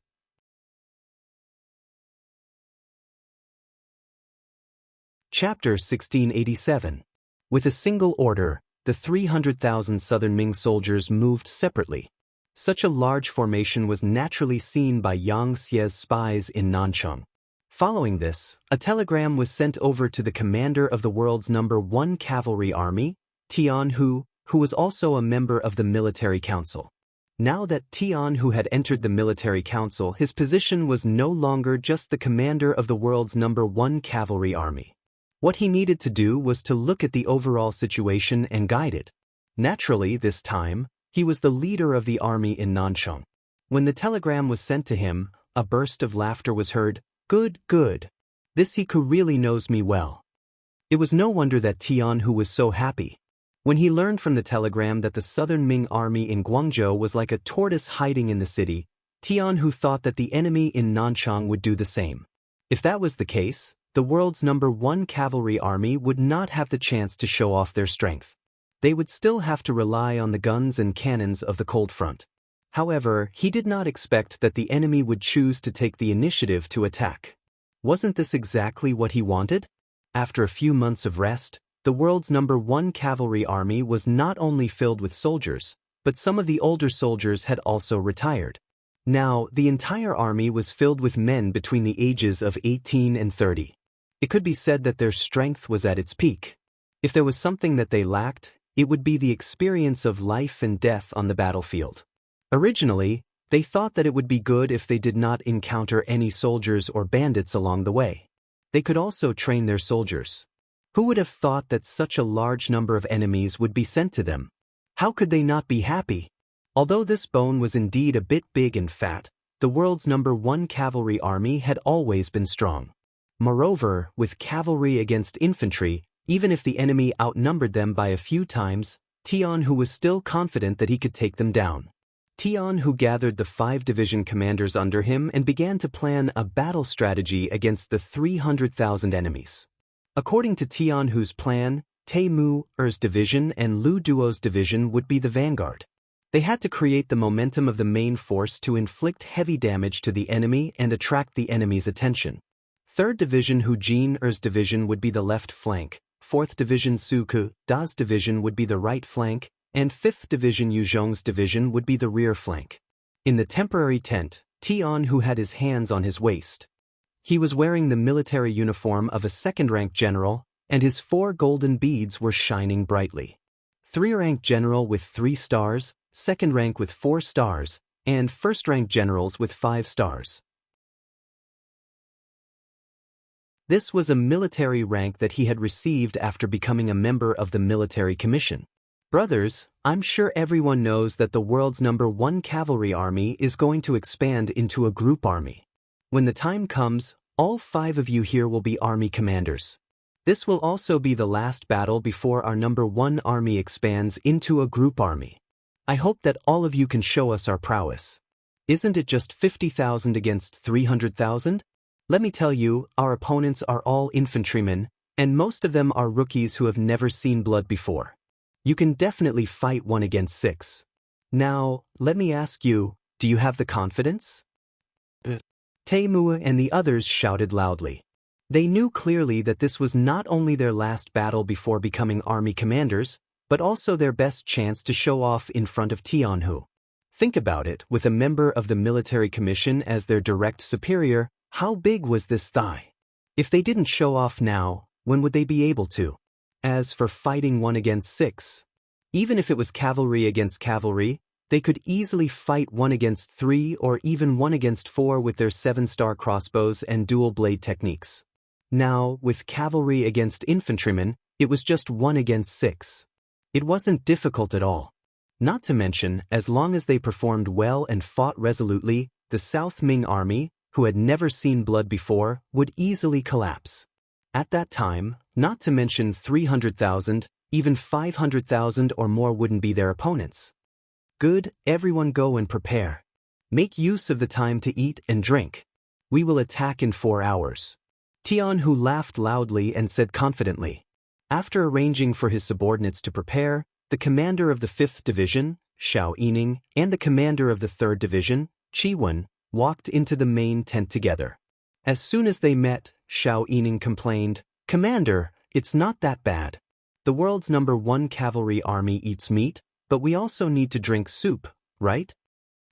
Chapter 1687. With a single order, the 300,000 southern Ming soldiers moved separately. Such a large formation was naturally seen by Yang Xie's spies in Nanchang. Following this, a telegram was sent over to the commander of the world's #1 cavalry army, Tian Hu, who was also a member of the military council. Now that Tian Hu had entered the military council, his position was no longer just the commander of the world's #1 cavalry army. What he needed to do was to look at the overall situation and guide it. Naturally, this time, he was the leader of the army in Nanchang. When the telegram was sent to him, a burst of laughter was heard. Good, good. This He Ku really knows me well. It was no wonder that Tian Hu was so happy. When he learned from the telegram that the southern Ming army in Guangzhou was like a tortoise hiding in the city, Tian Hu thought that the enemy in Nanchang would do the same. If that was the case, the world's #1 cavalry army would not have the chance to show off their strength. They would still have to rely on the guns and cannons of the cold front. However, he did not expect that the enemy would choose to take the initiative to attack. Wasn't this exactly what he wanted? After a few months of rest, the world's #1 cavalry army was not only filled with soldiers, but some of the older soldiers had also retired. Now, the entire army was filled with men between the ages of 18 and 30. It could be said that their strength was at its peak. If there was something that they lacked, it would be the experience of life and death on the battlefield. Originally, they thought that it would be good if they did not encounter any soldiers or bandits along the way. They could also train their soldiers. Who would have thought that such a large number of enemies would be sent to them? How could they not be happy? Although this bone was indeed a bit big and fat, the world's #1 cavalry army had always been strong. Moreover, with cavalry against infantry, even if the enemy outnumbered them by a few times, Tian Hu was still confident that he could take them down. Tian Hu gathered the 5 division commanders under him and began to plan a battle strategy against the 300,000 enemies. According to Tian Hu's plan, Mu-er's division and Lu Duo's division would be the vanguard. They had to create the momentum of the main force to inflict heavy damage to the enemy and attract the enemy's attention. 3rd Division Hu Jin-er's division would be the left flank, 4th Division Su Ku-da's division would be the right flank, and 5th Division Yu Zhong's division would be the rear flank. In the temporary tent, Tian Hu had his hands on his waist. He was wearing the military uniform of a second-rank general, and his 4 golden beads were shining brightly. 3-rank general with 3 stars, 2nd rank with 4 stars, and 1st-rank generals with 5 stars. This was a military rank that he had received after becoming a member of the military commission. Brothers, I'm sure everyone knows that the world's #1 cavalry army is going to expand into a group army. When the time comes, all 5 of you here will be army commanders. This will also be the last battle before our #1 army expands into a group army. I hope that all of you can show us our prowess. Isn't it just 50,000 against 300,000? Let me tell you, our opponents are all infantrymen, and most of them are rookies who have never seen blood before. You can definitely fight 1 against 6. Now, let me ask you, do you have the confidence? Mu and the others shouted loudly. They knew clearly that this was not only their last battle before becoming army commanders, but also their best chance to show off in front of Tian Hu. Think about it, with a member of the military commission as their direct superior, how big was this thigh? If they didn't show off now, when would they be able to? As for fighting 1 against 6, even if it was cavalry against cavalry, they could easily fight 1 against 3 or even 1 against 4 with their 7-star crossbows and dual blade techniques. Now, with cavalry against infantrymen, it was just 1 against 6. It wasn't difficult at all. Not to mention, as long as they performed well and fought resolutely, the South Ming army, who had never seen blood before, would easily collapse. At that time, not to mention 300,000, even 500,000 or more wouldn't be their opponents. Good, everyone go and prepare. Make use of the time to eat and drink. We will attack in 4 hours. Tian Hu laughed loudly and said confidently. After arranging for his subordinates to prepare, the commander of the 5th Division, Xiao Yining, and the commander of the 3rd Division, Qi Wen, walked into the main tent together. As soon as they met, Xiao Yining complained, "Commander, it's not that bad. The world's #1 cavalry army eats meat, but we also need to drink soup, right?"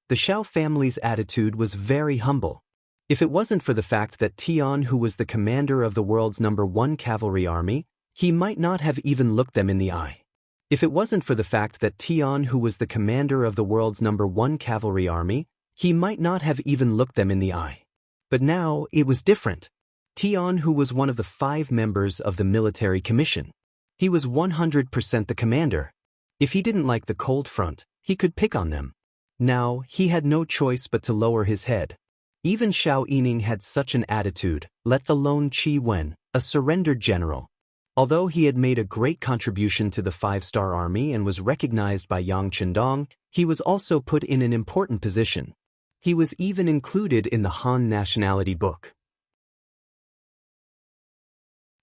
The Xiao family's attitude was very humble. If it wasn't for the fact that Tian Hu was the commander of the world's #1 cavalry army, he might not have even looked them in the eye. If it wasn't for the fact that Tian Hu was the commander of the world's #1 cavalry army, he might not have even looked them in the eye. But now, it was different. Tian Hu was one of the 5 members of the military commission. He was 100% the commander. If he didn't like the cold front, he could pick on them. Now, he had no choice but to lower his head. Even Xiao Yining had such an attitude, let alone Qi Wen, a surrendered general. Although he had made a great contribution to the 5-star army and was recognized by Yang Qindong, he was also put in an important position. He was even included in the Han nationality book.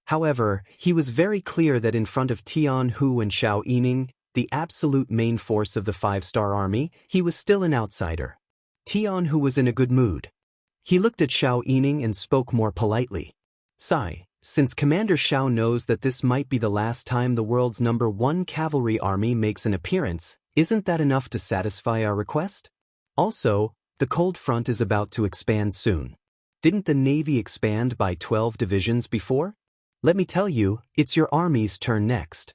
However, he was very clear that in front of Tian Hu and Xiao Yining, the absolute main force of the 5-star army, he was still an outsider. Tian Hu was in a good mood. He looked at Xiao Yining and spoke more politely. "Sai, since Commander Xiao knows that this might be the last time the world's #1 cavalry army makes an appearance, isn't that enough to satisfy our request? Also, the cold front is about to expand soon. Didn't the Navy expand by 12 divisions before? Let me tell you, it's your army's turn next."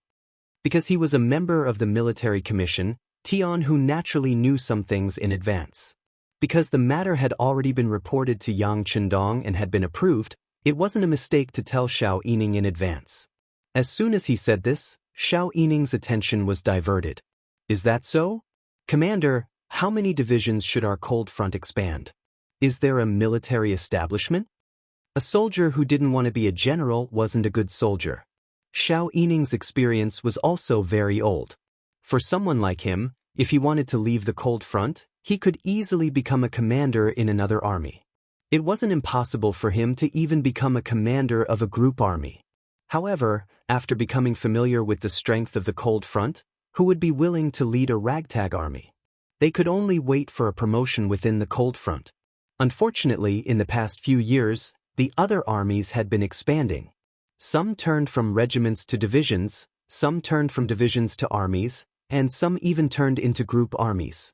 Because he was a member of the military commission, Tian Hu naturally knew some things in advance. Because the matter had already been reported to Yang Qindong and had been approved, it wasn't a mistake to tell Xiao Yining in advance. As soon as he said this, Xiao Yining's attention was diverted. "Is that so? Commander, how many divisions should our cold front expand? Is there a military establishment?" A soldier who didn't want to be a general wasn't a good soldier. Xiao Yining's experience was also very old. For someone like him, if he wanted to leave the cold front, he could easily become a commander in another army. It wasn't impossible for him to even become a commander of a group army. However, after becoming familiar with the strength of the cold front, who would be willing to lead a ragtag army? They could only wait for a promotion within the cold front. Unfortunately, in the past few years, the other armies had been expanding. Some turned from regiments to divisions, some turned from divisions to armies, and some even turned into group armies.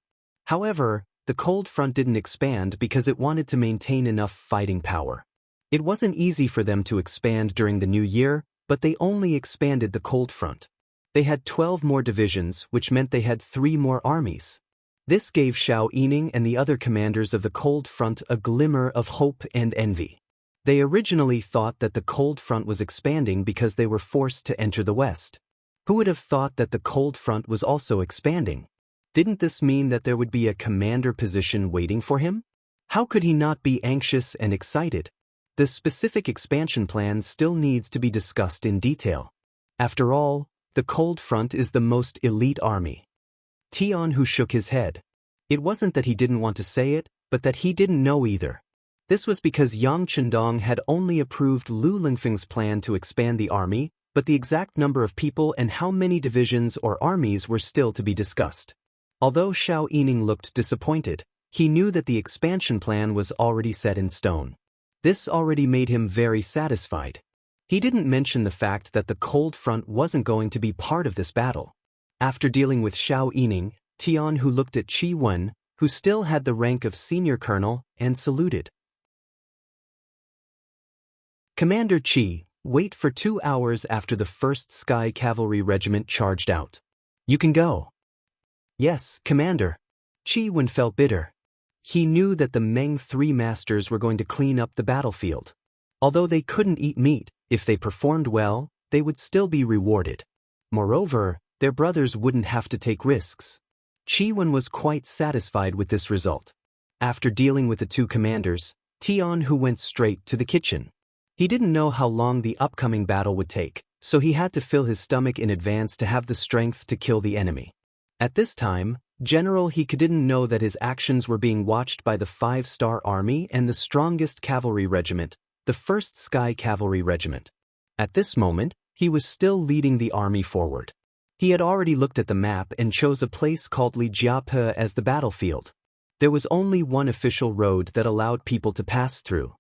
However, the cold front didn't expand because it wanted to maintain enough fighting power. It wasn't easy for them to expand during the new year, but they only expanded the cold front. They had 12 more divisions, which meant they had 3 more armies. This gave Xiao Yining and the other commanders of the cold front a glimmer of hope and envy. They originally thought that the cold front was expanding because they were forced to enter the west. Who would have thought that the cold front was also expanding? Didn't this mean that there would be a commander position waiting for him? How could he not be anxious and excited? The specific expansion plan still needs to be discussed in detail. After all, the cold front is the most elite army. Tian Hu shook his head. It wasn't that he didn't want to say it, but that he didn't know either. This was because Yang Chendong had only approved Lu Lingfeng's plan to expand the army, but the exact number of people and how many divisions or armies were still to be discussed. Although Xiao Yining looked disappointed, he knew that the expansion plan was already set in stone. This already made him very satisfied. He didn't mention the fact that the cold front wasn't going to be part of this battle. After dealing with Xiao Yining, Tian Hu looked at Qi Wen, who still had the rank of senior colonel, and saluted. Commander Qi, wait for 2 hours after the 1st Sky Cavalry Regiment charged out. You can go. Yes, Commander. Qi Wen felt bitter. He knew that the Meng Three Masters were going to clean up the battlefield. Although they couldn't eat meat, if they performed well, they would still be rewarded. Moreover, their brothers wouldn't have to take risks. Qi Wen was quite satisfied with this result. After dealing with the 2 commanders, Tian Hu went straight to the kitchen. He didn't know how long the upcoming battle would take, so he had to fill his stomach in advance to have the strength to kill the enemy. At this time, General He didn't know that his actions were being watched by the 5-star Army and the strongest cavalry regiment, the 1st Sky Cavalry Regiment. At this moment, he was still leading the army forward. He had already looked at the map and chose a place called Lijiape as the battlefield. There was only one official road that allowed people to pass through.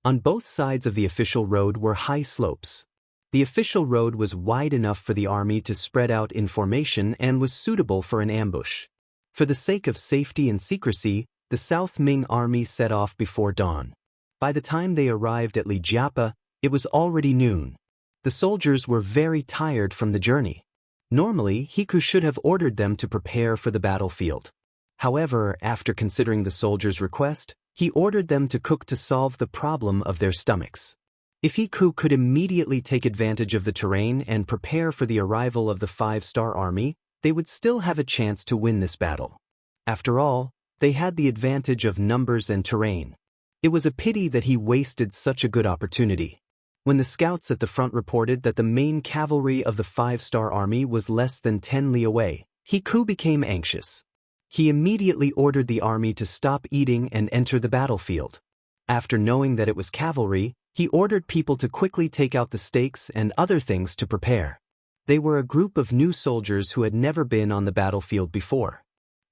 On both sides of the official road were high slopes. The official road was wide enough for the army to spread out in formation and was suitable for an ambush. For the sake of safety and secrecy, the South Ming army set off before dawn. By the time they arrived at Lijiape, it was already noon. The soldiers were very tired from the journey. Normally, Hiku should have ordered them to prepare for the battlefield. However, after considering the soldiers' request, he ordered them to cook to solve the problem of their stomachs. If Hiku could immediately take advantage of the terrain and prepare for the arrival of the 5-star army, they would still have a chance to win this battle. After all, they had the advantage of numbers and terrain. It was a pity that he wasted such a good opportunity. When the scouts at the front reported that the main cavalry of the 5-star army was less than 10 li away, Hiku became anxious. He immediately ordered the army to stop eating and enter the battlefield. After knowing that it was cavalry, he ordered people to quickly take out the stakes and other things to prepare. They were a group of new soldiers who had never been on the battlefield before.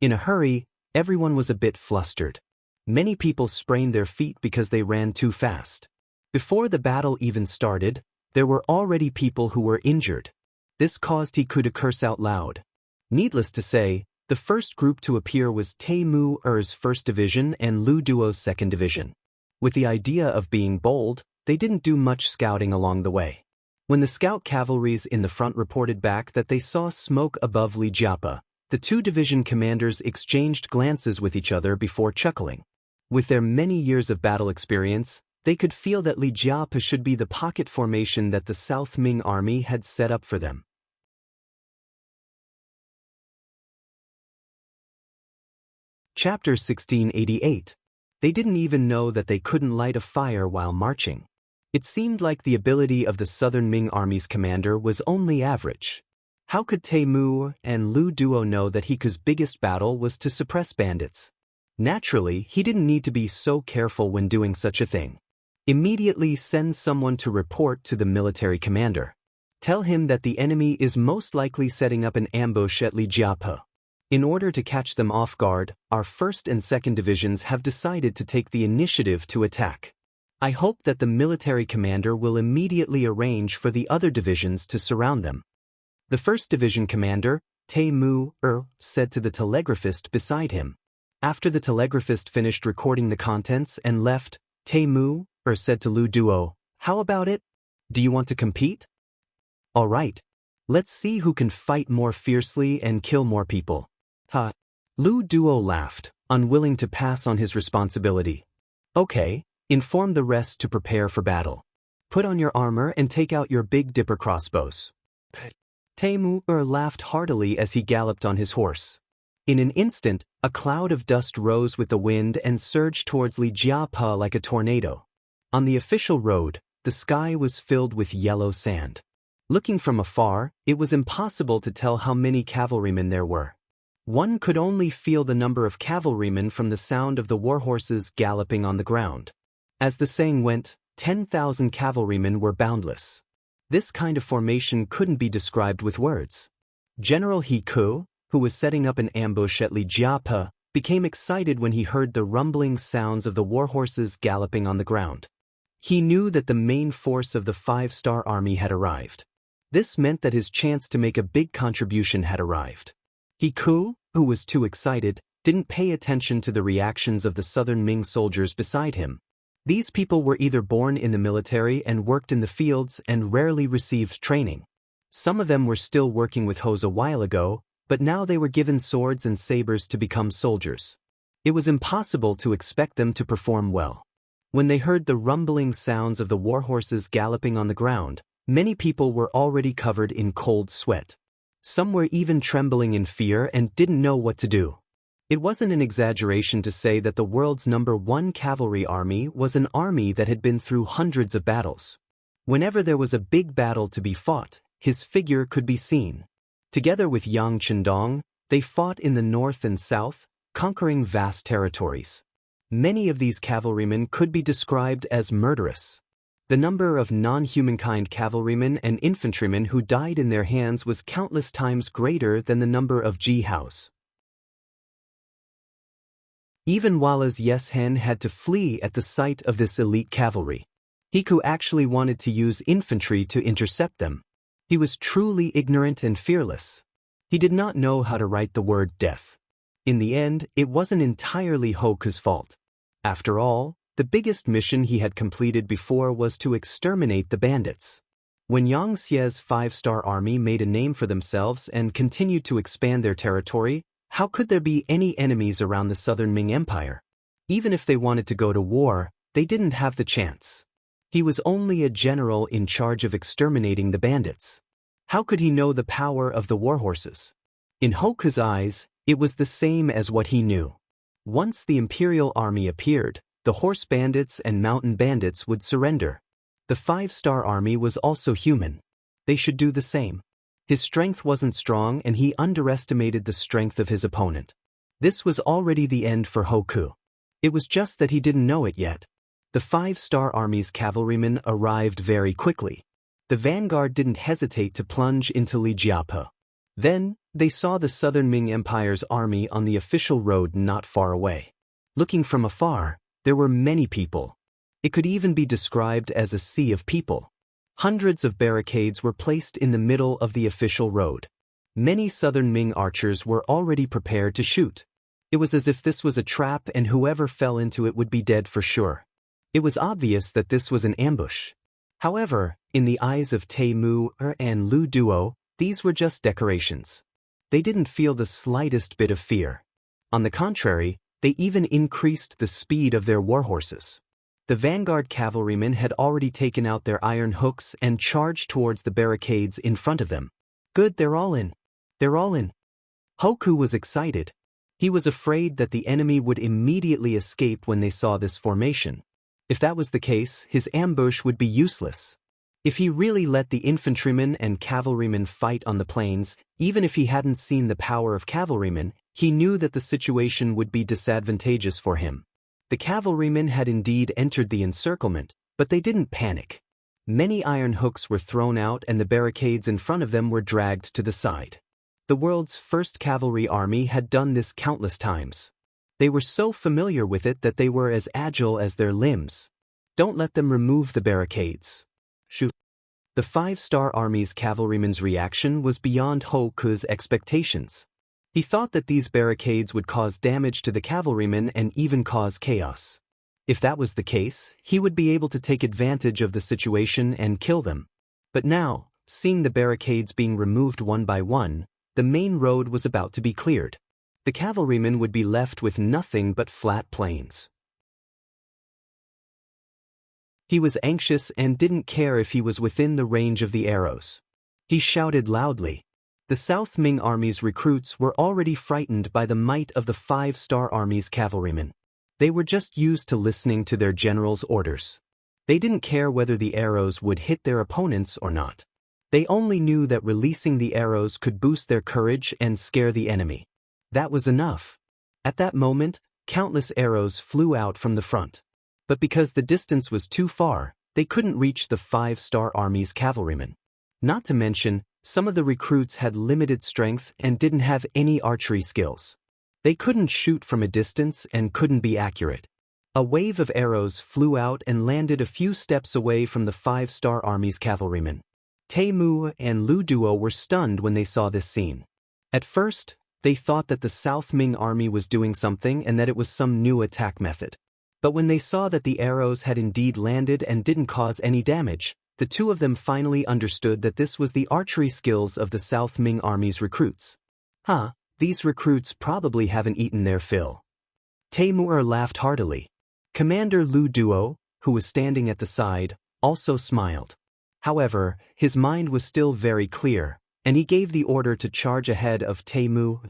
In a hurry, everyone was a bit flustered. Many people sprained their feet because they ran too fast. Before the battle even started, there were already people who were injured. This caused Hiku to curse out loud. Needless to say, the first group to appear was Taimu Er's 1st Division and Lu Duo's 2nd Division. With the idea of being bold, they didn't do much scouting along the way. When the scout cavalries in the front reported back that they saw smoke above Lijiape, the 2 division commanders exchanged glances with each other before chuckling. With their many years of battle experience, they could feel that Lijiape should be the pocket formation that the South Ming army had set up for them. Chapter 1688. They didn't even know that they couldn't light a fire while marching. It seemed like the ability of the Southern Ming Army's commander was only average. How could Taimu and Lu Duo know that Hiku's biggest battle was to suppress bandits? Naturally, he didn't need to be so careful when doing such a thing. Immediately send someone to report to the military commander. Tell him that the enemy is most likely setting up an ambush at Lijiapa. In order to catch them off guard, our 1st and 2nd divisions have decided to take the initiative to attack. I hope that the military commander will immediately arrange for the other divisions to surround them. The 1st Division commander, Tae-mu-er, said to the telegraphist beside him. After the telegraphist finished recording the contents and left, Tae-mu-er said to Lu Duo, "How about it? Do you want to compete? All right. Let's see who can fight more fiercely and kill more people." Ha! Lu Duo laughed, unwilling to pass on his responsibility. "Okay, inform the rest to prepare for battle. Put on your armor and take out your Big Dipper crossbows." Tae-mu-er laughed heartily as he galloped on his horse. In an instant, a cloud of dust rose with the wind and surged towards Lijiapa like a tornado. On the official road, the sky was filled with yellow sand. Looking from afar, it was impossible to tell how many cavalrymen there were. One could only feel the number of cavalrymen from the sound of the warhorses galloping on the ground. As the saying went, 10,000 cavalrymen were boundless. This kind of formation couldn't be described with words. General Hiku, who was setting up an ambush at Lijiapa, became excited when he heard the rumbling sounds of the warhorses galloping on the ground. He knew that the main force of the 5-star army had arrived. This meant that his chance to make a big contribution had arrived. Hiku, who was too excited, didn't pay attention to the reactions of the Southern Ming soldiers beside him. These people were either born in the military and worked in the fields and rarely received training. Some of them were still working with Hose a while ago, but now they were given swords and sabers to become soldiers. It was impossible to expect them to perform well. When they heard the rumbling sounds of the warhorses galloping on the ground, many people were already covered in cold sweat. Some were even trembling in fear and didn't know what to do. It wasn't an exaggeration to say that the world's #1 cavalry army was an army that had been through hundreds of battles. Whenever there was a big battle to be fought, his figure could be seen. Together with Yang Chendong, they fought in the north and south, conquering vast territories. Many of these cavalrymen could be described as murderous. The number of non-humankind cavalrymen and infantrymen who died in their hands was countless times greater than the number of jihaos. Even Wallace Yeshen had to flee at the sight of this elite cavalry. Hiku actually wanted to use infantry to intercept them. He was truly ignorant and fearless. He did not know how to write the word death. In the end, it wasn't entirely Hoku's fault. After all, the biggest mission he had completed before was to exterminate the bandits. When Yang Xie's 5-star army made a name for themselves and continued to expand their territory, how could there be any enemies around the Southern Ming Empire? Even if they wanted to go to war, they didn't have the chance. He was only a general in charge of exterminating the bandits. How could he know the power of the warhorses? In Hoku's eyes, it was the same as what he knew. Once the Imperial Army appeared, the horse bandits and mountain bandits would surrender. The 5-star army was also human. They should do the same. His strength wasn't strong and he underestimated the strength of his opponent. This was already the end for Hoku. It was just that he didn't know it yet. The 5-star army's cavalrymen arrived very quickly. The vanguard didn't hesitate to plunge into Lijiapa. Then, they saw the Southern Ming Empire's army on the official road not far away. Looking from afar, there were many people. It could even be described as a sea of people. Hundreds of barricades were placed in the middle of the official road. Many Southern Ming archers were already prepared to shoot. It was as if this was a trap and whoever fell into it would be dead for sure. It was obvious that this was an ambush. However, in the eyes of Tae-mu-er and Lu Duo, these were just decorations. They didn't feel the slightest bit of fear. On the contrary, they even increased the speed of their warhorses. The vanguard cavalrymen had already taken out their iron hooks and charged towards the barricades in front of them. Good, they're all in. They're all in. Hoku was excited. He was afraid that the enemy would immediately escape when they saw this formation. If that was the case, his ambush would be useless. If he really let the infantrymen and cavalrymen fight on the plains, even if he hadn't seen the power of cavalrymen, he knew that the situation would be disadvantageous for him. The cavalrymen had indeed entered the encirclement, but they didn't panic. Many iron hooks were thrown out and the barricades in front of them were dragged to the side. The world's first cavalry army had done this countless times. They were so familiar with it that they were as agile as their limbs. Don't let them remove the barricades. Shoot. The 5-star army's cavalryman's reaction was beyond Ho Ku's expectations. He thought that these barricades would cause damage to the cavalrymen and even cause chaos. If that was the case, he would be able to take advantage of the situation and kill them. But now, seeing the barricades being removed one by one, the main road was about to be cleared. The cavalrymen would be left with nothing but flat plains. He was anxious and didn't care if he was within the range of the arrows. He shouted loudly. The South Ming Army's recruits were already frightened by the might of the 5-star Army's cavalrymen. They were just used to listening to their general's orders. They didn't care whether the arrows would hit their opponents or not. They only knew that releasing the arrows could boost their courage and scare the enemy. That was enough. At that moment, countless arrows flew out from the front. But because the distance was too far, they couldn't reach the 5-star Army's cavalrymen. Not to mention, some of the recruits had limited strength and didn't have any archery skills. They couldn't shoot from a distance and couldn't be accurate. A wave of arrows flew out and landed a few steps away from the 5-star Army's cavalrymen. Mu and Lu Duo were stunned when they saw this scene. At first, they thought that the South Ming Army was doing something and that it was some new attack method. But when they saw that the arrows had indeed landed and didn't cause any damage, the two of them finally understood that this was the archery skills of the South Ming Army's recruits. These recruits probably haven't eaten their fill. Taimur laughed heartily. Commander Lu Duo, who was standing at the side, also smiled. However, his mind was still very clear, and he gave the order to charge ahead of Taimur.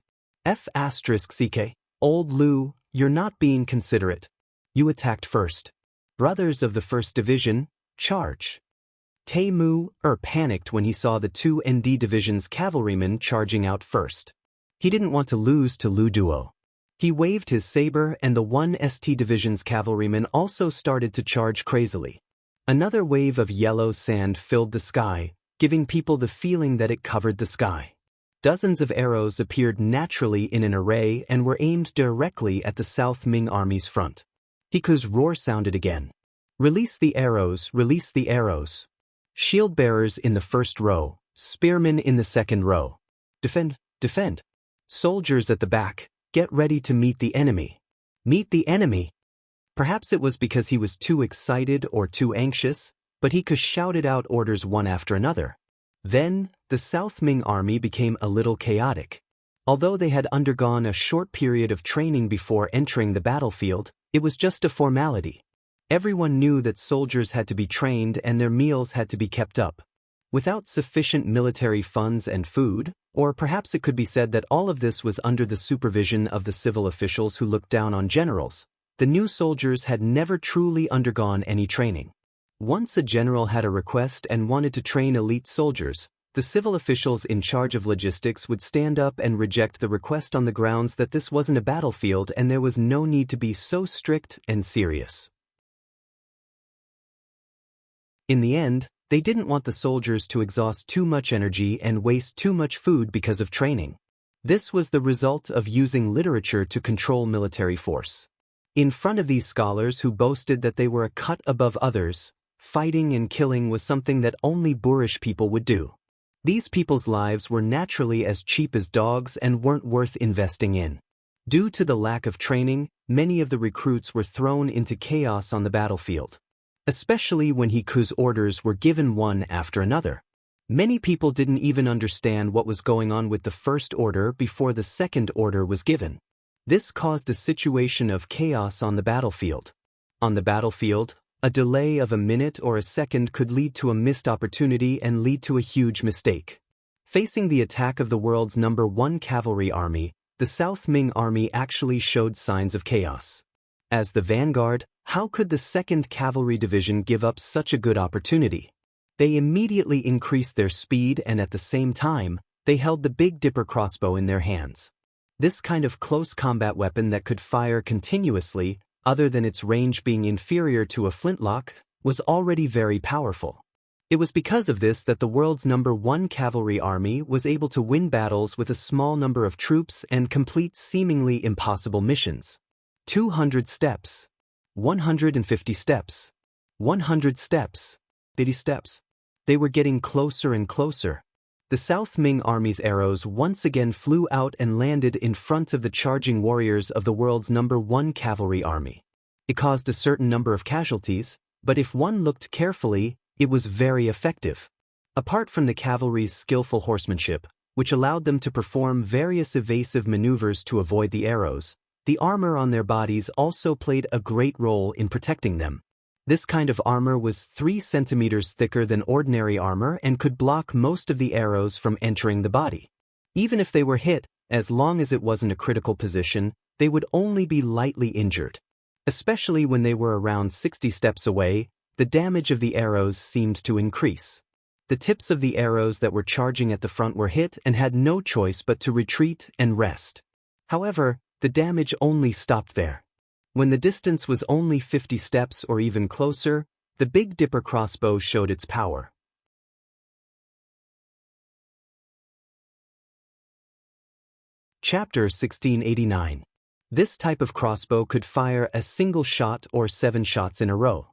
F***ck, old Lu, you're not being considerate. You attacked first. Brothers of the 1st Division, charge. Taimur panicked when he saw the 2 ND Division's cavalrymen charging out first. He didn't want to lose to Lu Duo. He waved his saber and the 1 ST Division's cavalrymen also started to charge crazily. Another wave of yellow sand filled the sky, giving people the feeling that it covered the sky. Dozens of arrows appeared naturally in an array and were aimed directly at the South Ming Army's front. Hiku's roar sounded again. Release the arrows, release the arrows. Shield bearers in the first row, spearmen in the second row. Defend, defend. Soldiers at the back, get ready to meet the enemy. Meet the enemy. Perhaps it was because he was too excited or too anxious, but Hiku shouted out orders one after another. Then, the South Ming Army became a little chaotic. Although they had undergone a short period of training before entering the battlefield, it was just a formality. Everyone knew that soldiers had to be trained and their meals had to be kept up. Without sufficient military funds and food, or perhaps it could be said that all of this was under the supervision of the civil officials who looked down on generals, the new soldiers had never truly undergone any training. Once a general had a request and wanted to train elite soldiers, the civil officials in charge of logistics would stand up and reject the request on the grounds that this wasn't a battlefield and there was no need to be so strict and serious. In the end, they didn't want the soldiers to exhaust too much energy and waste too much food because of training. This was the result of using literature to control military force. In front of these scholars who boasted that they were a cut above others, fighting and killing was something that only boorish people would do. These people's lives were naturally as cheap as dogs and weren't worth investing in. Due to the lack of training, many of the recruits were thrown into chaos on the battlefield. Especially when Hiku's orders were given one after another. Many people didn't even understand what was going on with the first order before the second order was given. This caused a situation of chaos on the battlefield. On the battlefield, a delay of a minute or a second could lead to a missed opportunity and lead to a huge mistake. Facing the attack of the world's #1 cavalry army, the South Ming Army actually showed signs of chaos. As the vanguard, how could the 2nd Cavalry Division give up such a good opportunity? They immediately increased their speed and at the same time, they held the Big Dipper crossbow in their hands. This kind of close combat weapon that could fire continuously, other than its range being inferior to a flintlock, was already very powerful. It was because of this that the world's #1 cavalry army was able to win battles with a small number of troops and complete seemingly impossible missions. 200 steps. 150 steps. 100 steps. 80 steps. They were getting closer and closer. The South Ming Army's arrows once again flew out and landed in front of the charging warriors of the world's #1 cavalry army. It caused a certain number of casualties, but if one looked carefully, it was very effective. Apart from the cavalry's skillful horsemanship, which allowed them to perform various evasive maneuvers to avoid the arrows, the armor on their bodies also played a great role in protecting them. This kind of armor was 3 centimeters thicker than ordinary armor and could block most of the arrows from entering the body. Even if they were hit, as long as it wasn't a critical position, they would only be lightly injured. Especially when they were around 60 steps away, the damage of the arrows seemed to increase. The tips of the arrows that were charging at the front were hit and had no choice but to retreat and rest. However, the damage only stopped there. When the distance was only 50 steps or even closer, the Big Dipper crossbow showed its power. Chapter 1689. This type of crossbow could fire a single shot or 7 shots in a row.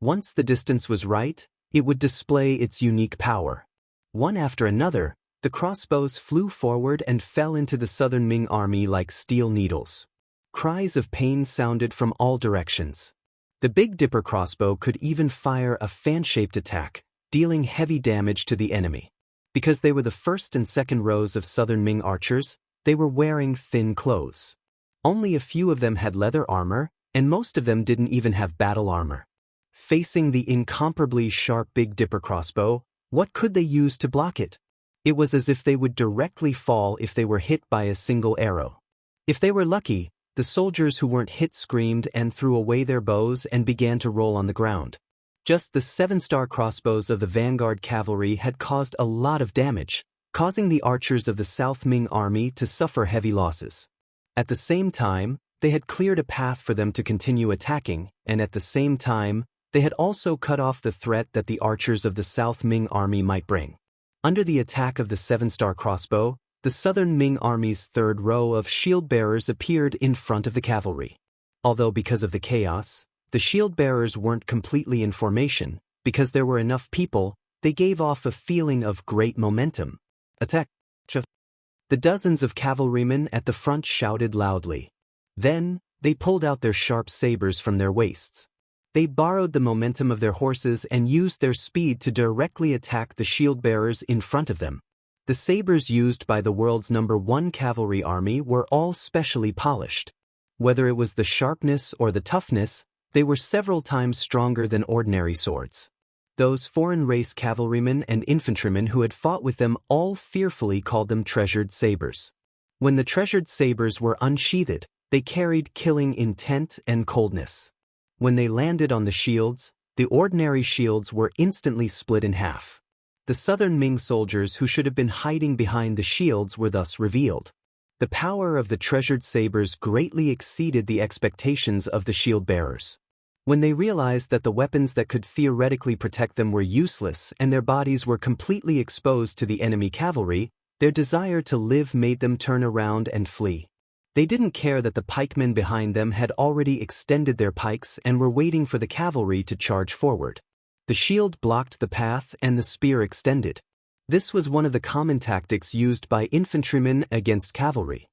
Once the distance was right, it would display its unique power. One after another, the crossbows flew forward and fell into the Southern Ming Army like steel needles. Cries of pain sounded from all directions. The Big Dipper crossbow could even fire a fan-shaped attack, dealing heavy damage to the enemy. Because they were the first and second rows of Southern Ming archers, they were wearing thin clothes. Only a few of them had leather armor, and most of them didn't even have battle armor. Facing the incomparably sharp Big Dipper crossbow, what could they use to block it? It was as if they would directly fall if they were hit by a single arrow. If they were lucky, the soldiers who weren't hit screamed and threw away their bows and began to roll on the ground. Just the 7-star crossbows of the vanguard cavalry had caused a lot of damage, causing the archers of the South Ming Army to suffer heavy losses. At the same time, they had cleared a path for them to continue attacking, and at the same time, they had also cut off the threat that the archers of the South Ming Army might bring. Under the attack of the 7-star crossbow, the Southern Ming Army's third row of shield-bearers appeared in front of the cavalry. Although because of the chaos, the shield-bearers weren't completely in formation, because there were enough people, they gave off a feeling of great momentum. Attack! The dozens of cavalrymen at the front shouted loudly. Then, they pulled out their sharp sabers from their waists. They borrowed the momentum of their horses and used their speed to directly attack the shield-bearers in front of them. The sabers used by the world's #1 cavalry army were all specially polished. Whether it was the sharpness or the toughness, they were several times stronger than ordinary swords. Those foreign-race cavalrymen and infantrymen who had fought with them all fearfully called them treasured sabers. When the treasured sabers were unsheathed, they carried killing intent and coldness. When they landed on the shields, the ordinary shields were instantly split in half. The Southern Ming soldiers who should have been hiding behind the shields were thus revealed. The power of the treasured sabers greatly exceeded the expectations of the shield-bearers. When they realized that the weapons that could theoretically protect them were useless and their bodies were completely exposed to the enemy cavalry, their desire to live made them turn around and flee. They didn't care that the pikemen behind them had already extended their pikes and were waiting for the cavalry to charge forward. The shield blocked the path and the spear extended. This was one of the common tactics used by infantrymen against cavalry.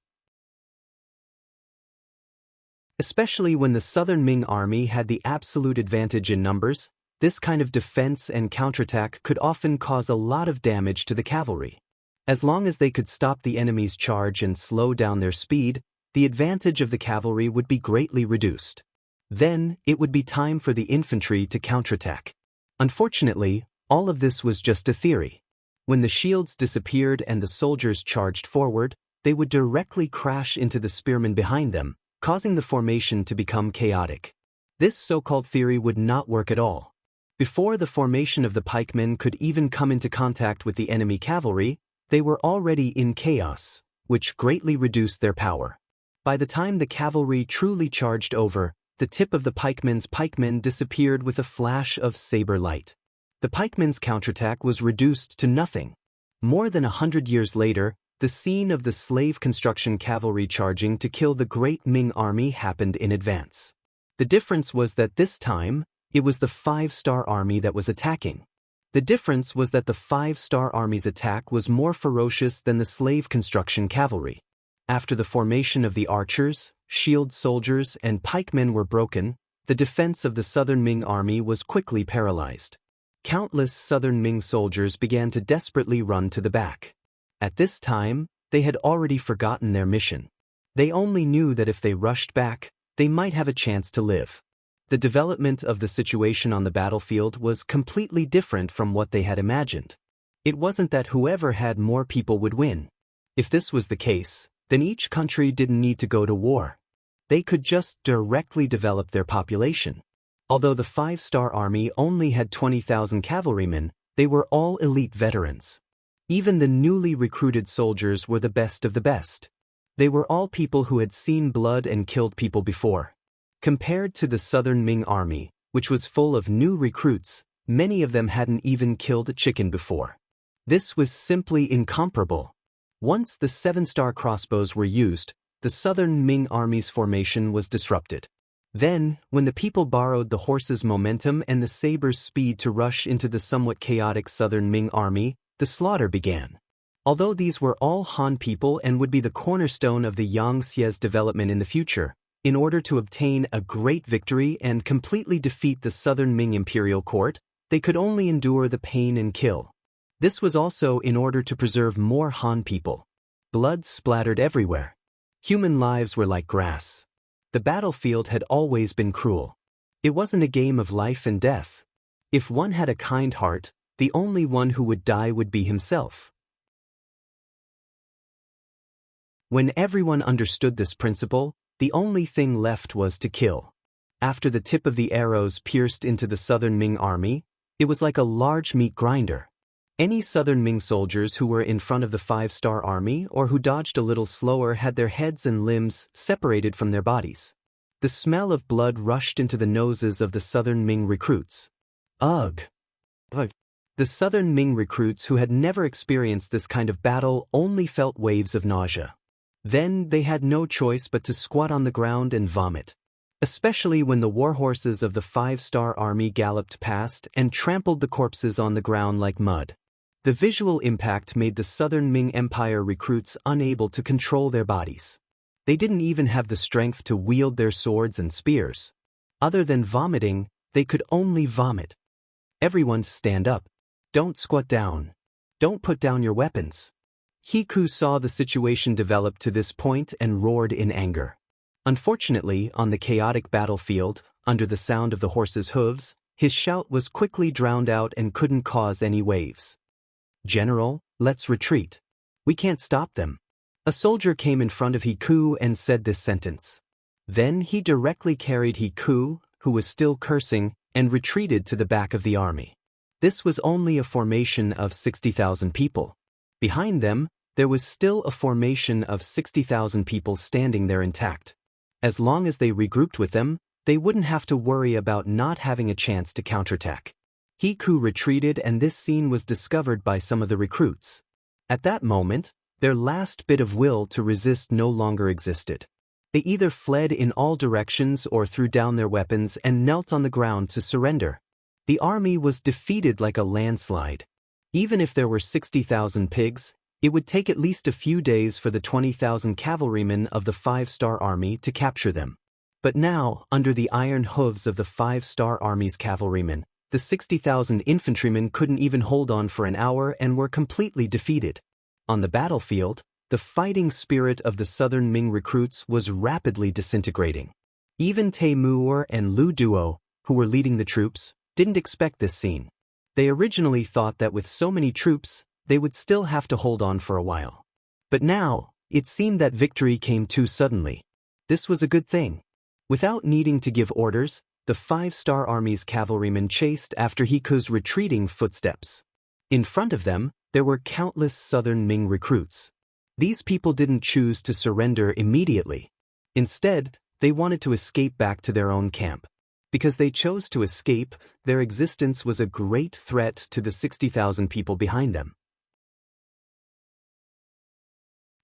Especially when the Southern Ming Army had the absolute advantage in numbers, this kind of defense and counterattack could often cause a lot of damage to the cavalry. As long as they could stop the enemy's charge and slow down their speed, the advantage of the cavalry would be greatly reduced. Then, it would be time for the infantry to counterattack. Unfortunately, all of this was just a theory. When the shields disappeared and the soldiers charged forward, they would directly crash into the spearmen behind them, causing the formation to become chaotic. This so-called theory would not work at all. Before the formation of the pikemen could even come into contact with the enemy cavalry, they were already in chaos, which greatly reduced their power. By the time the cavalry truly charged over, the tip of the pikemen disappeared with a flash of saber light. The pikemen's counterattack was reduced to nothing. More than 100 years later, the scene of the slave construction cavalry charging to kill the great Ming army happened in advance. The difference was that this time, it was the five-star army that was attacking. The difference was that the five-star army's attack was more ferocious than the slave construction cavalry. After the formation of the archers, shield soldiers, and pikemen were broken, the defense of the southern Ming army was quickly paralyzed. Countless southern Ming soldiers began to desperately run to the back. At this time, they had already forgotten their mission. They only knew that if they rushed back, they might have a chance to live. The development of the situation on the battlefield was completely different from what they had imagined. It wasn't that whoever had more people would win. If this was the case, then each country didn't need to go to war. They could just directly develop their population. Although the five-star army only had 20,000 cavalrymen, they were all elite veterans. Even the newly recruited soldiers were the best of the best. They were all people who had seen blood and killed people before. Compared to the southern Ming army, which was full of new recruits, many of them hadn't even killed a chicken before. This was simply incomparable. Once the seven-star crossbows were used, the southern Ming army's formation was disrupted. Then, when the people borrowed the horses' momentum and the sabers' speed to rush into the somewhat chaotic southern Ming army, the slaughter began. Although these were all Han people and would be the cornerstone of the Yangtze's development in the future, in order to obtain a great victory and completely defeat the southern Ming imperial court, they could only endure the pain and kill. This was also in order to preserve more Han people. Blood splattered everywhere. Human lives were like grass. The battlefield had always been cruel. It wasn't a game of life and death. If one had a kind heart, the only one who would die would be himself. When everyone understood this principle, the only thing left was to kill. After the tip of the arrows pierced into the southern Ming army, it was like a large meat grinder. Any southern Ming soldiers who were in front of the five-star army or who dodged a little slower had their heads and limbs separated from their bodies. The smell of blood rushed into the noses of the southern Ming recruits. Ugh! The southern Ming recruits who had never experienced this kind of battle only felt waves of nausea. Then they had no choice but to squat on the ground and vomit. Especially when the warhorses of the five-star army galloped past and trampled the corpses on the ground like mud. The visual impact made the southern Ming Empire recruits unable to control their bodies. They didn't even have the strength to wield their swords and spears. Other than vomiting, they could only vomit. Everyone stand up. Don't squat down. Don't put down your weapons. Hiku saw the situation develop to this point and roared in anger. Unfortunately, on the chaotic battlefield, under the sound of the horses' hooves, his shout was quickly drowned out and couldn't cause any waves. "General, let's retreat. We can't stop them." A soldier came in front of Hiku and said this sentence. Then he directly carried Hiku, who was still cursing, and retreated to the back of the army. This was only a formation of 60,000 people. Behind them, there was still a formation of 60,000 people standing there intact. As long as they regrouped with them, they wouldn't have to worry about not having a chance to counterattack. Hiku retreated and this scene was discovered by some of the recruits. At that moment, their last bit of will to resist no longer existed. They either fled in all directions or threw down their weapons and knelt on the ground to surrender. The army was defeated like a landslide. Even if there were 60,000 pigs, it would take at least a few days for the 20,000 cavalrymen of the five-star army to capture them. But now, under the iron hooves of the five-star army's cavalrymen, the 60,000 infantrymen couldn't even hold on for an hour and were completely defeated. On the battlefield, the fighting spirit of the southern Ming recruits was rapidly disintegrating. Even Taimur and Lu Duo, who were leading the troops, didn't expect this scene. They originally thought that with so many troops, they would still have to hold on for a while. But now, it seemed that victory came too suddenly. This was a good thing. Without needing to give orders, the five-star army's cavalrymen chased after Hiku's retreating footsteps. In front of them, there were countless southern Ming recruits. These people didn't choose to surrender immediately. Instead, they wanted to escape back to their own camp. Because they chose to escape, their existence was a great threat to the 60,000 people behind them.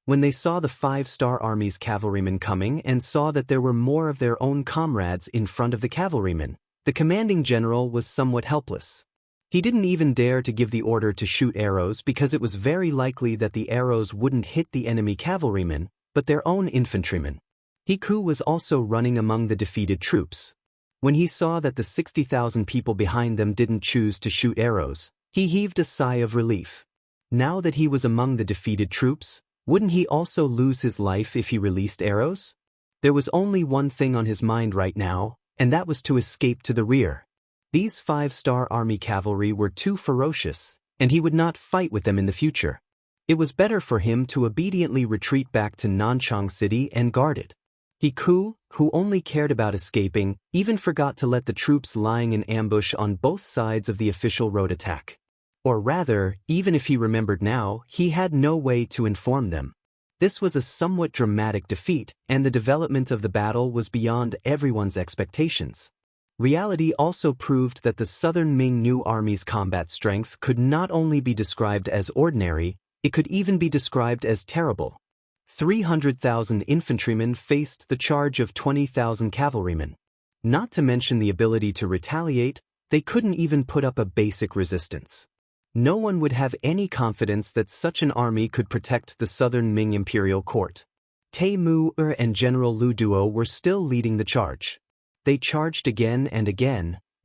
When they saw the 5-star Army's cavalrymen coming and saw that there were more of their own comrades in front of the cavalrymen, the commanding general was somewhat helpless. He didn't even dare to give the order to shoot arrows because it was very likely that the arrows wouldn't hit the enemy cavalrymen, but their own infantrymen. Hiku was also running among the defeated troops. When he saw that the 60,000 people behind them didn't choose to shoot arrows, he heaved a sigh of relief. Now that he was among the defeated troops, wouldn't he also lose his life if he released arrows? There was only one thing on his mind right now, and that was to escape to the rear. These 5-star Army cavalry were too ferocious, and he would not fight with them in the future. It was better for him to obediently retreat back to Nanchang City and guard it. Hiku, who only cared about escaping, even forgot to let the troops lying in ambush on both sides of the official road attack. Or rather, even if he remembered now, he had no way to inform them. This was a somewhat dramatic defeat, and the development of the battle was beyond everyone's expectations. Reality also proved that the Southern Ming New Army's combat strength could not only be described as ordinary, it could even be described as terrible. 300,000 infantrymen faced the charge of 20,000 cavalrymen. Not to mention the ability to retaliate, they couldn't even put up a basic resistance. No one would have any confidence that such an army could protect the Southern Ming imperial court. Taimur and General Lu Duo were still leading the charge. They charged again,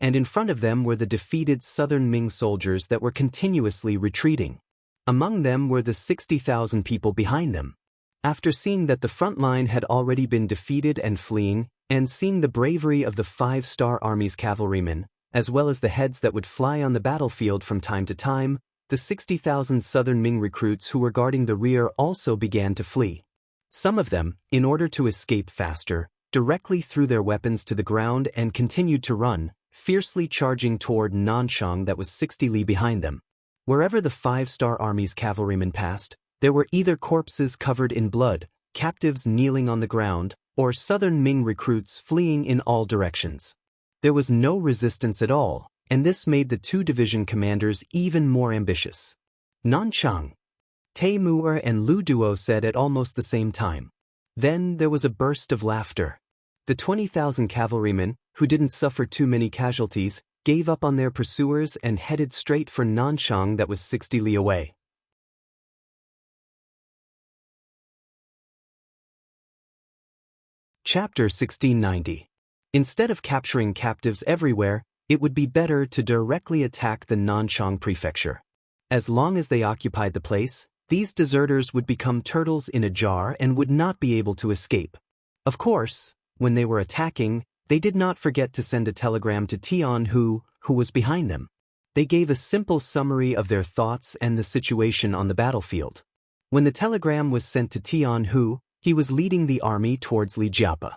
and in front of them were the defeated Southern Ming soldiers that were continuously retreating. Among them were the 60,000 people behind them. After seeing that the front line had already been defeated and fleeing, and seeing the bravery of the 5-star Army's cavalrymen, as well as the heads that would fly on the battlefield from time to time, the 60,000 Southern Ming recruits who were guarding the rear also began to flee. Some of them, in order to escape faster, directly threw their weapons to the ground and continued to run, fiercely charging toward Nanchang that was 60 li behind them. Wherever the 5-star Army's cavalrymen passed, there were either corpses covered in blood, captives kneeling on the ground, or Southern Ming recruits fleeing in all directions. There was no resistance at all, and this made the two division commanders even more ambitious. Nanchang, Taimur and Lu Duo said at almost the same time. Then there was a burst of laughter. The 20,000 cavalrymen, who didn't suffer too many casualties, gave up on their pursuers and headed straight for Nanchang that was 60 li away. Chapter 1690. Instead of capturing captives everywhere, it would be better to directly attack the Nanchang prefecture. As long as they occupied the place, these deserters would become turtles in a jar and would not be able to escape. Of course, when they were attacking, they did not forget to send a telegram to Tian who was behind them. They gave a simple summary of their thoughts and the situation on the battlefield. When the telegram was sent to Tian Hu, he was leading the army towards Lijiapa.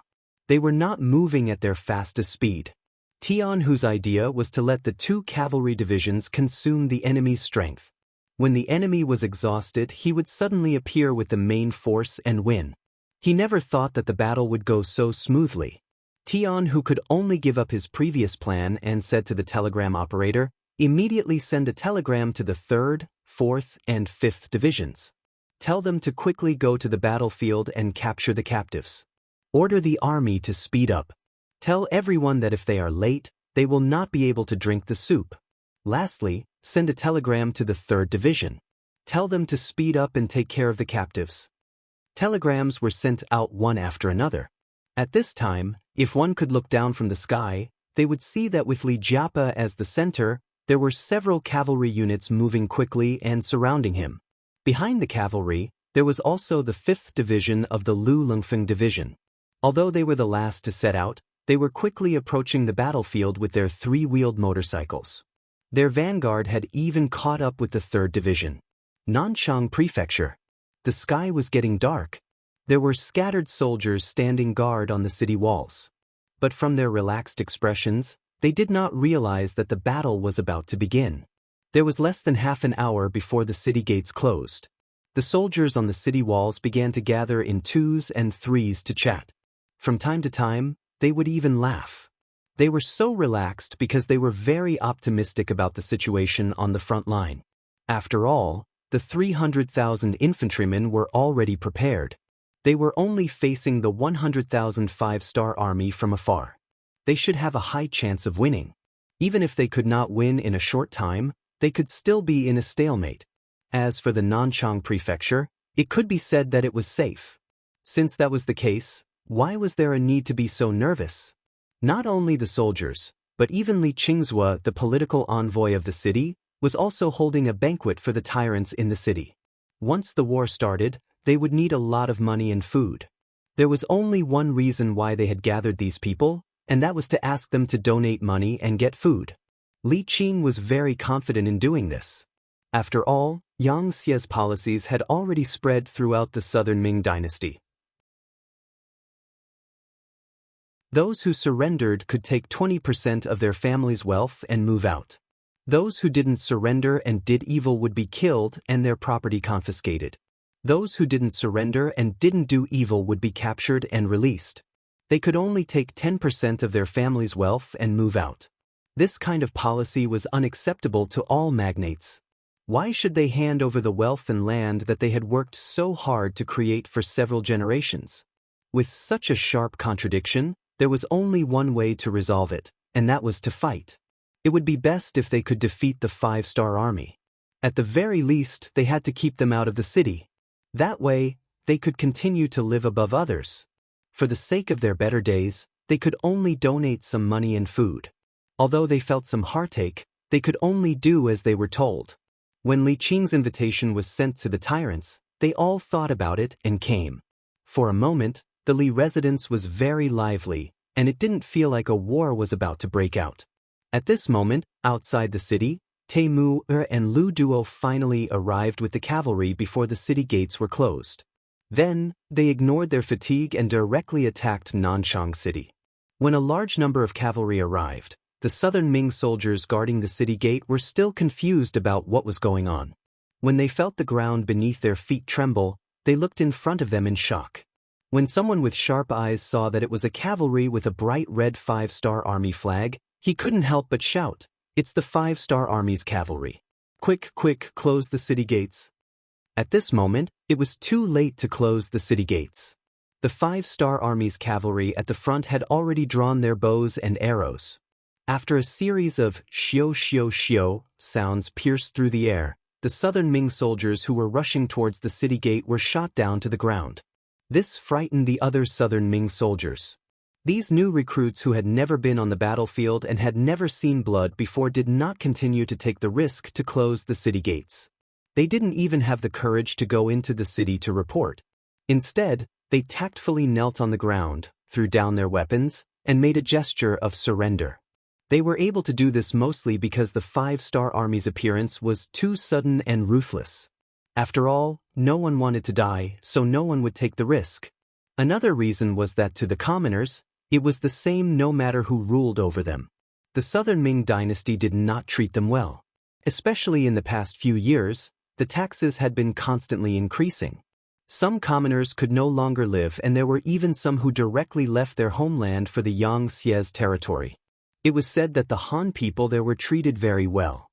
They were not moving at their fastest speed. Tian Hu's idea was to let the two cavalry divisions consume the enemy's strength. When the enemy was exhausted, he would suddenly appear with the main force and win. He never thought that the battle would go so smoothly. Tian Hu could only give up his previous plan and said to the telegram operator, "Immediately send a telegram to the 3rd, 4th, and 5th divisions. Tell them to quickly go to the battlefield and capture the captives. Order the army to speed up. Tell everyone that if they are late, they will not be able to drink the soup. Lastly, send a telegram to the 3rd division. Tell them to speed up and take care of the captives." Telegrams were sent out one after another. At this time, if one could look down from the sky, they would see that with Lijiapa as the center, there were several cavalry units moving quickly and surrounding him. Behind the cavalry, there was also the 5th Division of the Lu Lungfeng Division. Although they were the last to set out, they were quickly approaching the battlefield with their 3-wheeled motorcycles. Their vanguard had even caught up with the 3rd Division. Nanchang Prefecture. The sky was getting dark. There were scattered soldiers standing guard on the city walls. But from their relaxed expressions, they did not realize that the battle was about to begin. There was less than half an hour before the city gates closed. The soldiers on the city walls began to gather in 2s and 3s to chat. From time to time, they would even laugh. They were so relaxed because they were very optimistic about the situation on the front line. After all, the 300,000 infantrymen were already prepared. They were only facing the 100,000 five-star army from afar. They should have a high chance of winning. Even if they could not win in a short time, they could still be in a stalemate. As for the Nanchang prefecture, it could be said that it was safe. Since that was the case, why was there a need to be so nervous? Not only the soldiers, but even Li Qingzhua, the political envoy of the city, was also holding a banquet for the tyrants in the city. Once the war started, they would need a lot of money and food. There was only one reason why they had gathered these people, and that was to ask them to donate money and get food. Li Qing was very confident in doing this. After all, Yang Xie's policies had already spread throughout the southern Ming dynasty. Those who surrendered could take 20% of their family's wealth and move out. Those who didn't surrender and did evil would be killed and their property confiscated. Those who didn't surrender and didn't do evil would be captured and released. They could only take 10% of their family's wealth and move out. This kind of policy was unacceptable to all magnates. Why should they hand over the wealth and land that they had worked so hard to create for several generations? With such a sharp contradiction, there was only one way to resolve it, and that was to fight. It would be best if they could defeat the five-star army. At the very least, they had to keep them out of the city. That way, they could continue to live above others. For the sake of their better days, they could only donate some money and food. Although they felt some heartache, they could only do as they were told. When Li Qing's invitation was sent to the tyrants, they all thought about it and came. For a moment, the Li residence was very lively, and it didn't feel like a war was about to break out. At this moment, outside the city, Temu and Lu Duo finally arrived with the cavalry before the city gates were closed. Then, they ignored their fatigue and directly attacked Nanchang City. When a large number of cavalry arrived, the southern Ming soldiers guarding the city gate were still confused about what was going on. When they felt the ground beneath their feet tremble, they looked in front of them in shock. When someone with sharp eyes saw that it was a cavalry with a bright red five-star army flag, he couldn't help but shout, "It's the five-star army's cavalry. Quick, quick, close the city gates." At this moment, it was too late to close the city gates. The five-star army's cavalry at the front had already drawn their bows and arrows. After a series of "shio shio shio" sounds pierced through the air, the southern Ming soldiers who were rushing towards the city gate were shot down to the ground. This frightened the other southern Ming soldiers. These new recruits who had never been on the battlefield and had never seen blood before did not continue to take the risk to close the city gates. They didn't even have the courage to go into the city to report. Instead, they tactfully knelt on the ground, threw down their weapons, and made a gesture of surrender. They were able to do this mostly because the five-star army's appearance was too sudden and ruthless. After all, no one wanted to die, so no one would take the risk. Another reason was that to the commoners, it was the same no matter who ruled over them. The southern Ming dynasty did not treat them well. Especially in the past few years, the taxes had been constantly increasing. Some commoners could no longer live, and there were even some who directly left their homeland for the Yang Xie's territory. It was said that the Han people there were treated very well.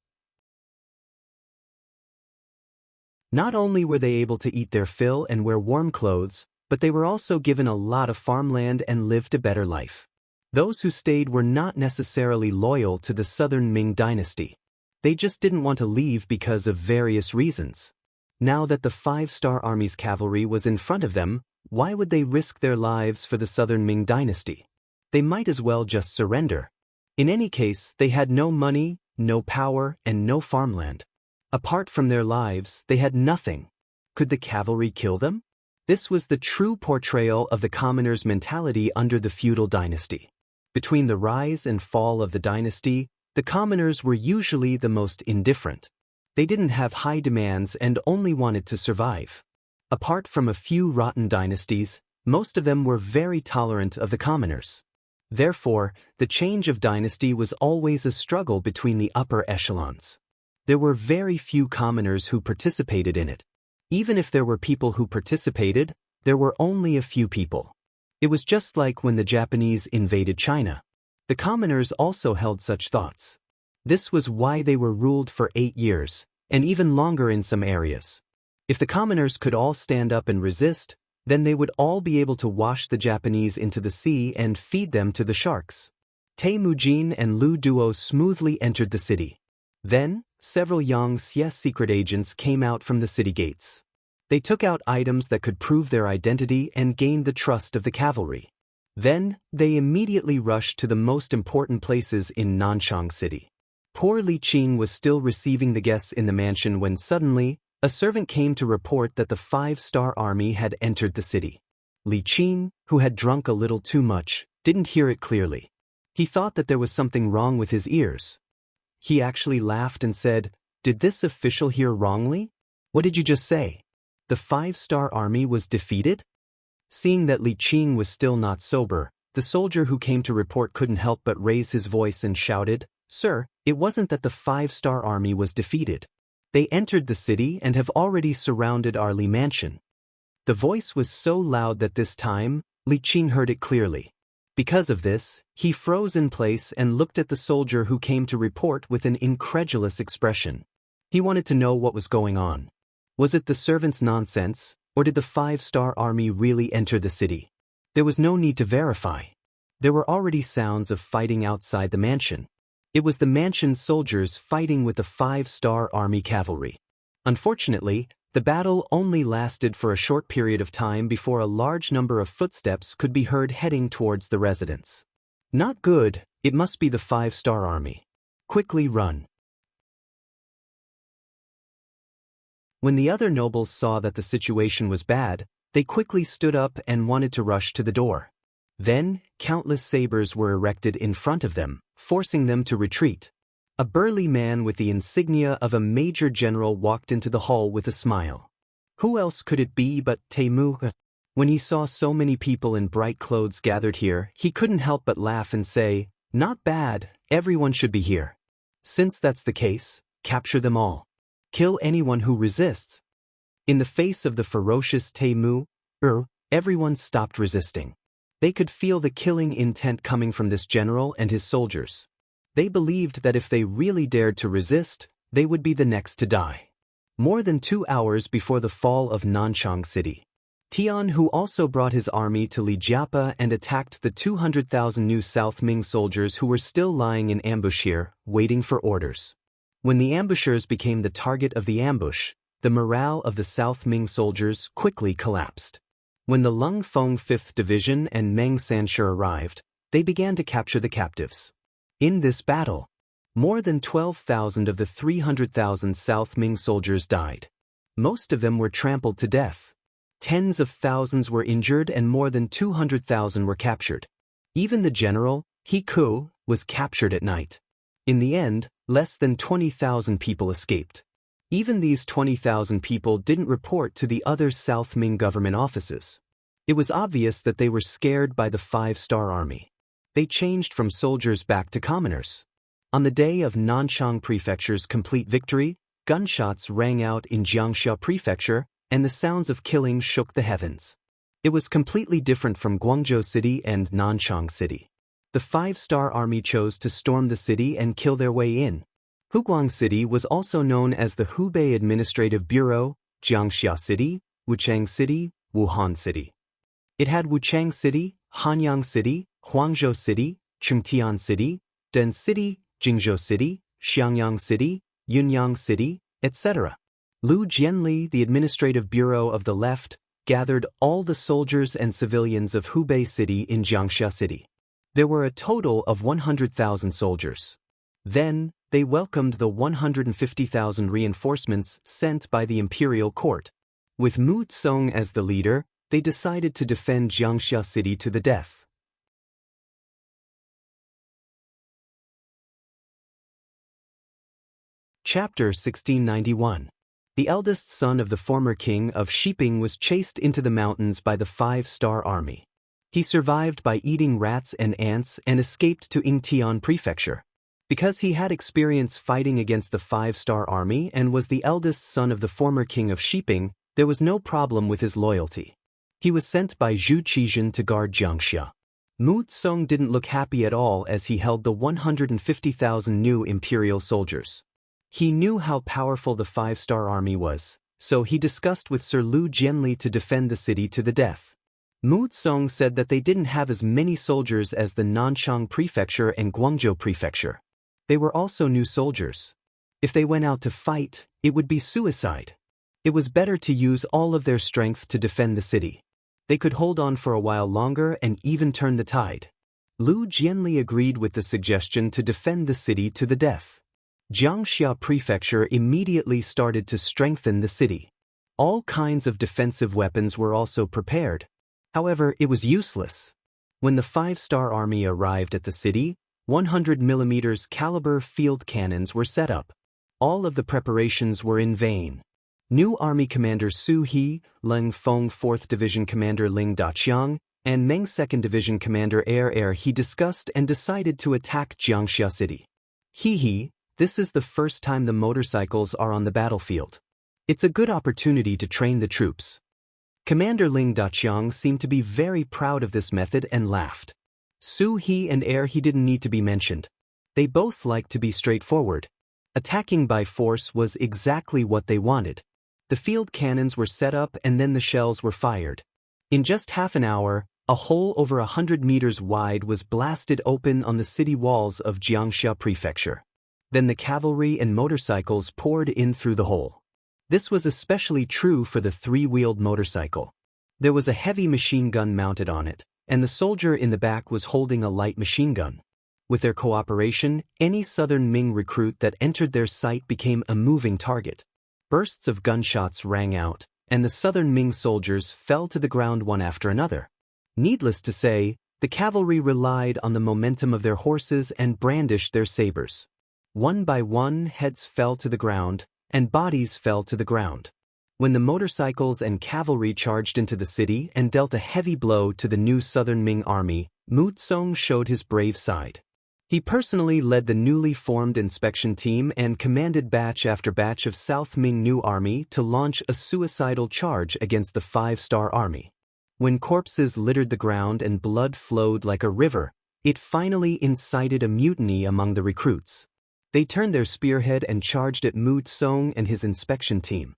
Not only were they able to eat their fill and wear warm clothes, but they were also given a lot of farmland and lived a better life. Those who stayed were not necessarily loyal to the southern Ming dynasty. They just didn't want to leave because of various reasons. Now that the five-star army's cavalry was in front of them, why would they risk their lives for the southern Ming dynasty? They might as well just surrender. In any case, they had no money, no power, and no farmland. Apart from their lives, they had nothing. Could the cavalry kill them? This was the true portrayal of the commoners' mentality under the feudal dynasty. Between the rise and fall of the dynasty, the commoners were usually the most indifferent. They didn't have high demands and only wanted to survive. Apart from a few rotten dynasties, most of them were very tolerant of the commoners. Therefore, the change of dynasty was always a struggle between the upper echelons. There were very few commoners who participated in it. Even if there were people who participated, there were only a few people. It was just like when the Japanese invaded China. The commoners also held such thoughts. This was why they were ruled for 8 years, and even longer in some areas. If the commoners could all stand up and resist, then they would all be able to wash the Japanese into the sea and feed them to the sharks. Temujin and Lu Duo smoothly entered the city. Then, several Yang Xie secret agents came out from the city gates. They took out items that could prove their identity and gained the trust of the cavalry. Then, they immediately rushed to the most important places in Nanchang City. Poor Li Qing was still receiving the guests in the mansion when suddenly, a servant came to report that the 5-star army had entered the city. Li Qing, who had drunk a little too much, didn't hear it clearly. He thought that there was something wrong with his ears. He actually laughed and said, "Did this official hear wrongly? What did you just say? The 5-star army was defeated?" Seeing that Li Qing was still not sober, the soldier who came to report couldn't help but raise his voice and shouted, "Sir, it wasn't that the 5-star army was defeated. They entered the city and have already surrounded our Li mansion." The voice was so loud that this time, Li Qing heard it clearly. Because of this, he froze in place and looked at the soldier who came to report with an incredulous expression. He wanted to know what was going on. Was it the servant's nonsense, or did the 5-star army really enter the city? There was no need to verify. There were already sounds of fighting outside the mansion. It was the mansion's soldiers fighting with the 5-star army cavalry. Unfortunately, the battle only lasted for a short period of time before a large number of footsteps could be heard heading towards the residence. Not good, it must be the 5-star army. Quickly run. When the other nobles saw that the situation was bad, they quickly stood up and wanted to rush to the door. Then, countless sabers were erected in front of them, forcing them to retreat. A burly man with the insignia of a major general walked into the hall with a smile. Who else could it be but Temu? When he saw so many people in bright clothes gathered here, he couldn't help but laugh and say, "Not bad, everyone should be here. Since that's the case, capture them all. Kill anyone who resists." In the face of the ferocious Temu, everyone stopped resisting. They could feel the killing intent coming from this general and his soldiers. They believed that if they really dared to resist, they would be the next to die. More than 2 hours before the fall of Nanchang City, Tian, who also brought his army to Lijiapa and attacked the 200,000 new South Ming soldiers who were still lying in ambush here, waiting for orders. When the ambushers became the target of the ambush, the morale of the South Ming soldiers quickly collapsed. When the Lung Feng 5th Division and Meng Sanshi arrived, they began to capture the captives. In this battle, more than 12,000 of the 300,000 South Ming soldiers died. Most of them were trampled to death. Tens of thousands were injured and more than 200,000 were captured. Even the general, He Ku, was captured at night. In the end, less than 20,000 people escaped. Even these 20,000 people didn't report to the other South Ming government offices. It was obvious that they were scared by the 5-star army. They changed from soldiers back to commoners. On the day of Nanchang Prefecture's complete victory, gunshots rang out in Jiangxia Prefecture, and the sounds of killing shook the heavens. It was completely different from Guangzhou City and Nanchang City. The 5-star army chose to storm the city and kill their way in. Huguang City was also known as the Hubei Administrative Bureau, Jiangxia City, Wuchang City, Wuhan City. It had Wuchang City, Hanyang City, Huangzhou City, Chengtian City, Den City, Jingzhou City, Xiangyang City, Yunyang City, etc. Lu Jianli, the Administrative Bureau of the Left, gathered all the soldiers and civilians of Hubei City in Jiangxia City. There were a total of 100,000 soldiers. Then, they welcomed the 150,000 reinforcements sent by the imperial court. With Mu Tsong as the leader, they decided to defend Jiangxia City to the death. Chapter 1691. The eldest son of the former king of Shiping was chased into the mountains by the 5-star army. He survived by eating rats and ants and escaped to Yingtian Prefecture. Because he had experience fighting against the 5-star army and was the eldest son of the former king of Shiping, there was no problem with his loyalty. He was sent by Zhu Qizhen to guard Jiangxia. Mu Tsong didn't look happy at all as he held the 150,000 new imperial soldiers. He knew how powerful the five-star army was, so he discussed with Sir Lu Jianli to defend the city to the death. Mu Tsong said that they didn't have as many soldiers as the Nanchang Prefecture and Guangzhou Prefecture. They were also new soldiers. If they went out to fight, it would be suicide. It was better to use all of their strength to defend the city. They could hold on for a while longer and even turn the tide. Lu Jianli agreed with the suggestion to defend the city to the death. Jiangxia Prefecture immediately started to strengthen the city. All kinds of defensive weapons were also prepared. However, it was useless. When the five-star army arrived at the city, 100mm caliber field cannons were set up. All of the preparations were in vain. New Army Commander Su He, Leng Feng 4th Division Commander Ling Daqiang, and Meng 2nd Division Commander He discussed and decided to attack Jiangxia City. He, this is the first time the motorcycles are on the battlefield. It's a good opportunity to train the troops. Commander Ling Daqiang seemed to be very proud of this method and laughed. Su He and He didn't need to be mentioned. They both liked to be straightforward. Attacking by force was exactly what they wanted. The field cannons were set up and then the shells were fired. In just half an hour, a hole over 100 meters wide was blasted open on the city walls of Jiangxia Prefecture. Then the cavalry and motorcycles poured in through the hole. This was especially true for the three-wheeled motorcycle. There was a heavy machine gun mounted on it, and the soldier in the back was holding a light machine gun. With their cooperation, any Southern Ming recruit that entered their sight became a moving target. Bursts of gunshots rang out, and the Southern Ming soldiers fell to the ground one after another. Needless to say, the cavalry relied on the momentum of their horses and brandished their sabers. One by one, heads fell to the ground, and bodies fell to the ground. When the motorcycles and cavalry charged into the city and dealt a heavy blow to the new Southern Ming army, Mu Tsong showed his brave side. He personally led the newly formed inspection team and commanded batch after batch of South Ming New Army to launch a suicidal charge against the five-star army. When corpses littered the ground and blood flowed like a river, it finally incited a mutiny among the recruits. They turned their spearhead and charged at Mu Tsong and his inspection team.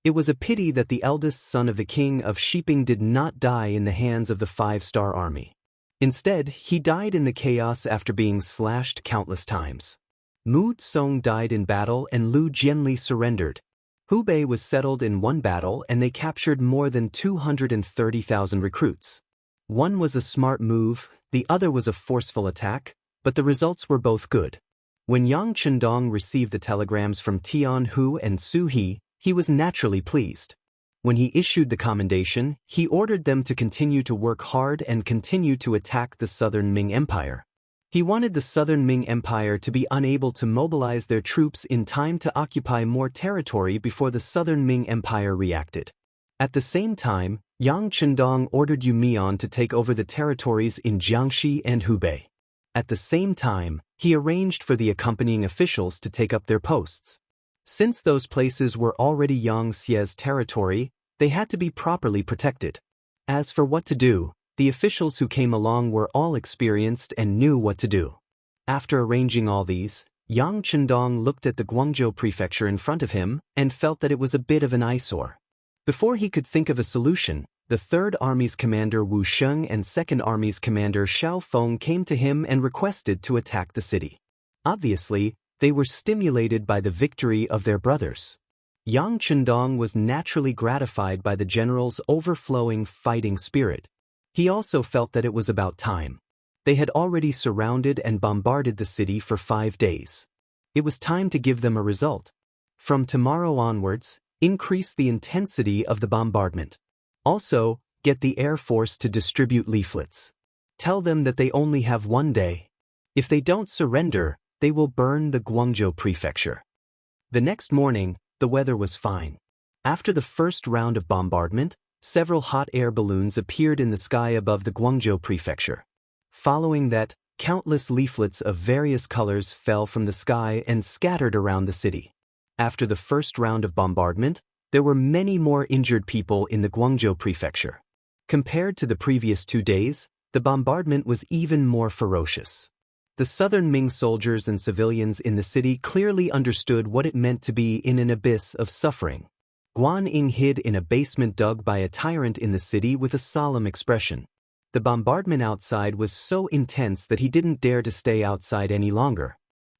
It was a pity that the eldest son of the king of Shiping did not die in the hands of the five-star army. Instead, he died in the chaos after being slashed countless times. Mu Tsong died in battle and Lu Jianli surrendered. Hubei was settled in one battle and they captured more than 230,000 recruits. One was a smart move, the other was a forceful attack, but the results were both good. When Yang Chendong received the telegrams from Tian Hu and Su He, he was naturally pleased. When he issued the commendation, he ordered them to continue to work hard and continue to attack the Southern Ming Empire. He wanted the Southern Ming Empire to be unable to mobilize their troops in time to occupy more territory before the Southern Ming Empire reacted. At the same time, Yang Chendong ordered Yu Mian to take over the territories in Jiangxi and Hubei. At the same time, he arranged for the accompanying officials to take up their posts. Since those places were already Yang Xie's territory, they had to be properly protected. As for what to do, the officials who came along were all experienced and knew what to do. After arranging all these, Yang Chendong looked at the Guangzhou prefecture in front of him and felt that it was a bit of an eyesore. Before he could think of a solution, the 3rd Army's commander Wu Sheng and 2nd Army's commander Xiao Feng came to him and requested to attack the city. Obviously, they were stimulated by the victory of their brothers. Yang Chendong was naturally gratified by the general's overflowing fighting spirit. He also felt that it was about time. They had already surrounded and bombarded the city for 5 days. It was time to give them a result. From tomorrow onwards, increase the intensity of the bombardment. Also, get the Air Force to distribute leaflets. Tell them that they only have 1 day. If they don't surrender, they will burn the Guangzhou prefecture. The next morning, the weather was fine. After the first round of bombardment, several hot air balloons appeared in the sky above the Guangzhou prefecture. Following that, countless leaflets of various colors fell from the sky and scattered around the city. After the first round of bombardment, There were many more injured people in the Guangzhou prefecture. Compared to the previous 2 days, the bombardment was even more ferocious. The southern Ming soldiers and civilians in the city clearly understood what it meant to be in an abyss of suffering. Guan Ying hid in a basement dug by a tyrant in the city with a solemn expression. The bombardment outside was so intense that he didn't dare to stay outside any longer.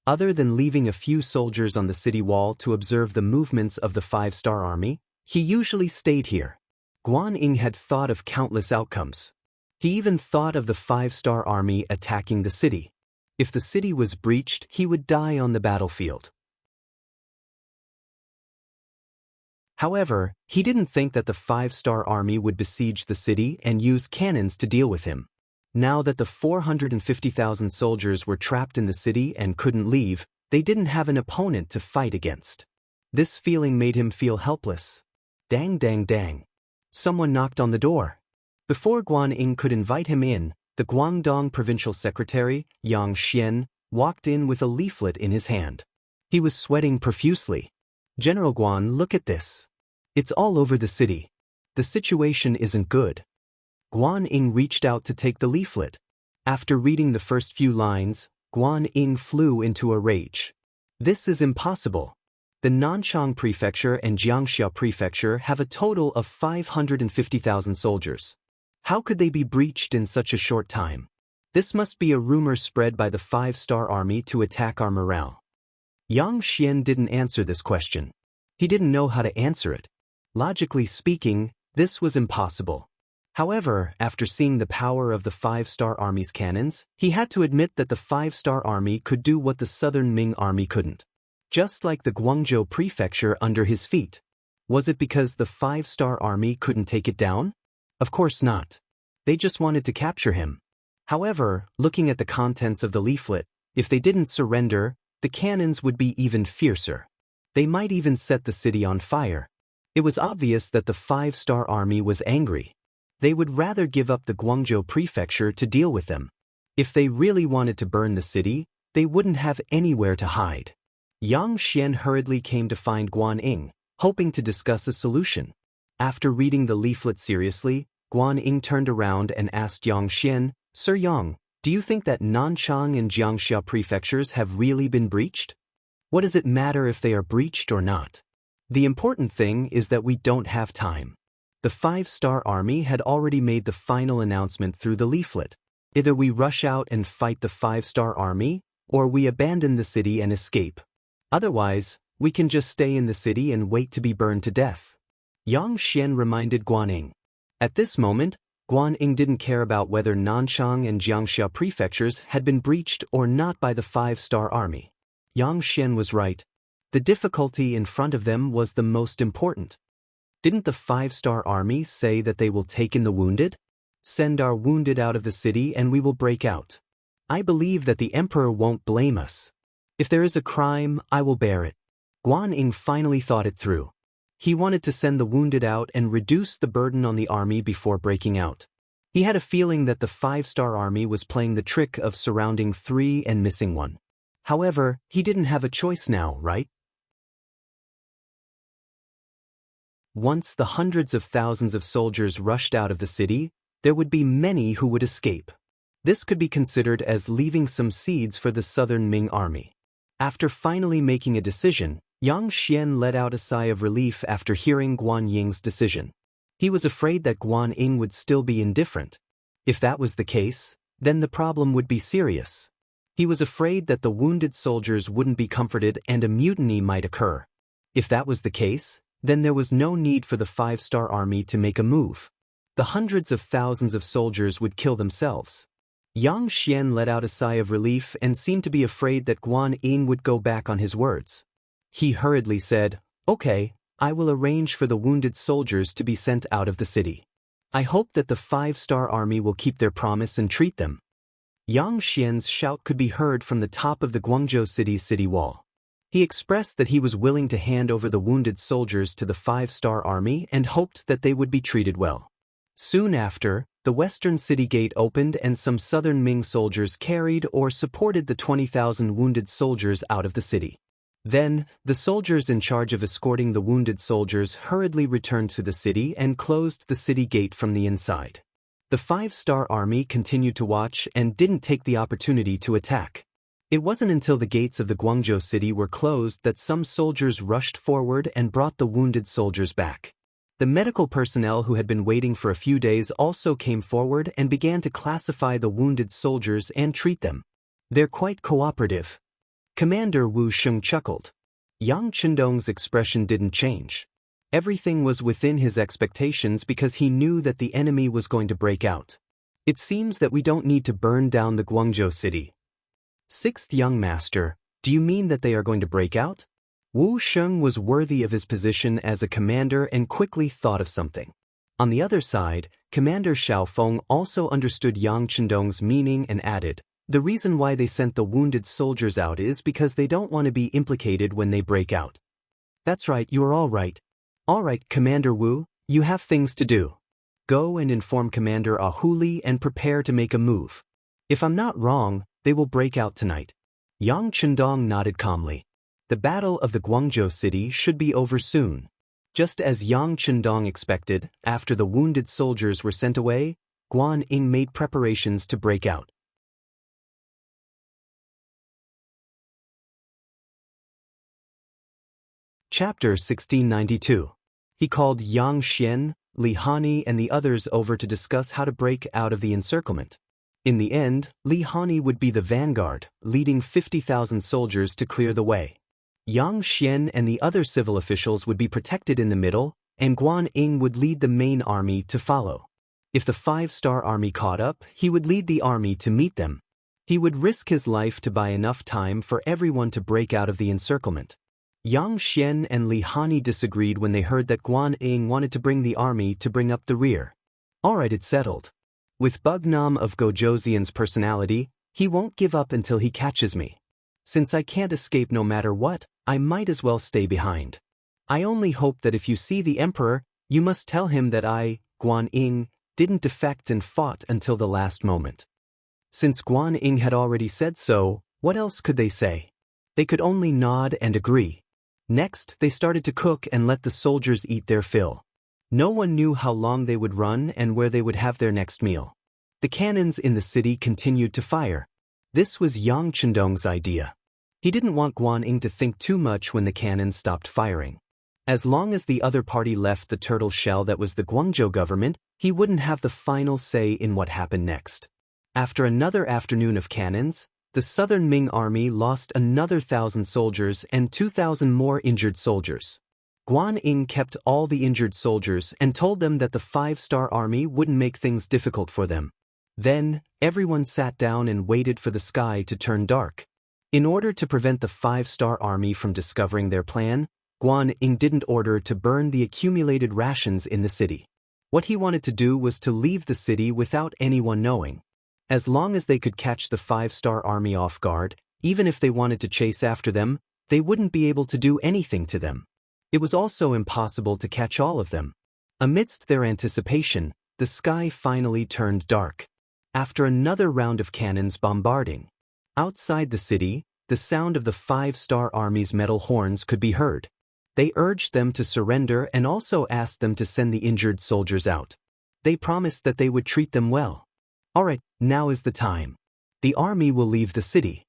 Other than leaving a few soldiers on the city wall to observe the movements of the 5-star army, he usually stayed here. Guan Ying had thought of countless outcomes. He even thought of the 5-star army attacking the city. If the city was breached, he would die on the battlefield. However, he didn't think that the 5-star army would besiege the city and use cannons to deal with him. Now that the 450,000 soldiers were trapped in the city and couldn't leave, they didn't have an opponent to fight against. This feeling made him feel helpless. Dang dang dang. Someone knocked on the door. Before Guan Ying could invite him in, the Guangdong provincial secretary, Yang Xian, walked in with a leaflet in his hand. He was sweating profusely. "General Guan, look at this. It's all over the city. The situation isn't good." Guan Ying reached out to take the leaflet. After reading the first few lines, Guan Ying flew into a rage. This is impossible. The Nanchang prefecture and Jiangxia prefecture have a total of 550,000 soldiers. How could they be breached in such a short time? This must be a rumor spread by the 5-star army to attack our morale. Yang Xian didn't answer this question. He didn't know how to answer it. Logically speaking, this was impossible. However, after seeing the power of the 5-star army's cannons, he had to admit that the 5-star army could do what the southern Ming army couldn't. Just like the Guangzhou prefecture under his feet. Was it because the 5-star army couldn't take it down? Of course not. They just wanted to capture him. However, looking at the contents of the leaflet, if they didn't surrender, the cannons would be even fiercer. They might even set the city on fire. It was obvious that the 5-star army was angry. They would rather give up the Guangzhou prefecture to deal with them. If they really wanted to burn the city, they wouldn't have anywhere to hide. Yang Xian hurriedly came to find Guan Ying, hoping to discuss a solution. After reading the leaflet seriously, Guan Ying turned around and asked Yang Xian, "Sir Yang, do you think that Nanchang and Jiangxia prefectures have really been breached? What does it matter if they are breached or not? The important thing is that we don't have time." The 5-star army had already made the final announcement through the leaflet. Either we rush out and fight the 5-star army, or we abandon the city and escape. Otherwise, we can just stay in the city and wait to be burned to death. Yang Xian reminded Guan Ying. At this moment, Guan Ying didn't care about whether Nanchang and Jiangxia prefectures had been breached or not by the 5-star army. Yang Xian was right. The difficulty in front of them was the most important. Didn't the 5-star army say that they will take in the wounded? Send our wounded out of the city and we will break out. I believe that the emperor won't blame us. If there is a crime, I will bear it. Guan Ying finally thought it through. He wanted to send the wounded out and reduce the burden on the army before breaking out. He had a feeling that the 5-star army was playing the trick of surrounding 3 and missing 1. However, he didn't have a choice now, right? Once the hundreds of thousands of soldiers rushed out of the city, there would be many who would escape. This could be considered as leaving some seeds for the southern Ming army. After finally making a decision, Yang Xian let out a sigh of relief after hearing Guan Ying's decision. He was afraid that Guan Ying would still be indifferent. If that was the case, then the problem would be serious. He was afraid that the wounded soldiers wouldn't be comforted and a mutiny might occur. If that was the case, then there was no need for the 5-star army to make a move. The hundreds of thousands of soldiers would kill themselves. Yang Xian let out a sigh of relief and seemed to be afraid that Guan Ying would go back on his words. He hurriedly said, "Okay, I will arrange for the wounded soldiers to be sent out of the city. I hope that the 5-star army will keep their promise and treat them." Yang Xian's shout could be heard from the top of the Guangzhou city's city wall. He expressed that he was willing to hand over the wounded soldiers to the 5-star army and hoped that they would be treated well. Soon after, the western city gate opened and some southern Ming soldiers carried or supported the 20,000 wounded soldiers out of the city. Then, the soldiers in charge of escorting the wounded soldiers hurriedly returned to the city and closed the city gate from the inside. The five-star army continued to watch and didn't take the opportunity to attack. It wasn't until the gates of the Guangzhou city were closed that some soldiers rushed forward and brought the wounded soldiers back. The medical personnel who had been waiting for a few days also came forward and began to classify the wounded soldiers and treat them. They're quite cooperative. Commander Wu Sheng chuckled. Yang Chendong's expression didn't change. Everything was within his expectations because he knew that the enemy was going to break out. It seems that we don't need to burn down the Guangzhou city. Sixth young master, do you mean that they are going to break out? Wu Sheng was worthy of his position as a commander and quickly thought of something. On the other side, Commander Xiaofeng also understood Yang Chendong's meaning and added, the reason why they sent the wounded soldiers out is because they don't want to be implicated when they break out. That's right, you are all right. All right, Commander Wu, you have things to do. Go and inform Commander Ahuli and prepare to make a move. If I'm not wrong, they will break out tonight. Yang Chendong nodded calmly. The Battle of the Guangzhou city should be over soon. Just as Yang Chendong expected, after the wounded soldiers were sent away, Guan Ying made preparations to break out. Chapter 1692. He called Yang Xian, Li Hani and the others over to discuss how to break out of the encirclement. In the end, Li Hani would be the vanguard, leading 50,000 soldiers to clear the way. Yang Xian and the other civil officials would be protected in the middle, and Guan Ying would lead the main army to follow. If the five-star army caught up, he would lead the army to meet them. He would risk his life to buy enough time for everyone to break out of the encirclement. Yang Xian and Li Hani disagreed when they heard that Guan Ying wanted to bring the army to bring up the rear. Alright, it's settled. With Bugnam of Gojosian's personality, he won't give up until he catches me. Since I can't escape no matter what, I might as well stay behind. I only hope that if you see the emperor, you must tell him that I, Guan Ying, didn't defect and fought until the last moment. Since Guan Ying had already said so, what else could they say? They could only nod and agree. Next, they started to cook and let the soldiers eat their fill. No one knew how long they would run and where they would have their next meal. The cannons in the city continued to fire. This was Yang Chendong's idea. He didn't want Guan Ying to think too much when the cannons stopped firing. As long as the other party left the turtle shell that was the Guangzhou government, he wouldn't have the final say in what happened next. After another afternoon of cannons, the southern Ming army lost another 1,000 soldiers and 2,000 more injured soldiers. Guan Ying kept all the injured soldiers and told them that the five-star army wouldn't make things difficult for them. Then, everyone sat down and waited for the sky to turn dark. In order to prevent the five-star army from discovering their plan, Guan Ying didn't order to burn the accumulated rations in the city. What he wanted to do was to leave the city without anyone knowing. As long as they could catch the five-star army off guard, even if they wanted to chase after them, they wouldn't be able to do anything to them. It was also impossible to catch all of them. Amidst their anticipation, the sky finally turned dark. After another round of cannons bombarding, outside the city, the sound of the five-star army's metal horns could be heard. They urged them to surrender and also asked them to send the injured soldiers out. They promised that they would treat them well. Alright, now is the time. The army will leave the city.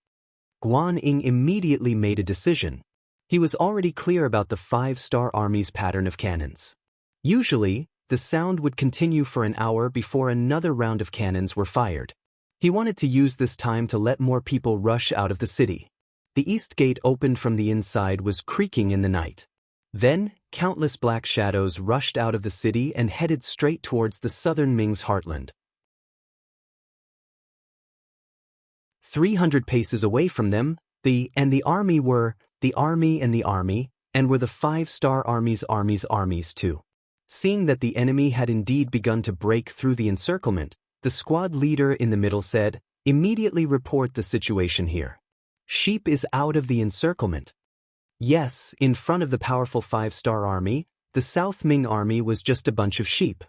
Guan Ying immediately made a decision. He was already clear about the five-star army's pattern of cannons. Usually, the sound would continue for an hour before another round of cannons were fired. He wanted to use this time to let more people rush out of the city. The east gate opened from the inside was creaking in the night. Then, countless black shadows rushed out of the city and headed straight towards the southern Ming's heartland. 300 paces away from them, the army were the five-star army's armies too. Seeing that the enemy had indeed begun to break through the encirclement, the squad leader in the middle said, "Immediately report the situation here. Sheep is out of the encirclement." Yes, in front of the powerful five-star army, the South Ming army was just a bunch of sheep.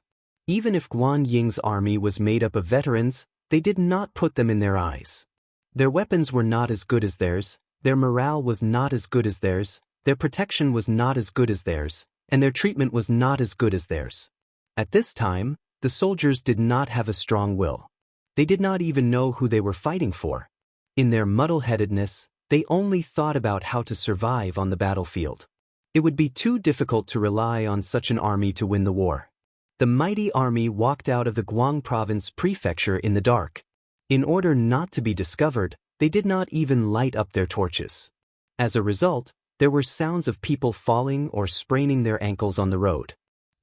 Even if Guan Ying's army was made up of veterans, they did not put them in their eyes. Their weapons were not as good as theirs, Their morale was not as good as theirs, their protection was not as good as theirs, and their treatment was not as good as theirs. At this time, the soldiers did not have a strong will. They did not even know who they were fighting for. In their muddle-headedness, they only thought about how to survive on the battlefield. It would be too difficult to rely on such an army to win the war. The mighty army walked out of the Guang province prefecture in the dark. In order not to be discovered, they did not even light up their torches. As a result, there were sounds of people falling or spraining their ankles on the road.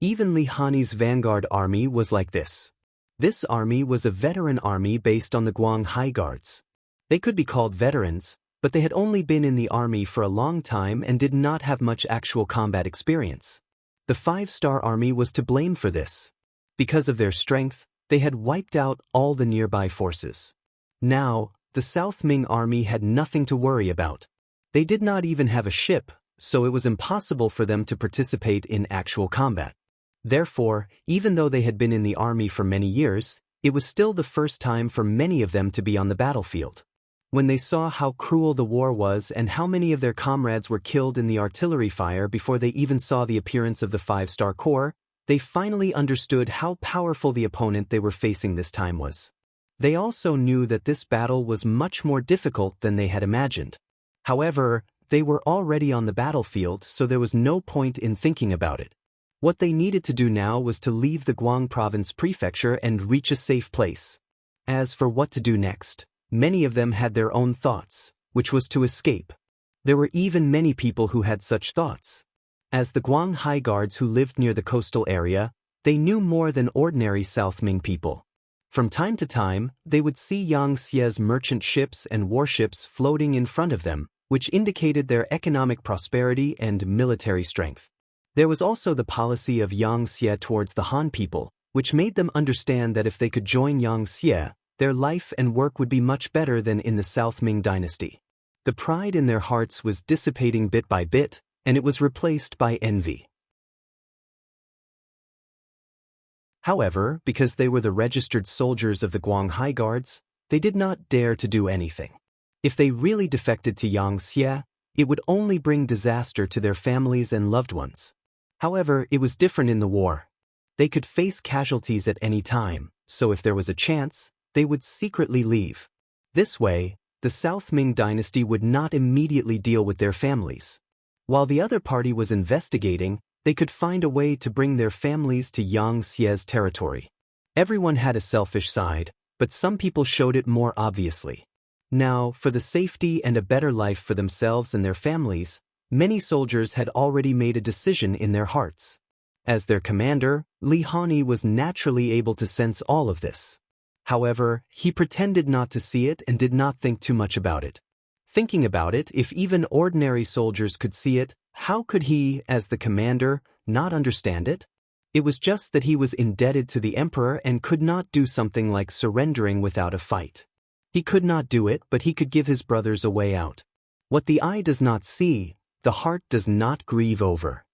Even Li Hani's vanguard army was like this. This army was a veteran army based on the Guang High Guards. They could be called veterans, but they had only been in the army for a long time and did not have much actual combat experience. The 5-star army was to blame for this. Because of their strength, they had wiped out all the nearby forces. Now, the South Ming army had nothing to worry about. They did not even have a ship, so it was impossible for them to participate in actual combat. Therefore, even though they had been in the army for many years, it was still the first time for many of them to be on the battlefield. When they saw how cruel the war was and how many of their comrades were killed in the artillery fire before they even saw the appearance of the 5-star corps, they finally understood how powerful the opponent they were facing this time was. They also knew that this battle was much more difficult than they had imagined. However, they were already on the battlefield, so there was no point in thinking about it. What they needed to do now was to leave the Guang province prefecture and reach a safe place. As for what to do next, many of them had their own thoughts, which was to escape. There were even many people who had such thoughts. As the Guang High Guards who lived near the coastal area, they knew more than ordinary South Ming people. From time to time, they would see Yang Xie's merchant ships and warships floating in front of them, which indicated their economic prosperity and military strength. There was also the policy of Yang Xie towards the Han people, which made them understand that if they could join Yang Xie, their life and work would be much better than in the South Ming dynasty. The pride in their hearts was dissipating bit by bit, and it was replaced by envy. However, because they were the registered soldiers of the Guang High Guards, they did not dare to do anything. If they really defected to Yang Xie, it would only bring disaster to their families and loved ones. However, it was different in the war. They could face casualties at any time, so if there was a chance, they would secretly leave. This way, the South Ming dynasty would not immediately deal with their families. While the other party was investigating, they could find a way to bring their families to Yang Xie's territory. Everyone had a selfish side, but some people showed it more obviously. Now, for the safety and a better life for themselves and their families, many soldiers had already made a decision in their hearts. As their commander, Li Hani was naturally able to sense all of this. However, he pretended not to see it and did not think too much about it. Thinking about it, if even ordinary soldiers could see it, how could he, as the commander, not understand it? It was just that he was indebted to the emperor and could not do something like surrendering without a fight. He could not do it, but he could give his brothers a way out. What the eye does not see, the heart does not grieve over.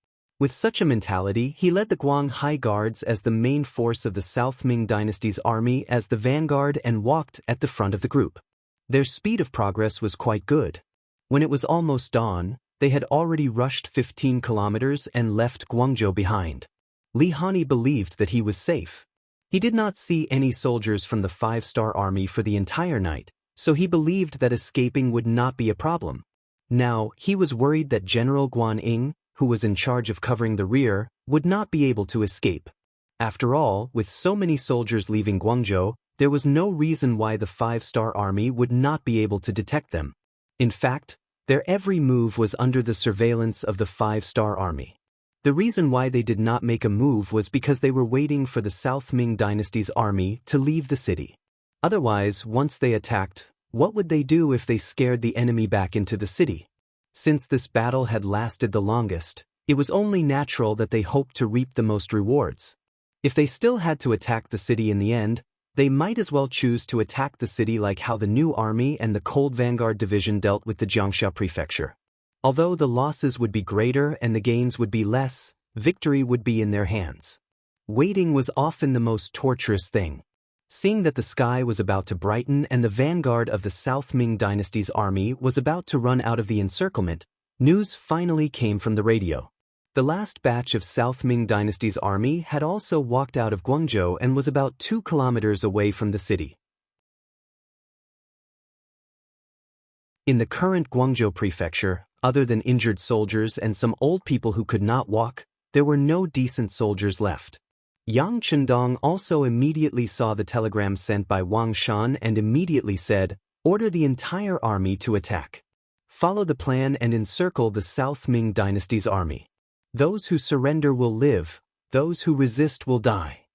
With such a mentality, he led the Guang High Guards as the main force of the South Ming dynasty's army as the vanguard and walked at the front of the group. Their speed of progress was quite good. When it was almost dawn, they had already rushed 15 kilometers and left Guangzhou behind. Li Hani believed that he was safe. He did not see any soldiers from the 5-star army for the entire night, so he believed that escaping would not be a problem. Now, he was worried that General Guan Ying, who was in charge of covering the rear, would not be able to escape. After all, with so many soldiers leaving Guangzhou, there was no reason why the 5-star army would not be able to detect them. In fact, their every move was under the surveillance of the 5-star army. The reason why they did not make a move was because they were waiting for the South Ming dynasty's army to leave the city. Otherwise, once they attacked, what would they do if they scared the enemy back into the city? Since this battle had lasted the longest, it was only natural that they hoped to reap the most rewards. If they still had to attack the city in the end, they might as well choose to attack the city like how the new army and the Cold Vanguard Division dealt with the Jiangxia prefecture. Although the losses would be greater and the gains would be less, victory would be in their hands. Waiting was often the most torturous thing. Seeing that the sky was about to brighten and the vanguard of the South Ming Dynasty's army was about to run out of the encirclement, news finally came from the radio. The last batch of South Ming Dynasty's army had also walked out of Guangzhou and was about 2 kilometers away from the city. In the current Guangzhou prefecture, other than injured soldiers and some old people who could not walk, there were no decent soldiers left. Yang Chendong also immediately saw the telegram sent by Wang Shan and immediately said, "Order the entire army to attack. Follow the plan and encircle the South Ming Dynasty's army. Those who surrender will live, those who resist will die."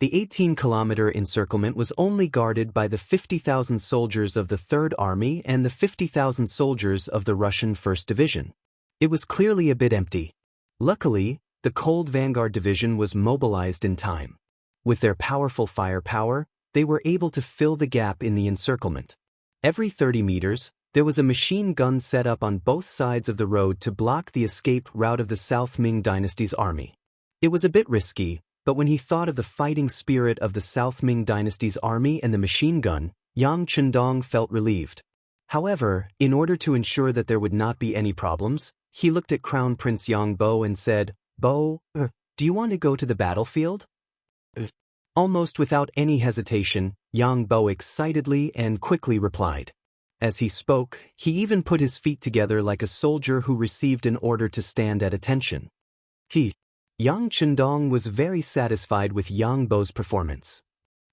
The 18-kilometer encirclement was only guarded by the 50,000 soldiers of the Third Army and the 50,000 soldiers of the Russian First Division. It was clearly a bit empty. Luckily, the Cold Vanguard Division was mobilized in time. With their powerful firepower, they were able to fill the gap in the encirclement. Every 30 meters, there was a machine gun set up on both sides of the road to block the escape route of the South Ming Dynasty's army. It was a bit risky, but when he thought of the fighting spirit of the South Ming Dynasty's army and the machine gun, Yang Chendong felt relieved. However, in order to ensure that there would not be any problems, he looked at Crown Prince Yang Bo and said, "Bo, do you want to go to the battlefield?" Almost without any hesitation, Yang Bo excitedly and quickly replied. As he spoke, he even put his feet together like a soldier who received an order to stand at attention. Yang Chendong was very satisfied with Yang Bo's performance.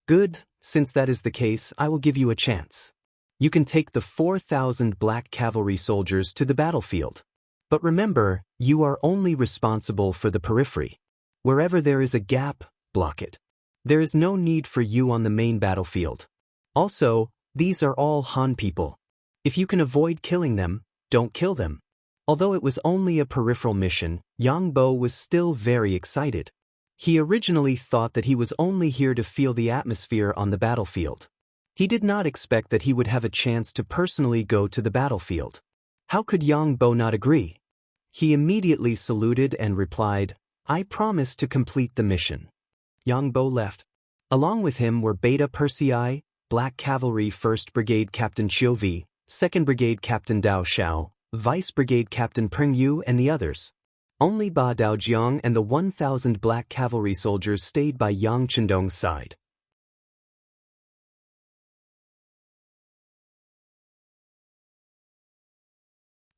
"Good, since that is the case, I will give you a chance. You can take the 4,000 black cavalry soldiers to the battlefield. But remember, you are only responsible for the periphery. Wherever there is a gap, block it. There is no need for you on the main battlefield. Also, these are all Han people. If you can avoid killing them, don't kill them." Although it was only a peripheral mission, Yang Bo was still very excited. He originally thought that he was only here to feel the atmosphere on the battlefield. He did not expect that he would have a chance to personally go to the battlefield. How could Yang Bo not agree? He immediately saluted and replied, "I promise to complete the mission." Yang Bo left. Along with him were Beta Persei, Black Cavalry 1st Brigade Captain Chiovi, 2nd Brigade Captain Dao Xiao, Vice Brigade Captain Peng Yu and the others. Only Ba Daojiang and the 1,000 Black Cavalry soldiers stayed by Yang Chendong's side.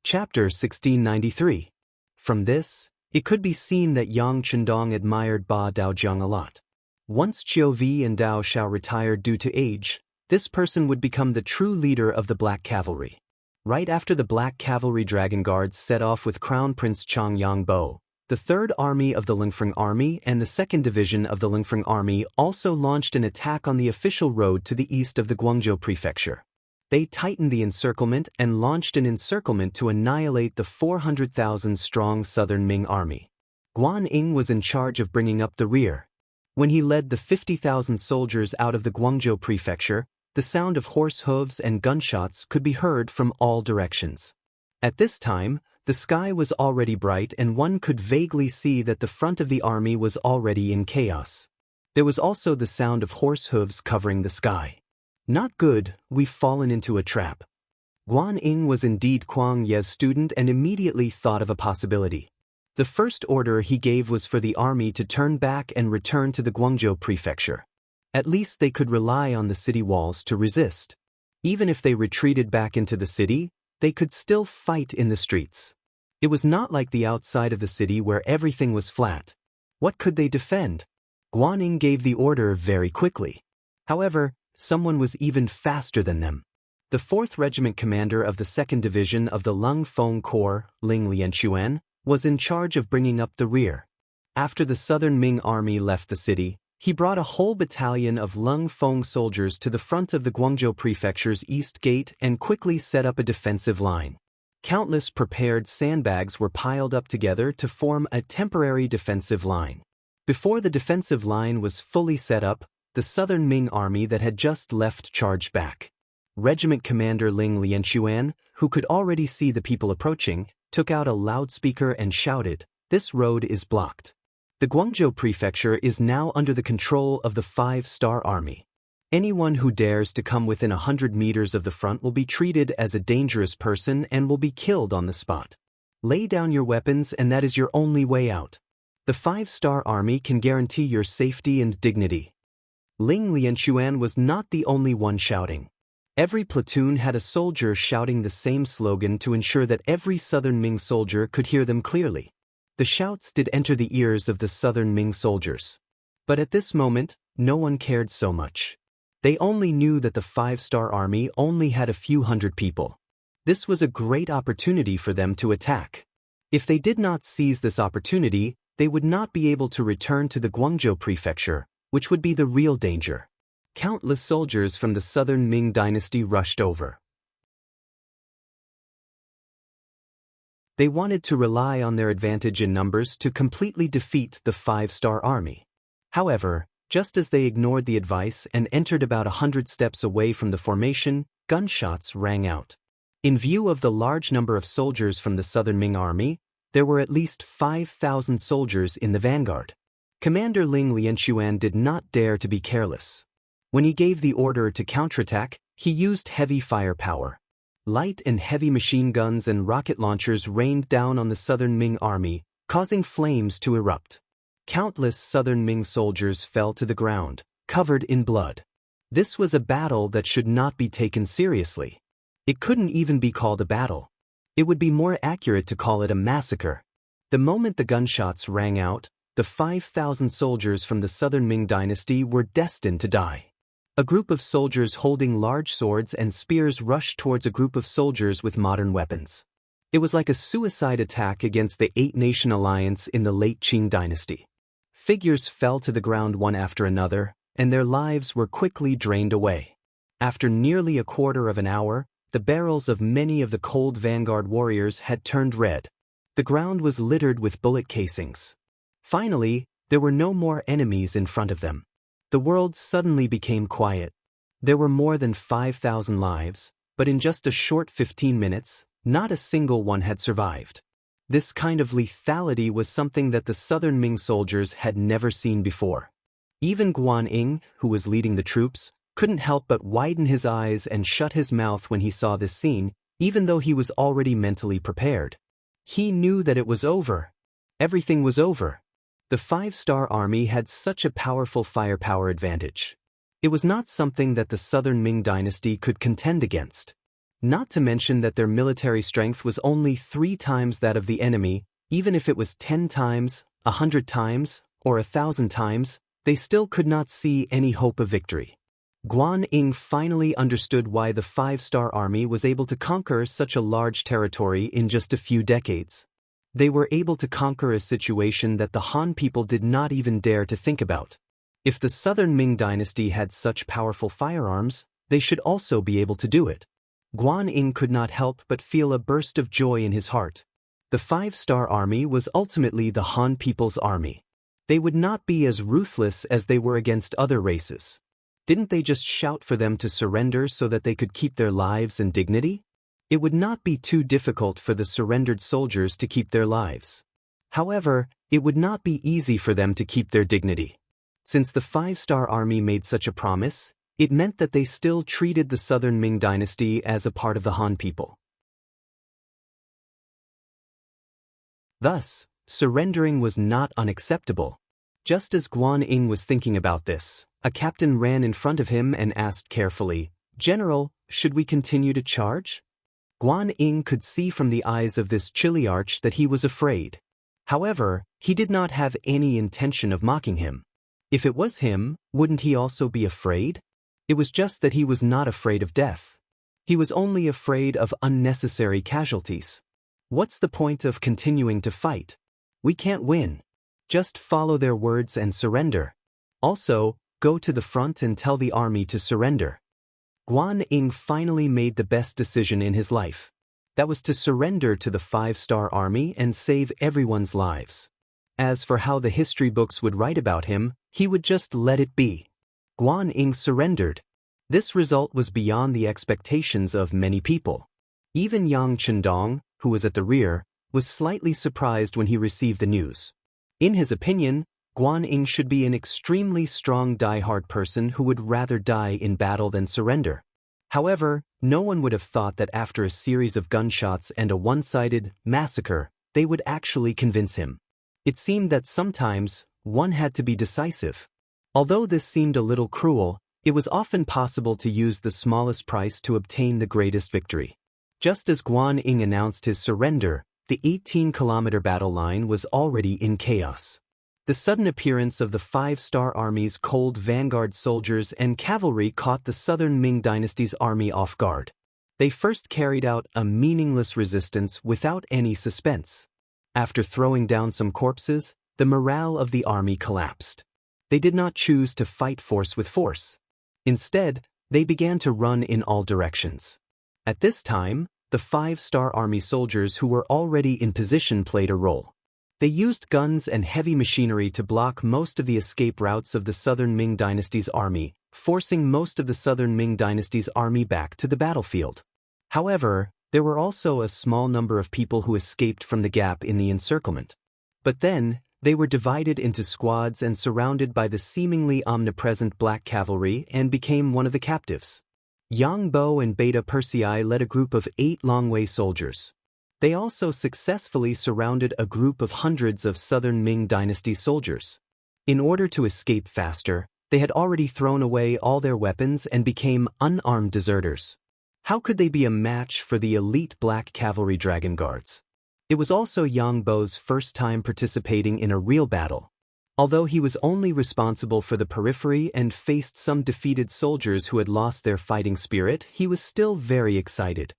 Chapter 1693. From this, it could be seen that Yang Chendong admired Ba Daojiang a lot. Once Chiovi and Dao Xiao retired due to age, this person would become the true leader of the Black Cavalry. Right after the Black Cavalry Dragon Guards set off with Crown Prince Chang Yang Bo, the 3rd Army of the Lingfeng Army and the 2nd Division of the Lingfeng Army also launched an attack on the official road to the east of the Guangzhou prefecture. They tightened the encirclement and launched an encirclement to annihilate the 400,000-strong Southern Ming Army. Guan Ying was in charge of bringing up the rear. When he led the 50,000 soldiers out of the Guangzhou prefecture, the sound of horse hooves and gunshots could be heard from all directions. At this time, the sky was already bright and one could vaguely see that the front of the army was already in chaos. There was also the sound of horse hooves covering the sky. "Not good, we've fallen into a trap." Guan Ying was indeed Kuang Ye's student and immediately thought of a possibility. The first order he gave was for the army to turn back and return to the Guangzhou prefecture. At least they could rely on the city walls to resist. Even if they retreated back into the city, they could still fight in the streets. It was not like the outside of the city where everything was flat. What could they defend? Guan Ying gave the order very quickly. However, someone was even faster than them. The 4th Regiment commander of the 2nd Division of the Lung Feng Corps, Ling Lianquan, was in charge of bringing up the rear. After the Southern Ming Army left the city, he brought a whole battalion of Lung Feng soldiers to the front of the Guangzhou prefecture's east gate and quickly set up a defensive line. Countless prepared sandbags were piled up together to form a temporary defensive line. Before the defensive line was fully set up, the Southern Ming Army that had just left charged back. Regiment Commander Ling Lianquan, who could already see the people approaching, took out a loudspeaker and shouted, "This road is blocked. The Guangzhou prefecture is now under the control of the 5-Star Army. Anyone who dares to come within 100 meters of the front will be treated as a dangerous person and will be killed on the spot. Lay down your weapons and that is your only way out. The 5-star army can guarantee your safety and dignity. Ling Lianquan was not the only one shouting. Every platoon had a soldier shouting the same slogan to ensure that every Southern Ming soldier could hear them clearly. The shouts did enter the ears of the Southern Ming soldiers. But at this moment, no one cared so much. They only knew that the 5-star army only had a few hundred people. This was a great opportunity for them to attack. If they did not seize this opportunity, they would not be able to return to the Guangzhou prefecture, which would be the real danger. Countless soldiers from the Southern Ming dynasty rushed over. They wanted to rely on their advantage in numbers to completely defeat the 5-star army. However, just as they ignored the advice and entered about 100 steps away from the formation, gunshots rang out. In view of the large number of soldiers from the Southern Ming army, there were at least 5,000 soldiers in the vanguard. Commander Ling Lianquan did not dare to be careless. When he gave the order to counterattack, he used heavy firepower. Light and heavy machine guns and rocket launchers rained down on the Southern Ming army, causing flames to erupt. Countless Southern Ming soldiers fell to the ground, covered in blood. This was a battle that should not be taken seriously. It couldn't even be called a battle. It would be more accurate to call it a massacre. The moment the gunshots rang out, the 5,000 soldiers from the Southern Ming dynasty were destined to die. A group of soldiers holding large swords and spears rushed towards a group of soldiers with modern weapons. It was like a suicide attack against the 8-nation alliance in the late Qing dynasty. Figures fell to the ground one after another, and their lives were quickly drained away. After nearly a quarter of an hour, the barrels of many of the cold vanguard warriors had turned red. The ground was littered with bullet casings. Finally, there were no more enemies in front of them. The world suddenly became quiet. There were more than 5,000 lives, but in just a short 15 minutes, not a single one had survived. This kind of lethality was something that the Southern Ming soldiers had never seen before. Even Guan Ying, who was leading the troops, couldn't help but widen his eyes and shut his mouth when he saw this scene, even though he was already mentally prepared. He knew that it was over. Everything was over. The 5-star army had such a powerful firepower advantage. It was not something that the Southern Ming dynasty could contend against. Not to mention that their military strength was only 3 times that of the enemy. Even if it was 10 times, 100 times, or 1,000 times, they still could not see any hope of victory. Guan Ying finally understood why the 5-star army was able to conquer such a large territory in just a few decades. They were able to conquer a situation that the Han people did not even dare to think about. If the Southern Ming dynasty had such powerful firearms, they should also be able to do it. Guan Ying could not help but feel a burst of joy in his heart. The 5-star army was ultimately the Han people's army. They would not be as ruthless as they were against other races. Didn't they just shout for them to surrender so that they could keep their lives and dignity? It would not be too difficult for the surrendered soldiers to keep their lives. However, it would not be easy for them to keep their dignity. Since the 5-star army made such a promise, it meant that they still treated the Southern Ming dynasty as a part of the Han people. Thus, surrendering was not unacceptable. Just as Guan Ying was thinking about this, a captain ran in front of him and asked carefully, "General, should we continue to charge?" Guan Ying could see from the eyes of this Chiliarch that he was afraid. However, he did not have any intention of mocking him. If it was him, wouldn't he also be afraid? It was just that he was not afraid of death. He was only afraid of unnecessary casualties. What's the point of continuing to fight? We can't win. Just follow their words and surrender. Also, go to the front and tell the army to surrender. Guan Ying finally made the best decision in his life. That was to surrender to the 5-star army and save everyone's lives. As for how the history books would write about him, he would just let it be. Guan Ying surrendered. This result was beyond the expectations of many people. Even Yang Chendong, who was at the rear, was slightly surprised when he received the news. In his opinion, Guan Ying should be an extremely strong die-hard person who would rather die in battle than surrender. However, no one would have thought that after a series of gunshots and a one-sided massacre, they would actually convince him. It seemed that sometimes, one had to be decisive. Although this seemed a little cruel, it was often possible to use the smallest price to obtain the greatest victory. Just as Guan Ying announced his surrender, the 18-kilometer battle line was already in chaos. The sudden appearance of the Five-Star Army's cold vanguard soldiers and cavalry caught the Southern Ming Dynasty's army off guard. They first carried out a meaningless resistance without any suspense. After throwing down some corpses, the morale of the army collapsed. They did not choose to fight force with force. Instead, they began to run in all directions. At this time, the Five-Star Army soldiers who were already in position played a role. They used guns and heavy machinery to block most of the escape routes of the Southern Ming Dynasty's army, forcing most of the Southern Ming Dynasty's army back to the battlefield. However, there were also a small number of people who escaped from the gap in the encirclement. But then, they were divided into squads and surrounded by the seemingly omnipresent black cavalry and became one of the captives. Yang Bo and Beta Persei led a group of 8 Longwei soldiers. They also successfully surrounded a group of hundreds of Southern Ming Dynasty soldiers. In order to escape faster, they had already thrown away all their weapons and became unarmed deserters. How could they be a match for the elite black cavalry dragon guards? It was also Yang Bo's first time participating in a real battle. Although he was only responsible for the periphery and faced some defeated soldiers who had lost their fighting spirit, he was still very excited.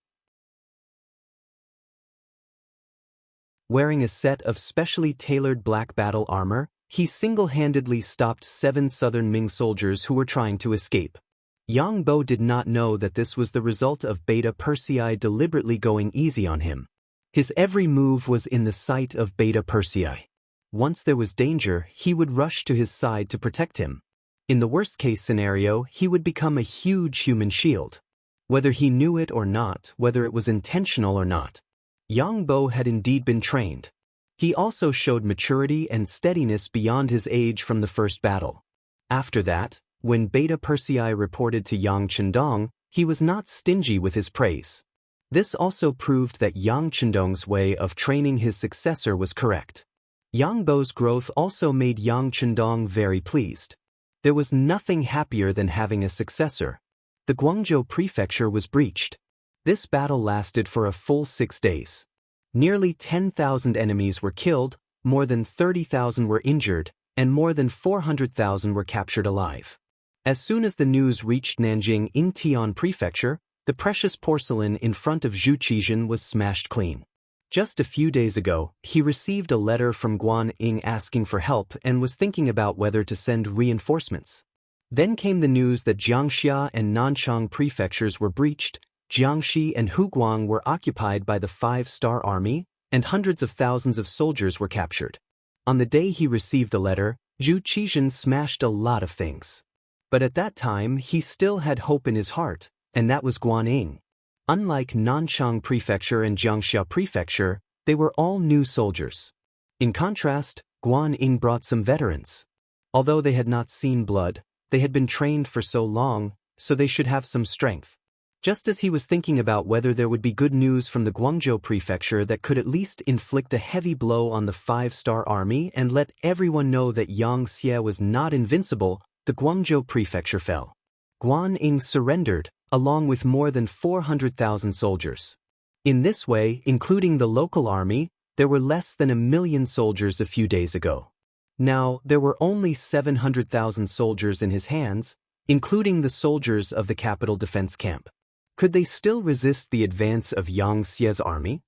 Wearing a set of specially tailored black battle armor, he single-handedly stopped 7 Southern Ming soldiers who were trying to escape. Yang Bo did not know that this was the result of Beta Persei deliberately going easy on him. His every move was in the sight of Beta Persei. Once there was danger, he would rush to his side to protect him. In the worst-case scenario, he would become a huge human shield. Whether he knew it or not, whether it was intentional or not, Yang Bo had indeed been trained. He also showed maturity and steadiness beyond his age from the first battle. After that, when Beta Persei reported to Yang Chendong, he was not stingy with his praise. This also proved that Yang Chendong's way of training his successor was correct. Yang Bo's growth also made Yang Chendong very pleased. There was nothing happier than having a successor. The Guangzhou prefecture was breached. This battle lasted for a full 6 days. Nearly 10,000 enemies were killed, more than 30,000 were injured, and more than 400,000 were captured alive. As soon as the news reached Nanjing Yingtian Prefecture, the precious porcelain in front of Zhu Qizhen was smashed clean. Just a few days ago, he received a letter from Guan Ying asking for help and was thinking about whether to send reinforcements. Then came the news that Jiangxia and Nanchang prefectures were breached, Jiangxi and Huguang were occupied by the Five-Star Army, and hundreds of thousands of soldiers were captured. On the day he received the letter, Zhu Qizhen smashed a lot of things. But at that time he still had hope in his heart, and that was Guan Ying. Unlike Nanchang Prefecture and Jiangxia Prefecture, they were all new soldiers. In contrast, Guan Ying brought some veterans. Although they had not seen blood, they had been trained for so long, so they should have some strength. Just as he was thinking about whether there would be good news from the Guangzhou Prefecture that could at least inflict a heavy blow on the Five-Star Army and let everyone know that Yang Xie was not invincible, the Guangzhou Prefecture fell. Guan Ying surrendered, along with more than 400,000 soldiers. In this way, including the local army, there were less than 1 million soldiers a few days ago. Now, there were only 700,000 soldiers in his hands, including the soldiers of the capital defense camp. Could they still resist the advance of Yang Xie's army?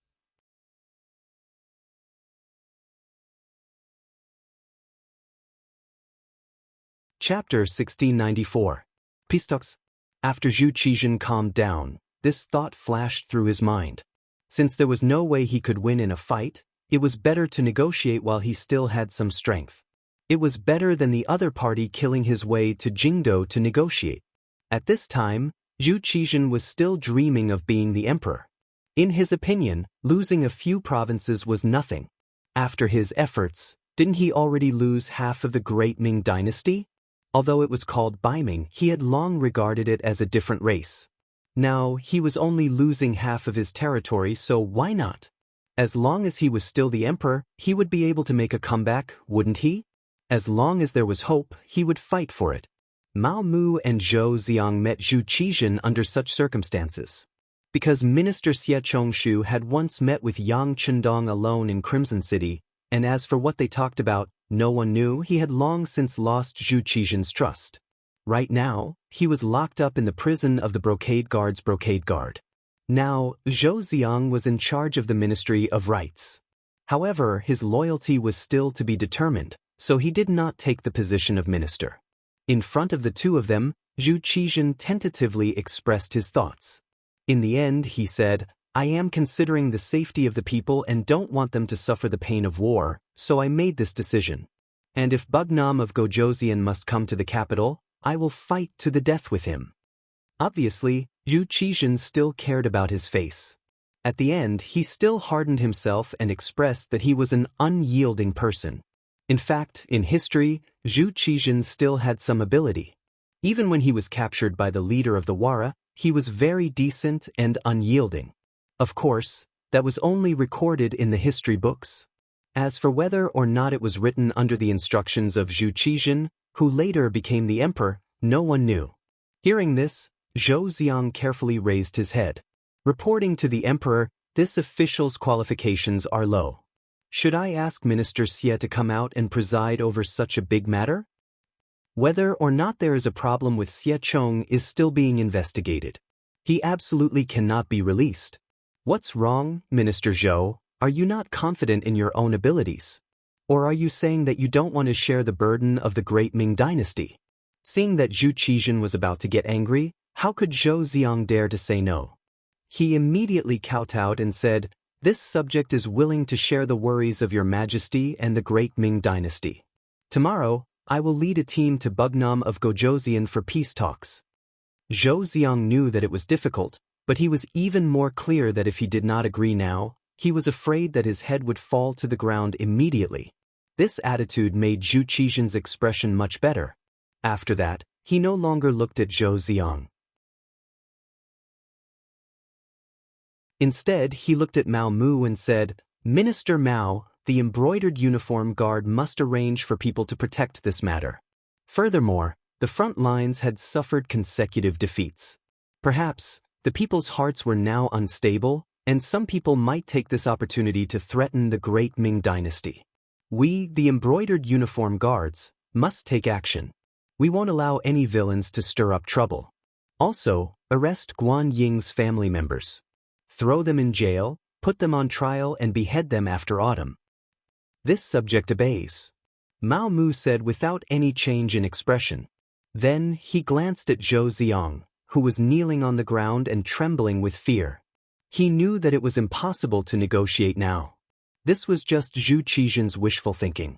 Chapter 1694. Pistox. After Zhu Qizhen calmed down, this thought flashed through his mind. Since there was no way he could win in a fight, it was better to negotiate while he still had some strength. It was better than the other party killing his way to Jingdo to negotiate. At this time, Zhu Qizhen was still dreaming of being the emperor. In his opinion, losing a few provinces was nothing. After his efforts, Didn't he already lose half of the great Ming dynasty? Although it was called Baiming, he had long regarded it as a different race. Now, he was only losing half of his territory, so why not? As long as he was still the emperor, he would be able to make a comeback, wouldn't he? As long as there was hope, he would fight for it. Mao Mu and Zhou Xiang met Zhu Qizhen under such circumstances. Because Minister Xie Chongshu had once met with Yang Chendong alone in Crimson City, and as for what they talked about, no one knew. He had long since lost Zhu Qizhen's trust. Right now, he was locked up in the prison of the Brocade Guard's Brocade Guard. Now, Zhou Xiang was in charge of the Ministry of Rights. However, his loyalty was still to be determined, so he did not take the position of minister. In front of the two of them, Zhu Qizhen tentatively expressed his thoughts. In the end, he said, "I am considering the safety of the people and don't want them to suffer the pain of war, so I made this decision. And if Bugnam of Gojoseon must come to the capital, I will fight to the death with him." Obviously, Zhu Qizhen still cared about his face. At the end, he still hardened himself and expressed that he was an unyielding person. In fact, in history, Zhu Qizhen still had some ability. Even when he was captured by the leader of the Wara, he was very decent and unyielding. Of course, that was only recorded in the history books. As for whether or not it was written under the instructions of Zhu Qizhen, who later became the emperor, no one knew. Hearing this, Zhou Xiang carefully raised his head. Reporting to the emperor, this official's qualifications are low. Should I ask Minister Xie to come out and preside over such a big matter? Whether or not there is a problem with Xie Chong is still being investigated. He absolutely cannot be released. What's wrong, Minister Zhou? Are you not confident in your own abilities? Or are you saying that you don't want to share the burden of the great Ming dynasty? Seeing that Zhu Qizhen was about to get angry, how could Zhou Xiang dare to say no? He immediately kowtowed and said, "This subject is willing to share the worries of your majesty and the great Ming dynasty. Tomorrow, I will lead a team to Bugnam of Gojoseon for peace talks." Zhou Xiang knew that it was difficult, but he was even more clear that if he did not agree now, he was afraid that his head would fall to the ground immediately. This attitude made Zhu Qizhen's expression much better. After that, he no longer looked at Zhou Xiang. Instead, he looked at Mao Mu and said, "Minister Mao, the embroidered uniform guard must arrange for people to protect this matter." Furthermore, the front lines had suffered consecutive defeats. Perhaps, the people's hearts were now unstable, and some people might take this opportunity to threaten the great Ming dynasty. We, the embroidered uniform guards, must take action. We won't allow any villains to stir up trouble. Also, arrest Guan Ying's family members. Throw them in jail, put them on trial and behead them after autumn. This subject obeys, Mao Mu said without any change in expression. Then he glanced at Zhou Xiang, who was kneeling on the ground and trembling with fear. He knew that it was impossible to negotiate now. This was just Zhu Qizhen's wishful thinking.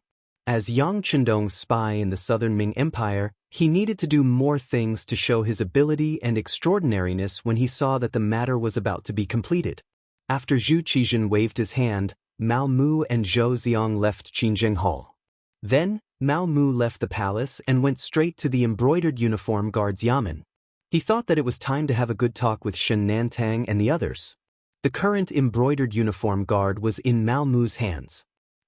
As Yang Chendong's spy in the southern Ming Empire, he needed to do more things to show his ability and extraordinariness when he saw that the matter was about to be completed. After Zhu Qizhen waved his hand, Mao Mu and Zhou Xiang left Qingjing Hall. Then, Mao Mu left the palace and went straight to the embroidered uniform guard's yamen. He thought that it was time to have a good talk with Shen Nantang and the others. The current embroidered uniform guard was in Mao Mu's hands.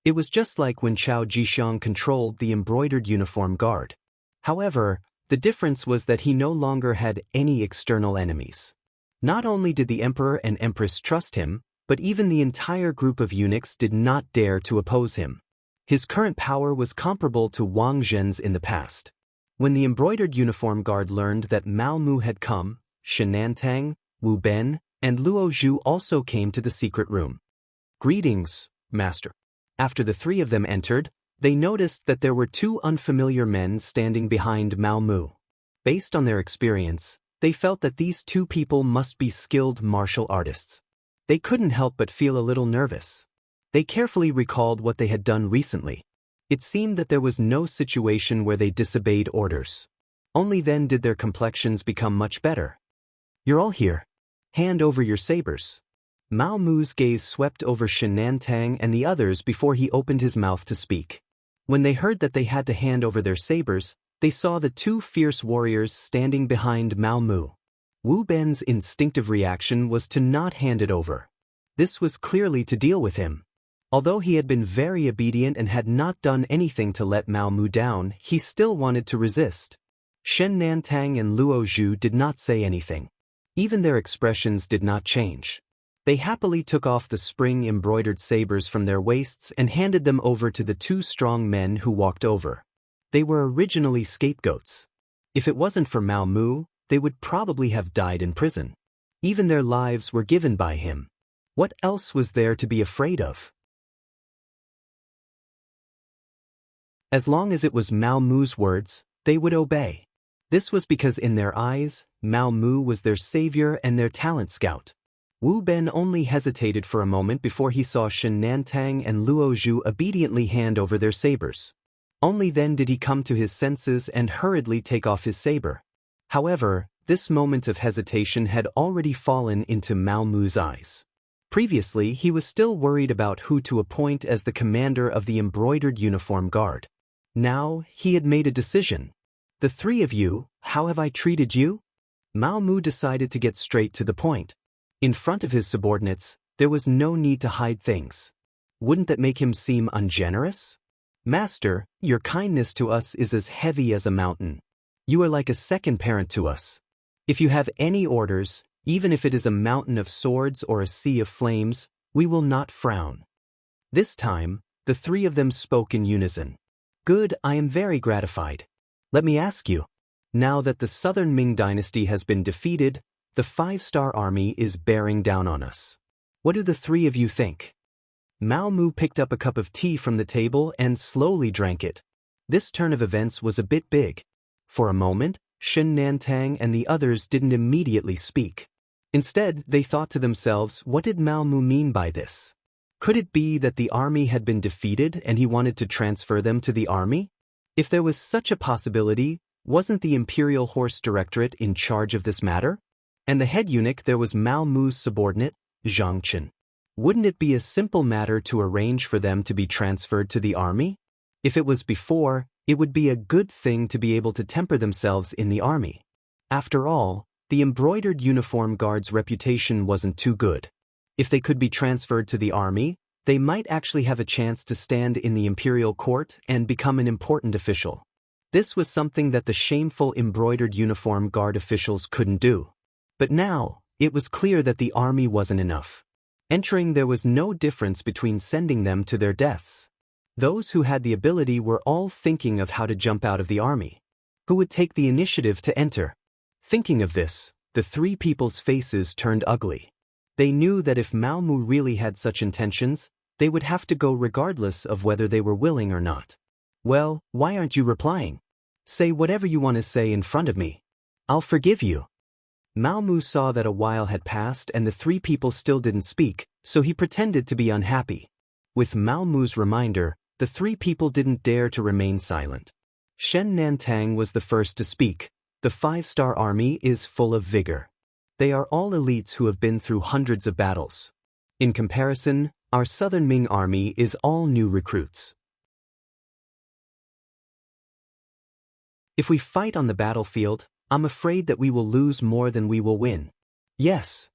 It was just like when Chao Jixiang controlled the embroidered uniform guard. However, the difference was that he no longer had any external enemies. Not only did the emperor and empress trust him, but even the entire group of eunuchs did not dare to oppose him. His current power was comparable to Wang Zhen's in the past. When the embroidered uniform guard learned that Mao Mu had come, Shen Nantang, Wu Ben, and Luo Zhu also came to the secret room. "Greetings, master." After the three of them entered, they noticed that there were two unfamiliar men standing behind Mao Mu. Based on their experience, they felt that these two people must be skilled martial artists. They couldn't help but feel a little nervous. They carefully recalled what they had done recently. It seemed that there was no situation where they disobeyed orders. Only then did their complexions become much better. "You're all here. Hand over your sabers." Mao Mu's gaze swept over Shen Nantang and the others before he opened his mouth to speak. When they heard that they had to hand over their sabers, they saw the two fierce warriors standing behind Mao Mu. Wu Ben's instinctive reaction was to not hand it over. This was clearly to deal with him. Although he had been very obedient and had not done anything to let Mao Mu down, he still wanted to resist. Shen Nantang and Luo Zhu did not say anything. Even their expressions did not change. They happily took off the spring-embroidered sabers from their waists and handed them over to the two strong men who walked over. They were originally scapegoats. If it wasn't for Mao Mu, they would probably have died in prison. Even their lives were given by him. What else was there to be afraid of? As long as it was Mao Mu's words, they would obey. This was because in their eyes, Mao Mu was their savior and their talent scout. Wu Ben only hesitated for a moment before he saw Shen Nantang and Luo Zhu obediently hand over their sabers. Only then did he come to his senses and hurriedly take off his saber. However, this moment of hesitation had already fallen into Mao Mu's eyes. Previously, he was still worried about who to appoint as the commander of the embroidered uniform guard. Now, he had made a decision. The three of you, how have I treated you? Mao Mu decided to get straight to the point. In front of his subordinates, there was no need to hide things. Wouldn't that make him seem ungenerous? Master, your kindness to us is as heavy as a mountain. You are like a second parent to us. If you have any orders, even if it is a mountain of swords or a sea of flames, we will not frown. This time, the three of them spoke in unison. Good, I am very gratified. Let me ask you. Now that the Southern Ming dynasty has been defeated, the five-star army is bearing down on us. What do the three of you think? Mao Mu picked up a cup of tea from the table and slowly drank it. This turn of events was a bit big. For a moment, Shen Nantang and the others didn't immediately speak. Instead, they thought to themselves, what did Mao Mu mean by this? Could it be that the army had been defeated and he wanted to transfer them to the army? If there was such a possibility, wasn't the Imperial Horse Directorate in charge of this matter? And the head eunuch there was Mao Mu's subordinate, Zhang Chen. Wouldn't it be a simple matter to arrange for them to be transferred to the army? If it was before, it would be a good thing to be able to temper themselves in the army. After all, the embroidered uniform guard's reputation wasn't too good. If they could be transferred to the army, they might actually have a chance to stand in the imperial court and become an important official. This was something that the shameful embroidered uniform guard officials couldn't do. But now, it was clear that the army wasn't enough. Entering there was no difference between sending them to their deaths. Those who had the ability were all thinking of how to jump out of the army. Who would take the initiative to enter? Thinking of this, the three people's faces turned ugly. They knew that if Mao Mu really had such intentions, they would have to go regardless of whether they were willing or not. Well, why aren't you replying? Say whatever you want to say in front of me. I'll forgive you. Mao Mu saw that a while had passed and the three people still didn't speak, so he pretended to be unhappy. With Mao Mu's reminder, the three people didn't dare to remain silent. Shen Nantang was the first to speak. The five-star army is full of vigor. They are all elites who have been through hundreds of battles. In comparison, our Southern Ming army is all new recruits. If we fight on the battlefield, I'm afraid that we will lose more than we will win. Yes.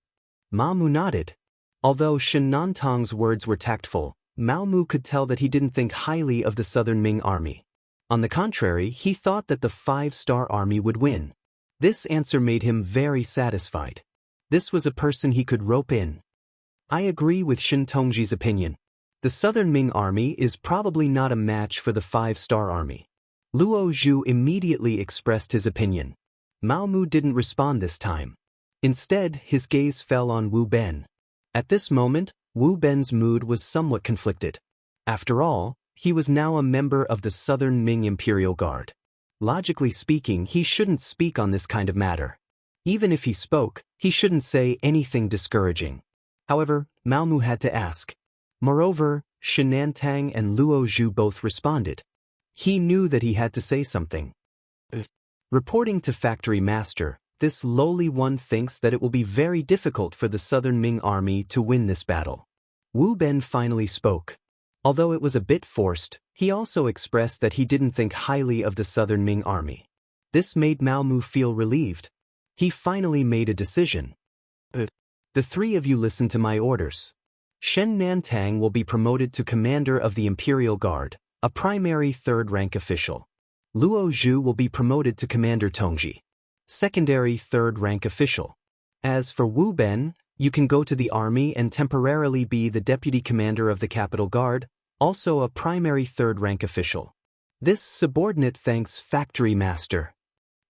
Mao Mu nodded. Although Shen Nantang's words were tactful, Mao Mu could tell that he didn't think highly of the Southern Ming army. On the contrary, he thought that the five-star army would win. This answer made him very satisfied. This was a person he could rope in. I agree with Shin Tongji's opinion. The Southern Ming army is probably not a match for the five-star army. Luo Zhu immediately expressed his opinion. Mao Mu didn't respond this time. Instead, his gaze fell on Wu Ben. At this moment, Wu Ben's mood was somewhat conflicted. After all, he was now a member of the Southern Ming Imperial Guard. Logically speaking, he shouldn't speak on this kind of matter. Even if he spoke, he shouldn't say anything discouraging. However, Mao Mu had to ask. Moreover, Shen Nantang and Luo Zhu both responded. He knew that he had to say something. Reporting to Factory Master, this lowly one thinks that it will be very difficult for the Southern Ming army to win this battle. Wu Ben finally spoke. Although it was a bit forced, he also expressed that he didn't think highly of the Southern Ming army. This made Mao Mu feel relieved. He finally made a decision. The three of you listen to my orders. Shen Nantang will be promoted to commander of the Imperial Guard, a primary third-rank official. Luo Zhu will be promoted to commander Tongji, secondary third-rank official. As for Wu Ben, you can go to the army and temporarily be the deputy commander of the Capital Guard, also a primary third-rank official. This subordinate thanks factory master.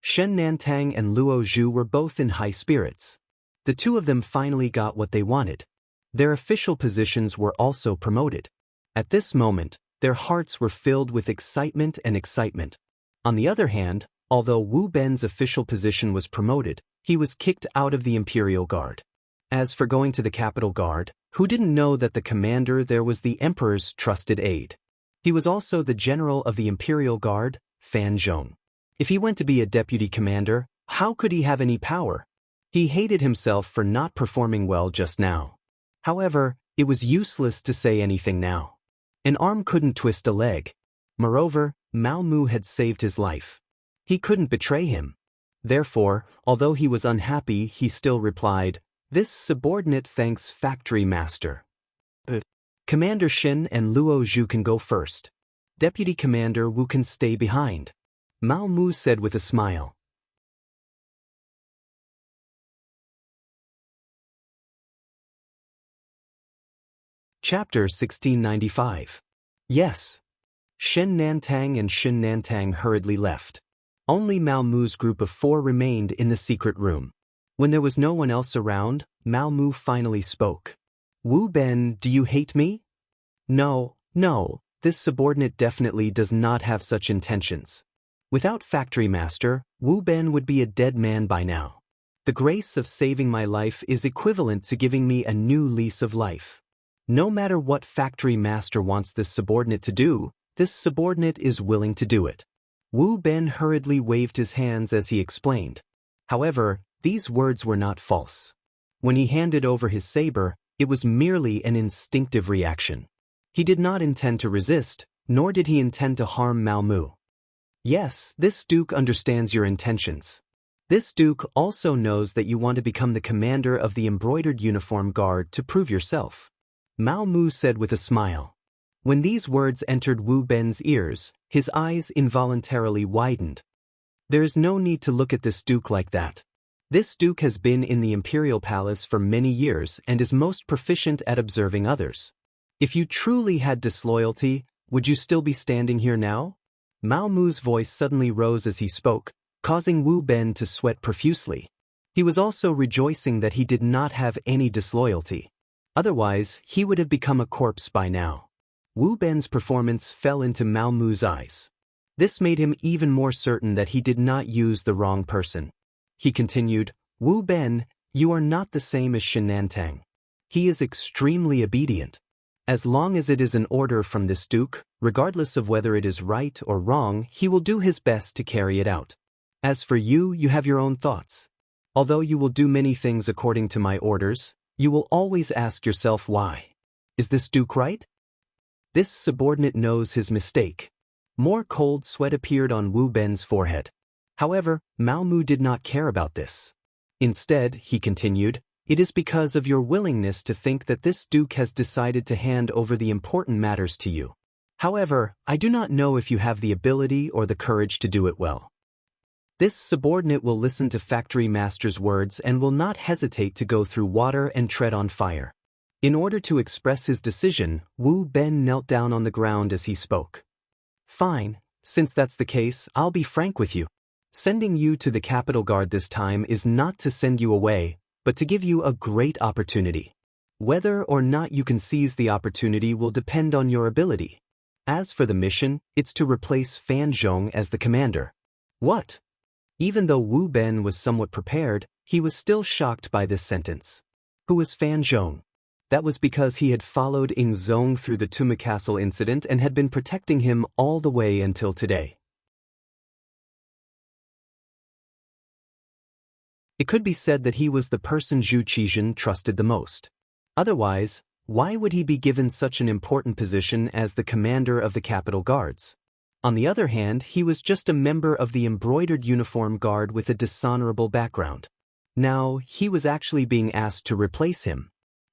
Shen Nantang and Luo Zhu were both in high spirits. The two of them finally got what they wanted. Their official positions were also promoted. At this moment, their hearts were filled with excitement and excitement. On the other hand, although Wu Ben's official position was promoted, he was kicked out of the Imperial Guard. As for going to the Capital Guard, who didn't know that the commander there was the Emperor's trusted aide? He was also the general of the Imperial Guard, Fan Zhong. If he went to be a deputy commander, how could he have any power? He hated himself for not performing well just now. However, it was useless to say anything now. An arm couldn't twist a leg. Moreover, Mao Mu had saved his life. He couldn't betray him. Therefore, although he was unhappy, he still replied, "This subordinate thanks factory master. Commander Shen and Luo Zhu can go first. Deputy Commander Wu can stay behind," Mao Mu said with a smile. Chapter 1695. Yes. Shen Nantang and Shen Nantang hurriedly left. Only Mao Mu's group of 4 remained in the secret room. When there was no one else around, Mao Mu finally spoke. "Wu Ben, do you hate me?" No, this subordinate definitely does not have such intentions. Without factory master, Wu Ben would be a dead man by now. The grace of saving my life is equivalent to giving me a new lease of life. No matter what factory master wants this subordinate to do, this subordinate is willing to do it. Wu Ben hurriedly waved his hands as he explained. However, these words were not false. When he handed over his saber, it was merely an instinctive reaction. He did not intend to resist, nor did he intend to harm Mao Mu. Yes, this duke understands your intentions. This duke also knows that you want to become the commander of the embroidered uniform guard to prove yourself, Mao Mu said with a smile. When these words entered Wu Ben's ears, his eyes involuntarily widened. There is no need to look at this duke like that. This duke has been in the imperial palace for many years and is most proficient at observing others. If you truly had disloyalty, would you still be standing here now? Mao Mu's voice suddenly rose as he spoke, causing Wu Ben to sweat profusely. He was also rejoicing that he did not have any disloyalty. Otherwise, he would have become a corpse by now. Wu Ben's performance fell into Mao Mu's eyes. This made him even more certain that he did not use the wrong person. He continued, "Wu Ben, you are not the same as Shen Nantang. He is extremely obedient. As long as it is an order from this duke, regardless of whether it is right or wrong, he will do his best to carry it out. As for you, you have your own thoughts. Although you will do many things according to my orders, you will always ask yourself why. Is this duke right?" This subordinate knows his mistake. More cold sweat appeared on Wu Ben's forehead. However, Mao Mu did not care about this. Instead, he continued, "It is because of your willingness to think that this duke has decided to hand over the important matters to you. However, I do not know if you have the ability or the courage to do it well." This subordinate will listen to factory master's words and will not hesitate to go through water and tread on fire. In order to express his decision, Wu Ben knelt down on the ground as he spoke. "Fine, since that's the case, I'll be frank with you. Sending you to the Capital Guard this time is not to send you away, but to give you a great opportunity. Whether or not you can seize the opportunity will depend on your ability. As for the mission, it's to replace Fan Zhong as the commander." What? Even though Wu Ben was somewhat prepared, he was still shocked by this sentence. Who was Fan Zhong? That was because he had followed Ing Zong through the Tuma Castle incident and had been protecting him all the way until today. It could be said that he was the person Zhu Qizhen trusted the most. Otherwise, Why would he be given such an important position as the commander of the Capitol Guards? On the other hand, he was just a member of the embroidered uniform guard with a dishonorable background. Now, he was actually being asked to replace him.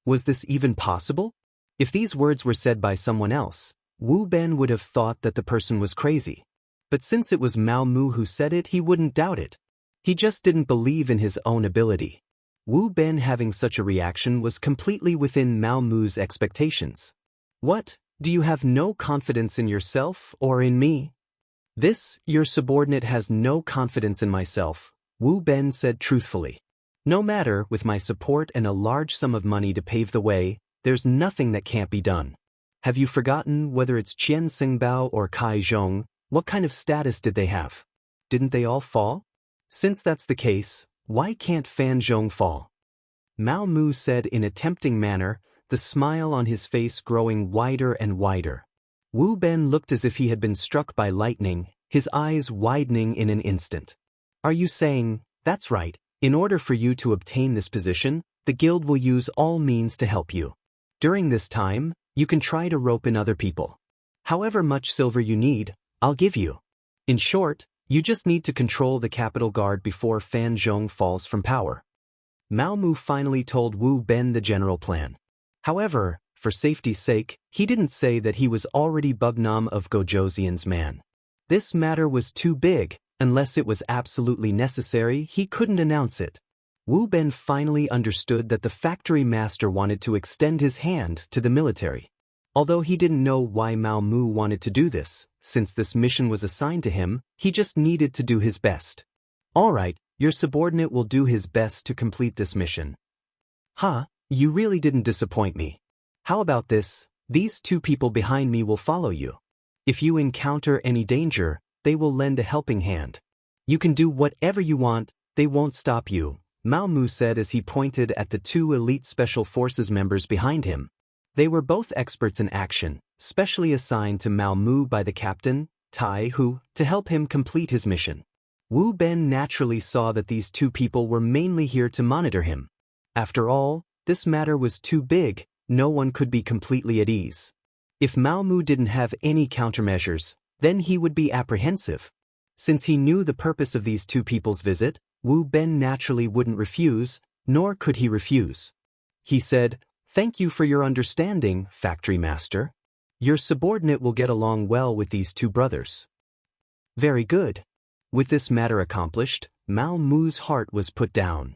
Was this even possible? If these words were said by someone else, Wu Ben would have thought that the person was crazy. But since it was Mao Mu who said it, he wouldn't doubt it. He just didn't believe in his own ability. Wu Ben having such a reaction was completely within Mao Mu's expectations. What? Do you have no confidence in yourself or in me? This, your subordinate has no confidence in myself, Wu Ben said truthfully. No matter, with my support and a large sum of money to pave the way, there's nothing that can't be done. Have you forgotten whether it's Qian Xingbao or Kai Zhong? What kind of status did they have? Didn't they all fall? Since that's the case, why can't Fan Zhong fall? Mao Mu said in a tempting manner, the smile on his face growing wider and wider. Wu Ben looked as if he had been struck by lightning, his eyes widening in an instant. Are you saying, that's right, in order for you to obtain this position, the guild will use all means to help you. During this time, you can try to rope in other people. However much silver you need, I'll give you. In short, you just need to control the Capitol Guard before Fan Zhong falls from power. Mao Mu finally told Wu Ben the general plan. However, for safety's sake, he didn't say that he was already Bugnam of Gojoseon's man. This matter was too big, unless it was absolutely necessary, he couldn't announce it. Wu Ben finally understood that the factory master wanted to extend his hand to the military. Although he didn't know why Mao Mu wanted to do this, since this mission was assigned to him, he just needed to do his best. All right, your subordinate will do his best to complete this mission. Huh, you really didn't disappoint me. How about this? These two people behind me will follow you. If you encounter any danger, they will lend a helping hand. You can do whatever you want, they won't stop you, Mao Mu said as he pointed at the two elite special forces members behind him. They were both experts in action, specially assigned to Mao Mu by the captain, Tai Hu, to help him complete his mission. Wu Ben naturally saw that these two people were mainly here to monitor him. After all, this matter was too big, no one could be completely at ease. If Mao Mu didn't have any countermeasures, then he would be apprehensive. Since he knew the purpose of these two people's visit, Wu Ben naturally wouldn't refuse, nor could he refuse. He said, "Thank you for your understanding, factory master. Your subordinate will get along well with these two brothers." Very good. With this matter accomplished, Mao Mu's heart was put down.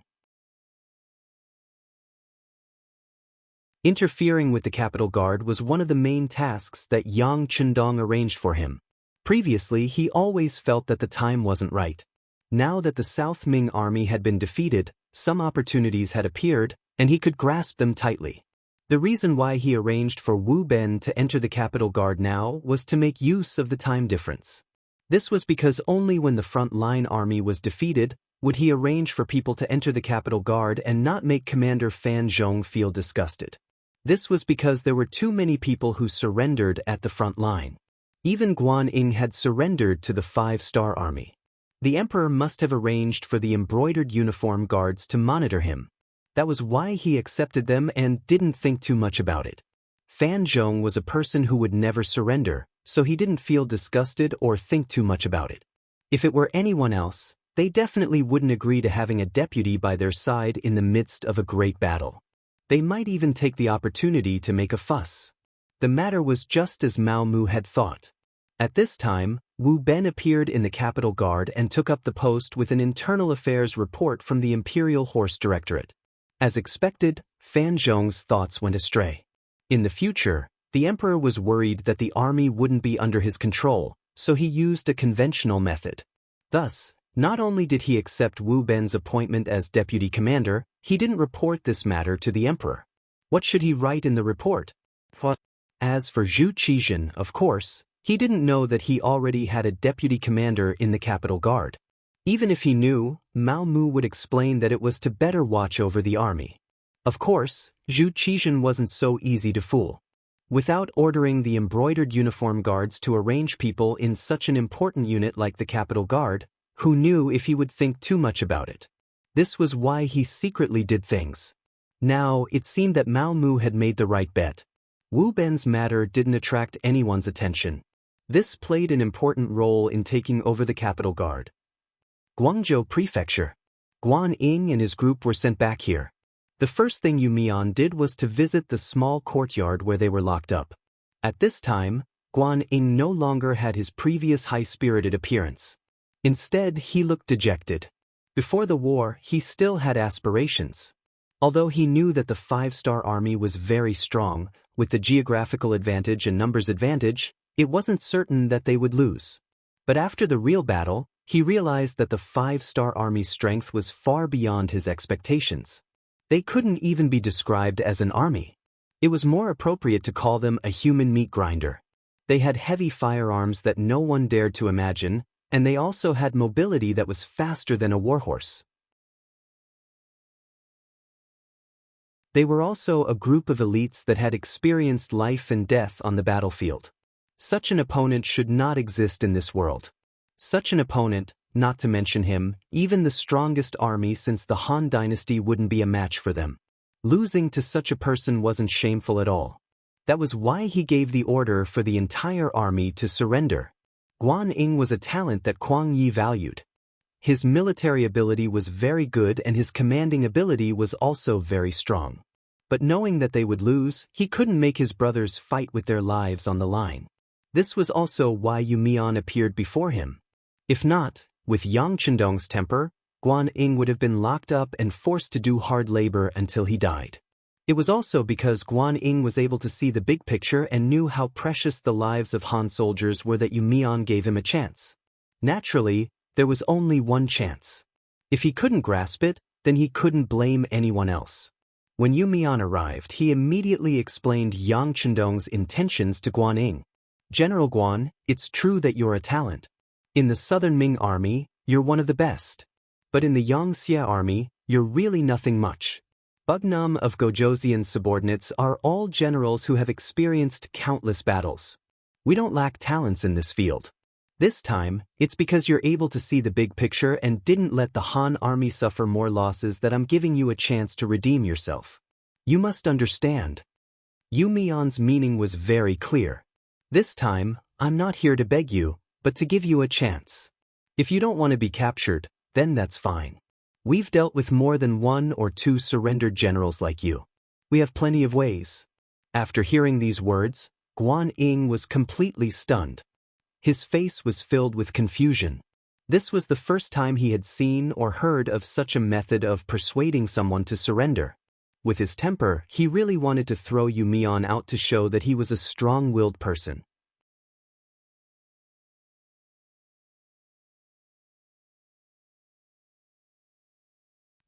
Interfering with the Capitol Guard was one of the main tasks that Yang Chendong arranged for him. Previously, he always felt that the time wasn't right. Now that the South Ming army had been defeated, some opportunities had appeared, and he could grasp them tightly. The reason why he arranged for Wu Ben to enter the Capitol Guard now was to make use of the time difference. This was because only when the front-line army was defeated would he arrange for people to enter the Capitol Guard and not make Commander Fan Zhong feel disgusted. This was because there were too many people who surrendered at the front line. Even Guan Ying had surrendered to the 5-star army. The emperor must have arranged for the embroidered uniform guards to monitor him. That was why he accepted them and didn't think too much about it. Fan Zhong was a person who would never surrender, so he didn't feel disgusted or think too much about it. If it were anyone else, they definitely wouldn't agree to having a deputy by their side in the midst of a great battle. They might even take the opportunity to make a fuss. The matter was just as Mao Mu had thought. At this time, Wu Ben appeared in the Capitol Guard and took up the post with an internal affairs report from the Imperial Horse Directorate. As expected, Fan Zhong's thoughts went astray. In the future, the emperor was worried that the army wouldn't be under his control, so he used a conventional method. Thus, not only did he accept Wu Ben's appointment as deputy commander, he didn't report this matter to the emperor. What should he write in the report? As for Zhu Qizhen, of course, he didn't know that he already had a deputy commander in the Capitol Guard. Even if he knew, Mao Mu would explain that it was to better watch over the army. Of course, Zhu Qizhen wasn't so easy to fool. Without ordering the embroidered uniform guards to arrange people in such an important unit like the Capitol Guard, who knew if he would think too much about it? This was why he secretly did things. Now, it seemed that Mao Mu had made the right bet. Wu Ben's matter didn't attract anyone's attention. This played an important role in taking over the capital guard. Guangzhou Prefecture. Guan Ying and his group were sent back here. The first thing Yu Mian did was to visit the small courtyard where they were locked up. At this time, Guan Ying no longer had his previous high-spirited appearance. Instead, he looked dejected. Before the war, he still had aspirations. Although he knew that the 5-star army was very strong, with the geographical advantage and numbers advantage, it wasn't certain that they would lose. But after the real battle, he realized that the 5-star army's strength was far beyond his expectations. They couldn't even be described as an army. It was more appropriate to call them a human meat grinder. They had heavy firearms that no one dared to imagine, and they also had mobility that was faster than a warhorse. They were also a group of elites that had experienced life and death on the battlefield. Such an opponent should not exist in this world. Such an opponent, not to mention him, even the strongest army since the Han Dynasty wouldn't be a match for them. Losing to such a person wasn't shameful at all. That was why he gave the order for the entire army to surrender. Guan Ying was a talent that Kuang Yi valued. His military ability was very good and his commanding ability was also very strong. But knowing that they would lose, he couldn't make his brothers fight with their lives on the line. This was also why Yu Mian appeared before him. If not, with Yang Chendong's temper, Guan Ying would have been locked up and forced to do hard labor until he died. It was also because Guan Ying was able to see the big picture and knew how precious the lives of Han soldiers were that Yu Mian gave him a chance. Naturally, there was only one chance. If he couldn't grasp it, then he couldn't blame anyone else. When Yu Mian arrived, he immediately explained Yang Chendong's intentions to Guan Ying. General Guan, it's true that you're a talent. In the Southern Ming army, you're one of the best. But in the Yangxia army, you're really nothing much. Bugnam of Gojoseon's subordinates are all generals who have experienced countless battles. We don't lack talents in this field. This time, it's because you're able to see the big picture and didn't let the Han army suffer more losses that I'm giving you a chance to redeem yourself. You must understand. Yu Mian's meaning was very clear. This time, I'm not here to beg you, but to give you a chance. If you don't want to be captured, then that's fine. We've dealt with more than 1 or 2 surrendered generals like you. We have plenty of ways. After hearing these words, Guan Ying was completely stunned. His face was filled with confusion. This was the first time he had seen or heard of such a method of persuading someone to surrender. With his temper, he really wanted to throw Yu Mian out to show that he was a strong-willed person.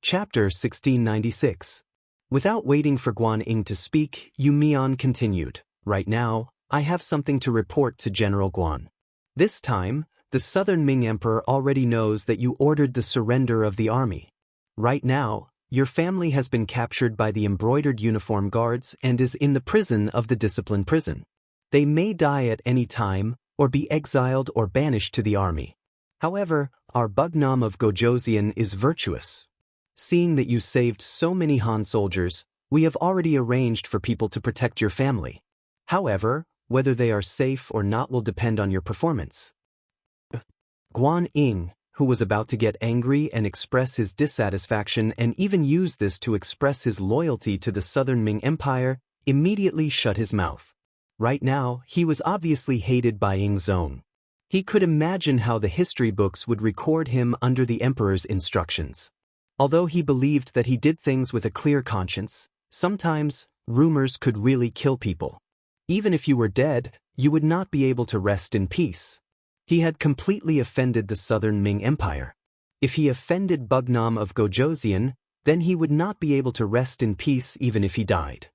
Chapter 1696. Without waiting for Guan Ying to speak, Yu Mian continued, "Right now, I have something to report to General Guan. This time, the Southern Ming Emperor already knows that you ordered the surrender of the army. Right now, your family has been captured by the embroidered uniform guards and is in the prison of the discipline prison. They may die at any time, or be exiled or banished to the army. However, our Bugnam of Gojoseon is virtuous. Seeing that you saved so many Han soldiers, we have already arranged for people to protect your family. However, whether they are safe or not will depend on your performance." Guan Ying, who was about to get angry and express his dissatisfaction and even use this to express his loyalty to the Southern Ming Empire, immediately shut his mouth. Right now, he was obviously hated by Ying Zong. He could imagine how the history books would record him under the emperor's instructions. Although he believed that he did things with a clear conscience, sometimes rumors could really kill people. Even if you were dead, you would not be able to rest in peace. He had completely offended the Southern Ming Empire. If he offended Bugnam of Gojoseon, then he would not be able to rest in peace even if he died.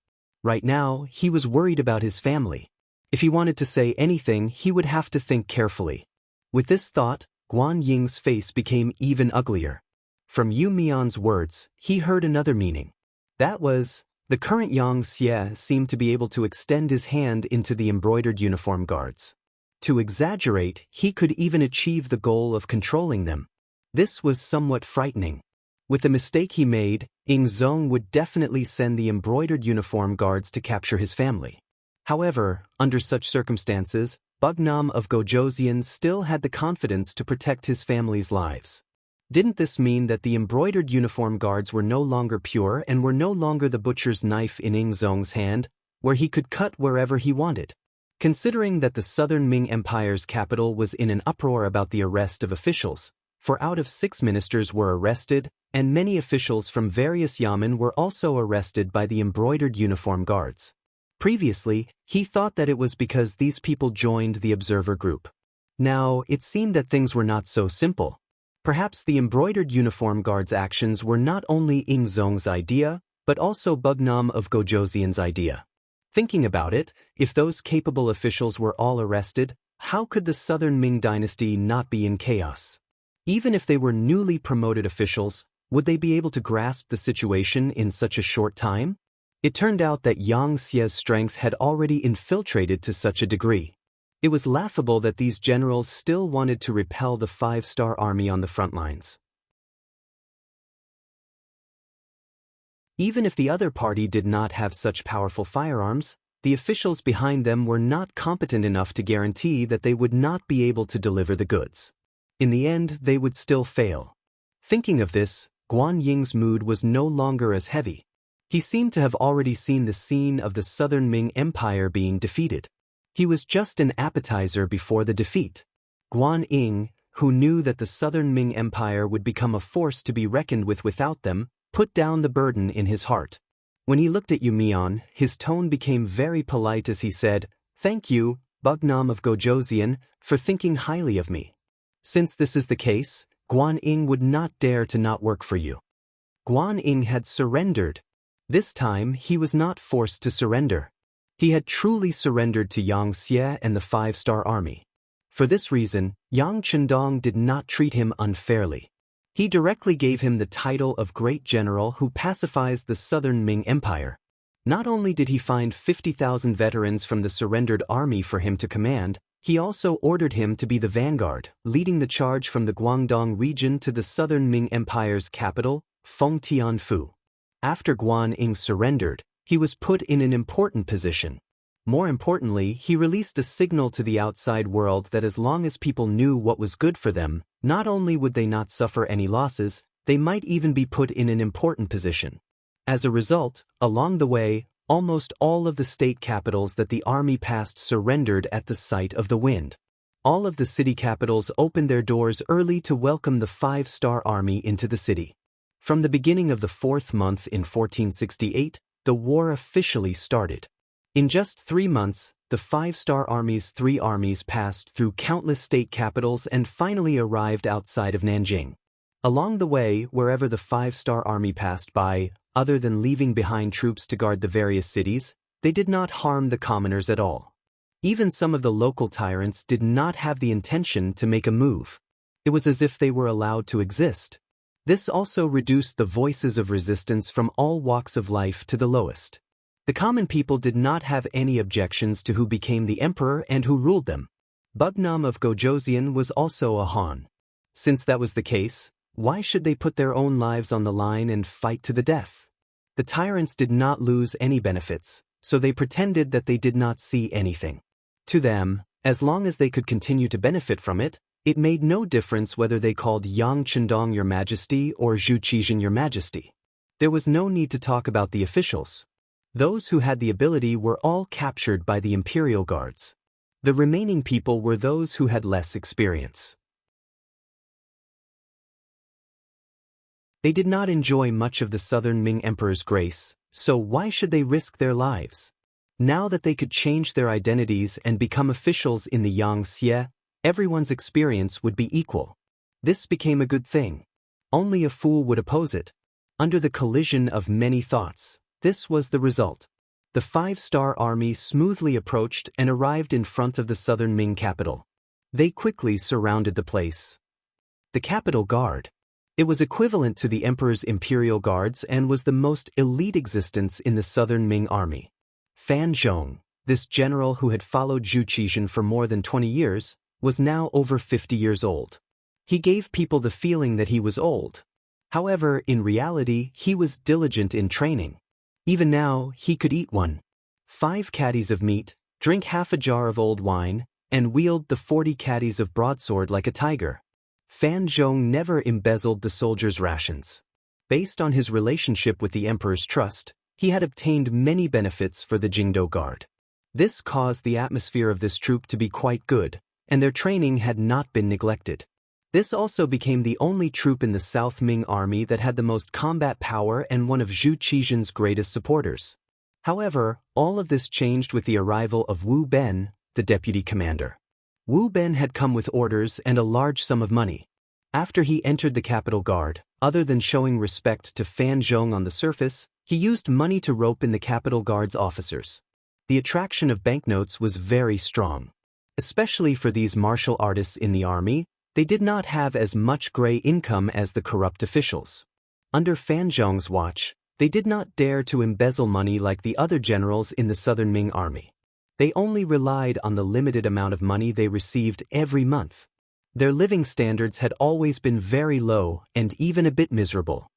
Right now, he was worried about his family. If he wanted to say anything, he would have to think carefully. With this thought, Guan Ying's face became even uglier. From Yu Mian's words, he heard another meaning. That was, the current Yang Xie seemed to be able to extend his hand into the embroidered uniform guards. To exaggerate, he could even achieve the goal of controlling them. This was somewhat frightening. With the mistake he made, Zong would definitely send the embroidered uniform guards to capture his family. However, under such circumstances, Bugnam of Gojoseon still had the confidence to protect his family's lives. Didn't this mean that the embroidered uniform guards were no longer pure and were no longer the butcher's knife in Zong's hand, where he could cut wherever he wanted? Considering that the southern Ming Empire's capital was in an uproar about the arrest of officials, 4 out of 6 ministers were arrested, and many officials from various yamen were also arrested by the embroidered uniform guards. Previously, he thought that it was because these people joined the observer group. Now, it seemed that things were not so simple. Perhaps the embroidered uniform guards' actions were not only Zong's idea, but also Bugnam of Gojoseon's idea. Thinking about it, if those capable officials were all arrested, how could the southern Ming dynasty not be in chaos? Even if they were newly promoted officials, would they be able to grasp the situation in such a short time? It turned out that Yang Xie's strength had already infiltrated to such a degree. It was laughable that these generals still wanted to repel the 5-star army on the front lines. Even if the other party did not have such powerful firearms, the officials behind them were not competent enough to guarantee that they would not be able to deliver the goods. In the end, they would still fail. Thinking of this, Guan Ying's mood was no longer as heavy. He seemed to have already seen the scene of the southern Ming Empire being defeated. He was just an appetizer before the defeat. Guan Ying, who knew that the southern Ming Empire would become a force to be reckoned with without them, put down the burden in his heart. When he looked at Yumian, his tone became very polite as he said, "Thank you, Bugnam of Gojoseon, for thinking highly of me. Since this is the case, Guan Ying would not dare to not work for you." Guan Ying had surrendered. This time, he was not forced to surrender. He had truly surrendered to Yang Xie and the 5-star army. For this reason, Yang Chendong did not treat him unfairly. He directly gave him the title of Great General who pacifies the southern Ming Empire. Not only did he find 50,000 veterans from the surrendered army for him to command, he also ordered him to be the vanguard, leading the charge from the Guangdong region to the southern Ming Empire's capital, Fengtianfu. After Guan Ying surrendered, he was put in an important position. More importantly, he released a signal to the outside world that as long as people knew what was good for them, not only would they not suffer any losses, they might even be put in an important position. As a result, along the way, almost all of the state capitals that the army passed surrendered at the sight of the wind. All of the city capitals opened their doors early to welcome the 5-star army into the city. From the beginning of the 4th month in 1468, the war officially started. In just 3 months, the 5-star army's 3 armies passed through countless state capitals and finally arrived outside of Nanjing. Along the way, wherever the 5-star army passed by, other than leaving behind troops to guard the various cities, they did not harm the commoners at all. Even some of the local tyrants did not have the intention to make a move. It was as if they were allowed to exist. This also reduced the voices of resistance from all walks of life to the lowest. The common people did not have any objections to who became the emperor and who ruled them. Bugnam of Gojoseon was also a Han. Since that was the case, why should they put their own lives on the line and fight to the death? The tyrants did not lose any benefits, so they pretended that they did not see anything. To them, as long as they could continue to benefit from it, it made no difference whether they called Yang Chendong Your Majesty or Zhu Qizhen Your Majesty. There was no need to talk about the officials. Those who had the ability were all captured by the imperial guards. The remaining people were those who had less experience. They did not enjoy much of the southern Ming emperor's grace, so why should they risk their lives? Now that they could change their identities and become officials in the Yang Xie, everyone's experience would be equal. This became a good thing. Only a fool would oppose it. Under the collision of many thoughts, this was the result. The 5-star army smoothly approached and arrived in front of the southern Ming capital. They quickly surrounded the place. The capital guard. It was equivalent to the emperor's imperial guards and was the most elite existence in the southern Ming army. Fan Zhong, this general who had followed Zhu Qizhen for more than 20 years, was now over 50 years old. He gave people the feeling that he was old. However, in reality, he was diligent in training. Even now, he could eat 5 caddies of meat, drink half a jar of old wine, and wield the 40 caddies of broadsword like a tiger. Fan Zhong never embezzled the soldiers' rations. Based on his relationship with the emperor's trust, he had obtained many benefits for the Jingdo Guard. This caused the atmosphere of this troop to be quite good, and their training had not been neglected. This also became the only troop in the South Ming army that had the most combat power and one of Zhu Qizhen's greatest supporters. However, all of this changed with the arrival of Wu Ben, the deputy commander. Wu Ben had come with orders and a large sum of money. After he entered the capital guard, other than showing respect to Fan Zhong on the surface, he used money to rope in the capital guard's officers. The attraction of banknotes was very strong. Especially for these martial artists in the army, they did not have as much gray income as the corrupt officials. Under Fan Zhong's watch, they did not dare to embezzle money like the other generals in the Southern Ming army. They only relied on the limited amount of money they received every month. Their living standards had always been very low and even a bit miserable.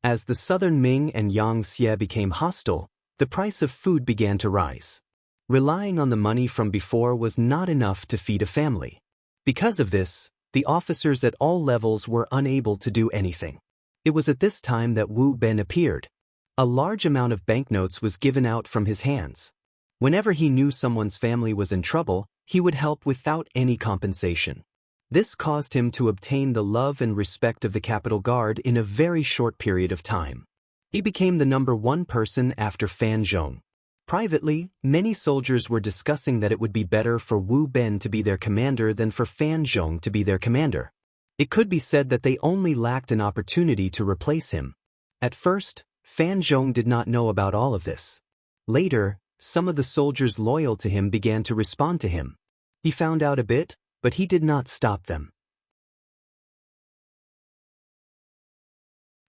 As the Southern Ming and Yangtze became hostile, the price of food began to rise. Relying on the money from before was not enough to feed a family. Because of this, the officers at all levels were unable to do anything. It was at this time that Wu Ben appeared. A large amount of banknotes was given out from his hands. Whenever he knew someone's family was in trouble, he would help without any compensation. This caused him to obtain the love and respect of the capital guard in a very short period of time. He became the #1 person after Fan Zhong. Privately, many soldiers were discussing that it would be better for Wu Ben to be their commander than for Fan Zhong to be their commander. It could be said that they only lacked an opportunity to replace him. At first, Fan Zhong did not know about all of this. Later, some of the soldiers loyal to him began to respond to him. He found out a bit, but he did not stop them.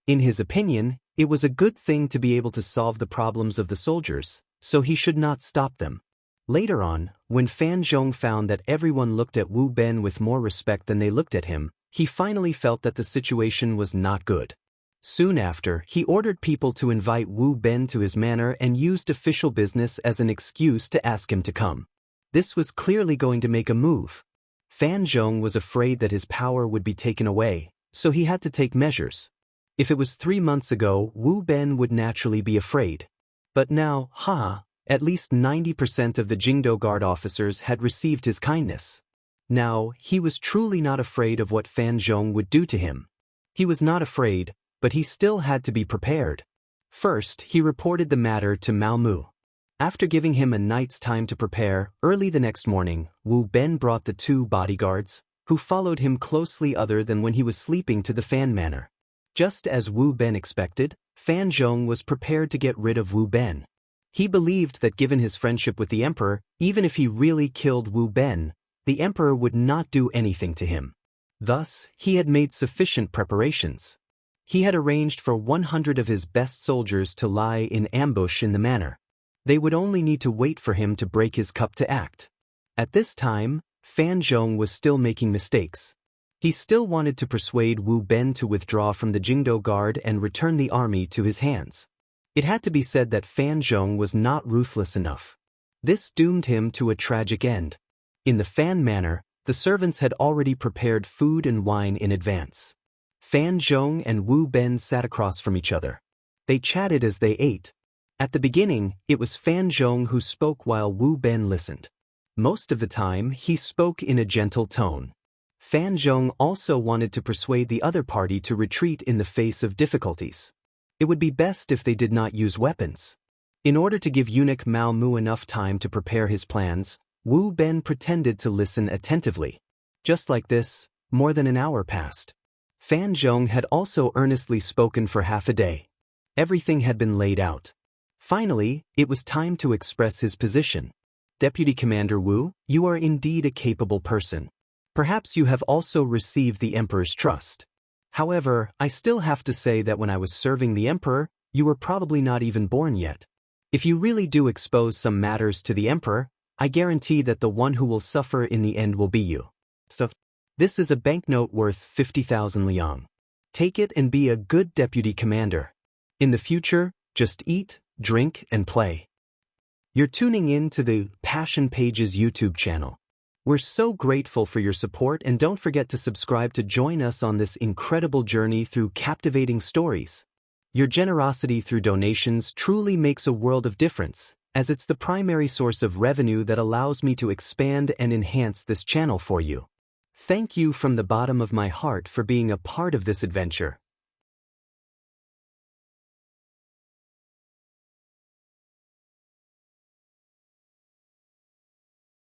In his opinion, it was a good thing to be able to solve the problems of the soldiers, so he should not stop them. Later on, when Fan Zhong found that everyone looked at Wu Ben with more respect than they looked at him, he finally felt that the situation was not good. Soon after, he ordered people to invite Wu Ben to his manor and used official business as an excuse to ask him to come. This was clearly going to make a move. Fan Zhong was afraid that his power would be taken away, so he had to take measures. If it was 3 months ago, Wu Ben would naturally be afraid. But now, at least 90% of the Jingdo Guard officers had received his kindness. Now, he was truly not afraid of what Fan Zhong would do to him. He was not afraid, but he still had to be prepared. First, he reported the matter to Mao Mu. After giving him a night's time to prepare, early the next morning, Wu Ben brought the 2 bodyguards, who followed him closely other than when he was sleeping to the Fan Manor. Just as Wu Ben expected, Fan Zhong was prepared to get rid of Wu Ben. He believed that given his friendship with the emperor, even if he really killed Wu Ben, the emperor would not do anything to him. Thus, he had made sufficient preparations. He had arranged for 100 of his best soldiers to lie in ambush in the manor. They would only need to wait for him to break his cup to act. At this time, Fan Zhong was still making mistakes. He still wanted to persuade Wu Ben to withdraw from the Jingdo Guard and return the army to his hands. It had to be said that Fan Zhong was not ruthless enough. This doomed him to a tragic end. In the Fan Manor, the servants had already prepared food and wine in advance. Fan Zhong and Wu Ben sat across from each other. They chatted as they ate. At the beginning, it was Fan Zhong who spoke while Wu Ben listened. Most of the time, he spoke in a gentle tone. Fan Zhong also wanted to persuade the other party to retreat in the face of difficulties. It would be best if they did not use weapons. In order to give eunuch Mao Mu enough time to prepare his plans, Wu Ben pretended to listen attentively. Just like this, more than an hour passed. Fan Zhong had also earnestly spoken for half a day. Everything had been laid out. Finally, it was time to express his position. Deputy Commander Wu, you are indeed a capable person. Perhaps you have also received the Emperor's trust. However, I still have to say that when I was serving the Emperor, you were probably not even born yet. If you really do expose some matters to the Emperor, I guarantee that the one who will suffer in the end will be you. So, this is a banknote worth 50,000 liang. Take it and be a good deputy commander. In the future, just eat, drink, and play. You're tuning in to the Passion Pages YouTube channel. We're so grateful for your support, and don't forget to subscribe to join us on this incredible journey through captivating stories. Your generosity through donations truly makes a world of difference, as it's the primary source of revenue that allows me to expand and enhance this channel for you. Thank you from the bottom of my heart for being a part of this adventure.